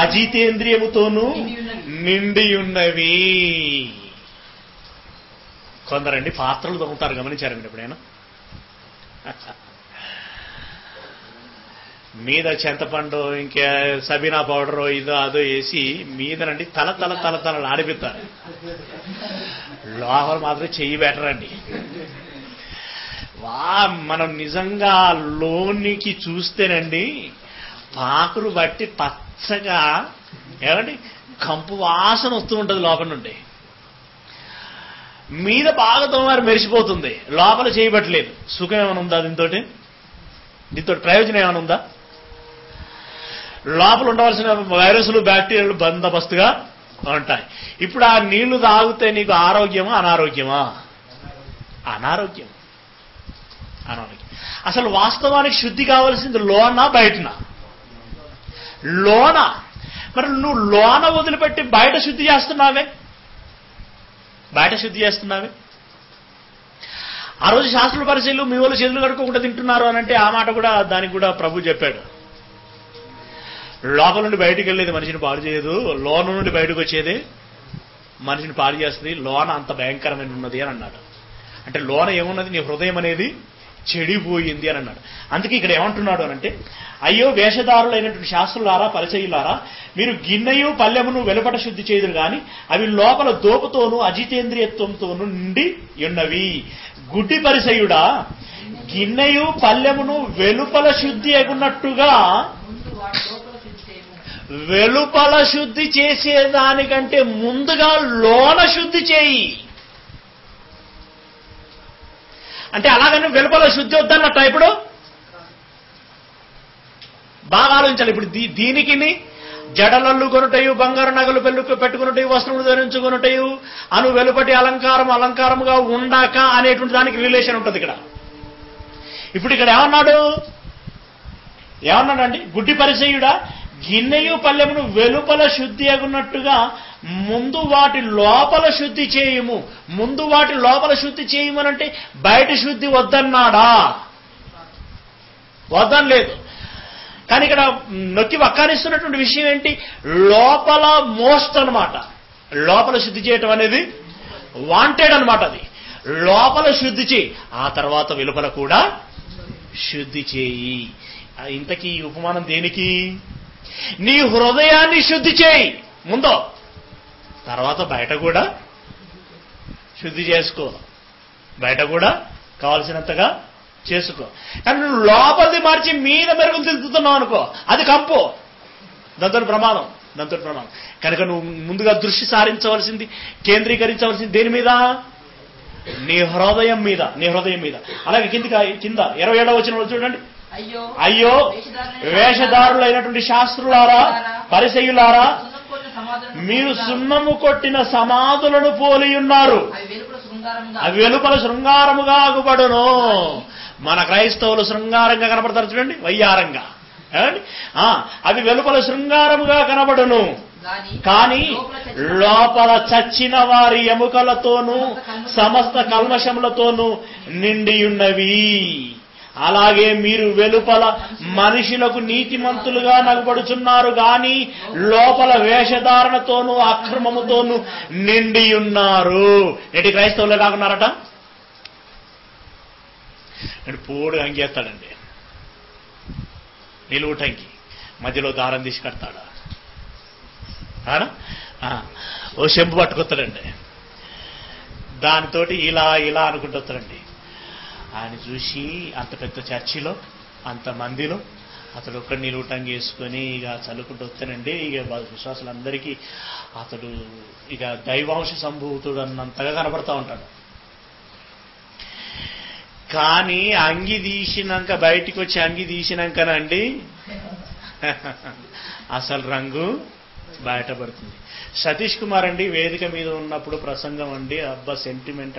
అజితేంద్రియముతోనూ నిండియున్నవి. కొందరండి పాత్రలు దొంగతారు, గమనించారండి ఎప్పుడైనా? మీద చింతపండు ఇంకా సబీనా పౌడర్ ఇదో అదో వేసి మీదనండి తల తల తల తలలు ఆడిపిస్తారు, లోపల మాత్రం చెయ్యి బెటరండి. మనం నిజంగా లోనికి చూస్తేనండి పాకురు బట్టి పచ్చగా ఏమండి కంపు వాసన వస్తూ ఉంటుంది లోపల నుండి. మీద బాగా తోమారు మెరిసిపోతుంది, లోపల చేయబట్టలేదు. సుఖం ఏమైనా ఉందా దీంతో ప్రయోజనం ఏమైనా ఉందా? లోపల ఉండవలసిన వైరస్లు బ్యాక్టీరియాలు బందోబస్తుగా ఉంటాయి. ఇప్పుడు ఆ నీళ్లు తాగితే నీకు ఆరోగ్యమా అనారోగ్యమా? అనారోగ్యం. అసలు వాస్తవానికి శుద్ధి కావాల్సింది లోన బయటనా? లోన. మరి నువ్వు లోన వదిలిపెట్టి బయట శుద్ధి చేస్తున్నావే. ఆ రోజు శాస్త్రుల పరిశీలు మీ వాళ్ళు చేతులు కడుక్కోకుండా తింటున్నారు అని అంటే ఆ మాట కూడా, దానికి కూడా ప్రభు చెప్పాడు. లోపల నుండి బయటకు వెళ్ళేది మనిషిని పాడు చేయదు, లోన నుండి బయటకు వచ్చేది మనిషిని పాడు చేస్తుంది, లోన అంత భయంకరమైన ఉన్నది అని అన్నాడు. అంటే లోన ఏమున్నది, నీ హృదయం అనేది చెడిపోయింది అని అన్నాడు. అందుకే ఇక్కడ ఏమంటున్నాడు అనంటే, అయ్యో వేషధారులైనటువంటి శాస్త్రులారా, పరిచయులారా, మీరు గిన్నెయు పల్లెమును వెలుపట శుద్ధి చేయుదురు గాని అవి లోపల దోపుతోనూ అజితేంద్రియత్వంతోనూ నిండి ఉన్నవి. గుడ్డి పరిసయుడా, గిన్నెయు పల్లెమును వెలుపల శుద్ధి అగున్నట్టుగా వెలుపల శుద్ధి చేసేదానికంటే ముందుగా లోన శుద్ధి చేయి. అంటే అలాగని వెలుపల శుద్ధి వద్దన్నట్ట. ఇప్పుడు బాగా ఆలోచించాలి. ఇప్పుడు దీనికి జడలల్లు కొనుటయు, బంగారు నగలు పెట్టుకున్నటయు, వస్త్రములు ధరించుకున్నటయు అను వెలుపటి అలంకారముగా ఉండాక అనేటువంటి దానికి రిలేషన్ ఉంటుంది ఇక్కడ. ఇప్పుడు ఇక్కడ ఏమన్నాడండి, గుడ్డి పరిసయుడా, గిన్నెయు పల్లెమును వెలుపల శుద్ధి అగున్నట్టుగా ముందు వాటి లోపల శుద్ధి చేయుము. ముందు వాటి లోపల శుద్ధి చేయమనంటే బయట శుద్ధి వద్దన్నాడా? వద్దనలేదు. కానీ ఇక్కడ నొక్కి వక్కానిస్తున్నటువంటి విషయం ఏంటి, లోపల మోస్ట్ అనమాట. లోపల శుద్ధి చేయటం అనేది వాంటెడ్ అనమాట. అది లోపల శుద్ధి చేయి, ఆ తర్వాత వెలుపల కూడా శుద్ధి చేయి. ఇంతకీ ఈ ఉపమానం దేనికి? నీ హృదయాన్ని శుద్ధి చేయి ముందో, తర్వాత బయట కూడా శుద్ధి చేసుకో, బయట కూడా కావలసినంతగా చేసుకో. కానీ నువ్వు లోపలిది మార్చి మీద మెరుగులు దిద్దుతున్నావు అనుకో, అది కంపు, దాంతో ప్రమాదం. కనుక నువ్వు ముందుగా దృష్టి సారించవలసింది, కేంద్రీకరించవలసింది దేని మీద? నీ హృదయం మీద. అలాగే కింద 27వ వచనంలో చూడండి, అయ్యో వేషధారులైనటువంటి శాస్త్రులారా, పరిసయ్యులారా, మీరు సున్నము కొట్టిన సమాధులను పోలి ఉన్నారు, అవి వెలుపల శృంగారముగా అగుపడును. మన క్రైస్తవులు శృంగారంగా కనపడతారు చూడండి, వయ్యారంగా. అవి వెలుపల శృంగారముగా కనబడును, కానీ లోపల చచ్చిన వారి ఎముకలతోనూ సమస్త కల్మషములతోనూ నిండియున్నవి. అలాగే మీరు వెలుపల మనుషులకు నీతిమంతులుగా నగబడుచున్నారు గాని లోపల వేషధారణతోనూ అక్రమముతోనూ నిండియున్నారు. నేటి క్రైస్తవులు ఎలాగున్నారట? పోడు అంగేస్తాడండి, నిలువుటంకి మధ్యలో దారం తీసి కడతాడు, ఓ చెంపు పట్టుకొస్తాడండి, దానితోటి ఇలా అనుకుంటూ వస్తాడండి. ఆయన చూసి అంత పెద్ద చర్చిలో అంతమందిలో అతడు ఒక్కడి నిలువుటంగి వేసుకొని ఇక చల్లుకుంటూ వస్తానండి. ఇక విశ్వాసులందరికీ అతడు ఇక దైవాంశ సంభూతుడు అన్నంతగా కనపడతా ఉంటాడు. కానీ అంగి తీసినాక, బయటికి వచ్చి అంగి తీసినాకనండి అసలు రంగు బయటపడుతుంది. సతీష్ కుమార్ అండి వేదిక మీద ఉన్నప్పుడు ప్రసంగం అండి, అబ్బా సెంటిమెంట్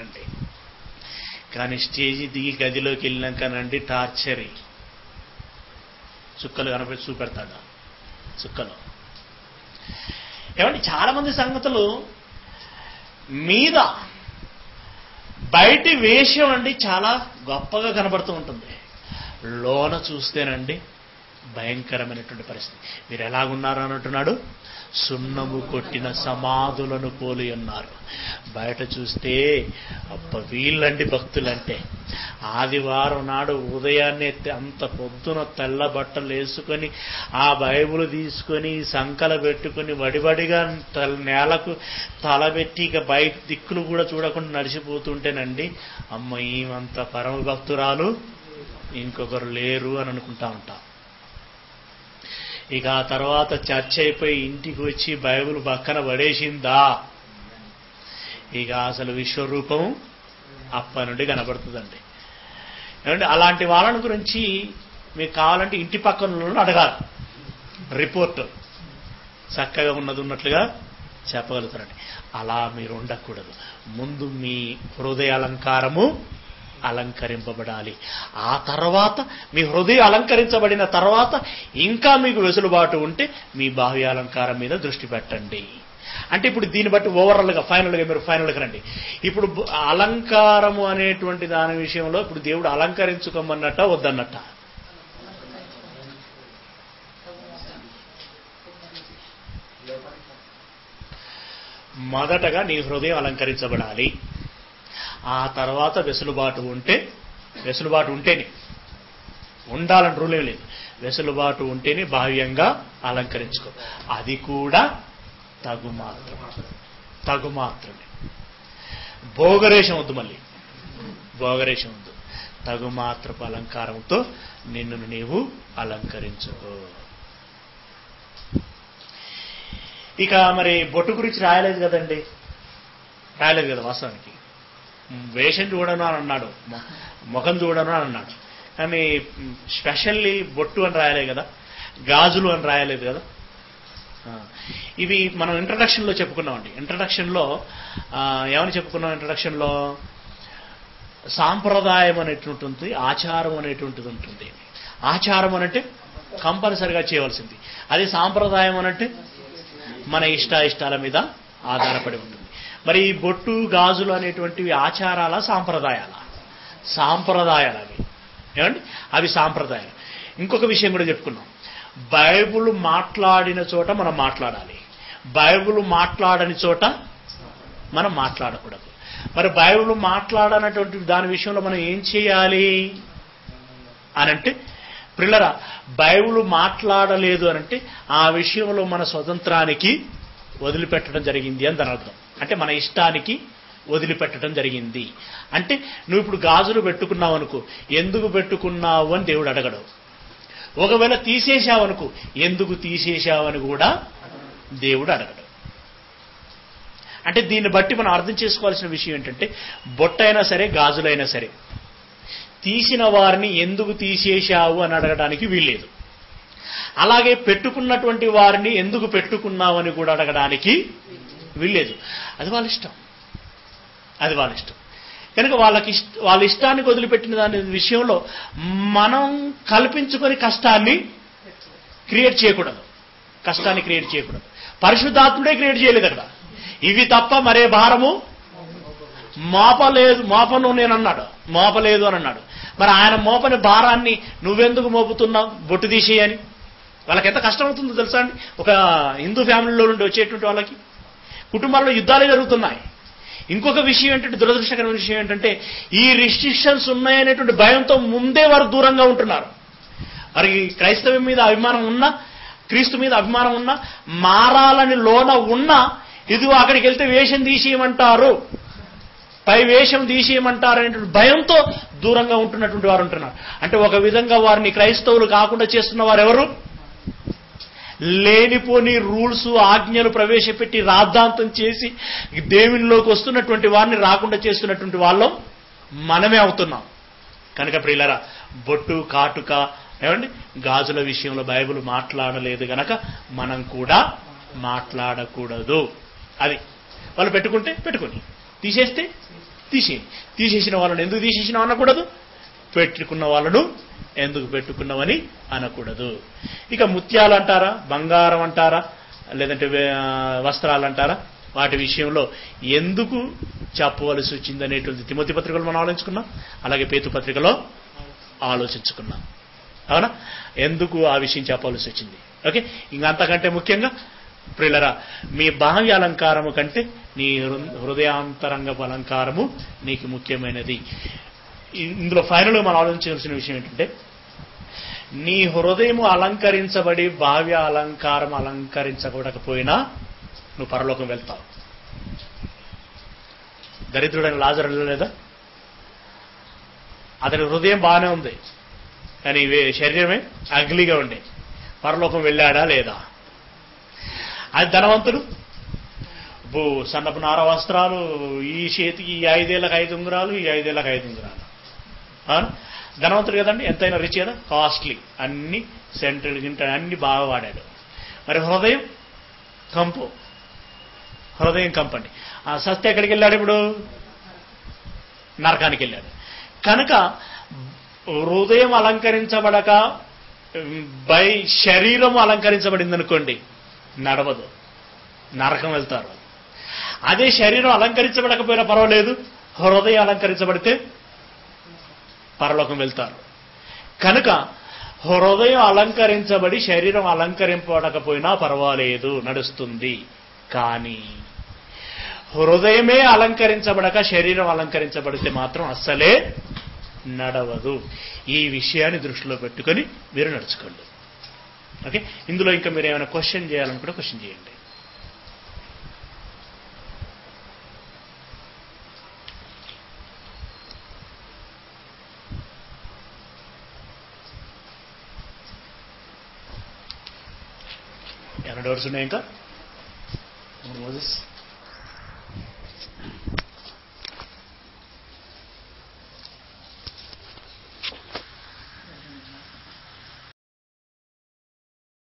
అండి. కానీ స్టేజీ దిగి గదిలోకి వెళ్ళినాకనండి టార్చరీ, చుక్కలు కనపడి చూపెడతాడు. చుక్కలు ఏమండి, చాలా మంది సంగతులు మీద బయటి వేషం అండి చాలా గొప్పగా కనబడుతూ ఉంటుంది, లోన చూస్తేనండి భయంకరమైనటువంటి పరిస్థితి. మీరు ఎలాగున్నారు అంటున్నాడు, సున్నము కొట్టిన సమాధులను పోలి ఉన్నారు. బయట చూస్తే అబ్బ వీళ్ళండి భక్తులంటే, ఆదివారం నాడు ఉదయాన్నే అంత పొద్దున తెల్ల బట్టలు వేసుకొని ఆ బైబుల్ తీసుకొని సంకల పెట్టుకుని వడివడిగా నేలకు తలబెట్టి ఇక బయట దిక్కులు కూడా చూడకుండా నడిచిపోతుంటేనండి, అమ్మ ఈమంత పరమ భక్తురాలు ఇంకొకరు లేరు అని అనుకుంటా ఉంటాం. ఇక ఆ తర్వాత చర్చ అయిపోయి ఇంటికి వచ్చి బైబిల్ పక్కన పడేసిందా, ఇక అసలు విశ్వరూపం అప్ప నుండి కనబడుతుందండి. ఏమంటే అలాంటి వాళ్ళని గురించి మీకు కావాలంటే ఇంటి పక్కన అడగాలి, రిపోర్ట్ చక్కగా ఉన్నట్లుగా చెప్పగలుగుతారండి. అలా మీరు ఉండకూడదు. ముందు మీ హృదయ అలంకారము అలంకరింపబడాలి. ఆ తర్వాత మీ హృదయం అలంకరించబడిన తర్వాత ఇంకా మీకు వెసులుబాటు ఉంటే మీ బాహ్య అలంకారం మీద దృష్టి పెట్టండి. అంటే ఇప్పుడు దీన్ని బట్టి ఓవరాల్గా మీరు ఫైనల్గా రండి. ఇప్పుడు అలంకారము అనేటువంటి దాని విషయంలో ఇప్పుడు దేవుడు అలంకరించుకోమన్నట్ట వద్దన్నట్ట? మొదటగా నీ హృదయం అలంకరించబడాలి. ఆ తర్వాత వెసులుబాటు ఉంటేనే, ఉండాలని రూల్ ఏం లేదు, వెసులుబాటు ఉంటేనే బాహ్యంగా అలంకరించుకో. అది కూడా తగు మాత్రమే. భోగరేషం వద్దు, మళ్ళీ భోగరేషం వద్దు. తగు మాత్రపు అలంకారంతో నిన్ను నీవు అలంకరించుకో. ఇక మరి బొట్టు గురించి రాయలేదు కదండి, రాయలేదు కదా వాస్తవానికి. వేషం చూడను అని అన్నాడు, ముఖం చూడను అని అన్నాడు, కానీ స్పెషల్లీ బొట్టు అని రాయలేదు కదా, గాజులు అని రాయలేదు కదా. ఇవి మనం ఇంట్రడక్షన్లో చెప్పుకున్నామండి. ఇంట్రడక్షన్లో ఏమని చెప్పుకున్నాం? ఇంట్రడక్షన్లో సాంప్రదాయం అనేటువంటి ఉంటుంది, ఆచారం అనేటువంటిది ఉంటుంది. ఆచారం అనంటే కంపల్సరిగా చేయవలసింది, అదే సాంప్రదాయం అనంటే మన ఇష్టాల మీద ఆధారపడి ఉంటుంది. మరి ఈ బొట్టు గాజులు అనేటువంటివి ఆచారాల సాంప్రదాయాలు అవి ఏమండి, అవి సాంప్రదాయాలు. ఇంకొక విషయం కూడా చెప్పుకున్నాం, బైబుల్ మాట్లాడిన చోట మనం మాట్లాడాలి, బైబుల్ మాట్లాడని చోట మనం మాట్లాడకూడదు. మరి బైబుల్ మాట్లాడనటువంటి దాని విషయంలో మనం ఏం చేయాలి అనంటే, ప్రిల్లరా, బైబుల్ మాట్లాడలేదు అనంటే ఆ విషయంలో మన స్వతంత్రానికి వదిలిపెట్టడం జరిగింది అని దాని అర్థం. అంటే మన ఇష్టానికి వదిలిపెట్టడం జరిగింది అంటే, నువ్వు ఇప్పుడు గాజులు పెట్టుకున్నావు అనుకో, ఎందుకు పెట్టుకున్నావు అని దేవుడు అడగడు. ఒకవేళ తీసేశావనుకో, ఎందుకు తీసేశావని కూడా దేవుడు అడగడు. అంటే దీన్ని బట్టి మనం అర్థం చేసుకోవాల్సిన విషయం ఏంటంటే, బొట్టైనా సరే గాజులైనా సరే తీసిన వారిని ఎందుకు తీసేశావు అని అడగడానికి వీల్లేదు. అలాగే పెట్టుకున్నటువంటి వారిని ఎందుకు పెట్టుకున్నావు అని కూడా అడగడానికి వీల్లేదు. అది వాళ్ళ ఇష్టం. కనుక వాళ్ళ ఇష్టానికి వదిలిపెట్టిన దాని విషయంలో మనం కల్పించుకొని కష్టాన్ని క్రియేట్ చేయకూడదు. పరిశుద్ధాత్ముడే క్రియేట్ చేయలేదు అక్కడ. ఇవి తప్ప మరే భారము మోపను మోపలేదు అని అన్నాడు. మరి ఆయన మోపని భారాన్ని నువ్వెందుకు మోపుతున్నావు? బొట్టు తీసేయని. వాళ్ళకి ఎంత కష్టం అవుతుందో తెలుసా అండి. ఒక హిందూ ఫ్యామిలీలో నుండి వచ్చేటువంటి వాళ్ళకి కుటుంబాల్లో యుద్ధాలే జరుగుతున్నాయి. ఇంకొక విషయం ఏంటంటే, దురదృష్టకరమైన విషయం ఏంటంటే, ఈ రిస్ట్రిక్షన్స్ ఉన్నాయనేటువంటి భయంతో ముందే వారు దూరంగా ఉంటున్నారు. మరి క్రైస్తవం మీద అభిమానం ఉన్నా, క్రీస్తు మీద అభిమానం ఉన్నా, మారాలని లోన ఉన్నా, ఇదిగో అక్కడికి వెళ్తే వేషం తీసేయమంటారు, పై వేషం తీసేయమంటారు అనేటువంటి భయంతో దూరంగా ఉంటున్నటువంటి వారు ఉంటున్నారు. అంటే ఒక విధంగా వారిని క్రైస్తవులు కాకుండా చేస్తున్న వారు ఎవరు? లేనిపోని రూల్స్, ఆజ్ఞలు ప్రవేశపెట్టి రాద్ధాంతం చేసి దేవునిలోకి వస్తున్నటువంటి వారిని రాకుండా చేస్తున్నటువంటి వాళ్ళం మనమే అవుతున్నాం. కనుక ప్రియులారా, బొట్టు, కాటుక, ఏమండి, గాజుల విషయంలో బైబిల్ మాట్లాడలేదు గనక మనం కూడా మాట్లాడకూడదు. అది వాళ్ళు పెట్టుకుంటే పెట్టుకొని, తీసేస్తే తీసేసిన వాళ్ళను ఎందుకు తీసేసినావు అనకూడదు, పెట్టుకున్న వాళ్ళను ఎందుకు పెట్టుకున్నావని అనకూడదు. ఇక ముత్యాలు అంటారా, బంగారం అంటారా, లేదంటే వస్త్రాలు అంటారా, వాటి విషయంలో ఎందుకు చెప్పవలసి వచ్చింది అనేటువంటి తిమోతి పత్రికలో మనం ఆలోచించుకున్నాం, అలాగే పేతు పత్రికలో ఆలోచించుకున్నాం. అవునా? ఎందుకు ఆ విషయం చెప్పవలసి వచ్చింది. ఓకే, ఇంకంతకంటే ముఖ్యంగా ప్రియులరా, మీ బాహ్య అలంకారము కంటే నీ హృదయాంతరంగపు అలంకారము నీకు ముఖ్యమైనది. ఇందులో ఫైనల్గా మనం ఆలోచించాల్సిన విషయం ఏంటంటే, నీ హృదయము అలంకరించబడి బాహ్య అలంకారం అలంకరించబడకపోయినా నువ్వు పరలోకం వెళ్తావు. దరిద్రుడైన లాజరు వెళ్ళలేదా? అతని హృదయం బాగానే ఉంది, కానీ శరీరమే అగ్లీగా ఉండే. పరలోకం వెళ్ళాడా లేదా? అది ధనవంతుడు, సన్నపు నార వస్త్రాలు, ఈ చేతికి ఈ 5 ఏళ్ళకి 5 ఉంగరాలు, ఈ 5 ఏళ్ళకి 5 ఉంగరాలు. ధనవంతుడు కదండి, ఎంతైనా రిచ్ కదా, కాస్ట్లీ, అన్ని సెంట్రల్ గింట అన్ని బాగా వాడాడు. మరి హృదయం కంపండి. ఆ సత్య ఎక్కడికి వెళ్ళాడు? ఇప్పుడు నరకానికి వెళ్ళాడు. కనుక హృదయం అలంకరించబడక శరీరం అలంకరించబడింది అనుకోండి, నడవదు, నరకం వెళ్తారు. అదే శరీరం అలంకరించబడకపోయినా పర్వాలేదు, హృదయం అలంకరించబడితే పరలోకం వెళ్తారు. కనుక హృదయం అలంకరించబడి శరీరం అలంకరింపబడకపోయినా పర్వాలేదు, నడుస్తుంది. కానీ హృదయమే అలంకరించబడక శరీరం అలంకరించబడితే మాత్రం అస్సలే నడవదు. ఈ విషయాన్ని దృష్టిలో పెట్టుకొని మీరు నడుచుకోండి. ఓకే, ఇందులో ఇంకా మీరు ఏమైనా క్వశ్చన్ చేయాలనుకుంటే క్వశ్చన్ చేయండి. ఏమైనా డౌట్స్ ఉన్నాయి ఇంకా? మోసెస్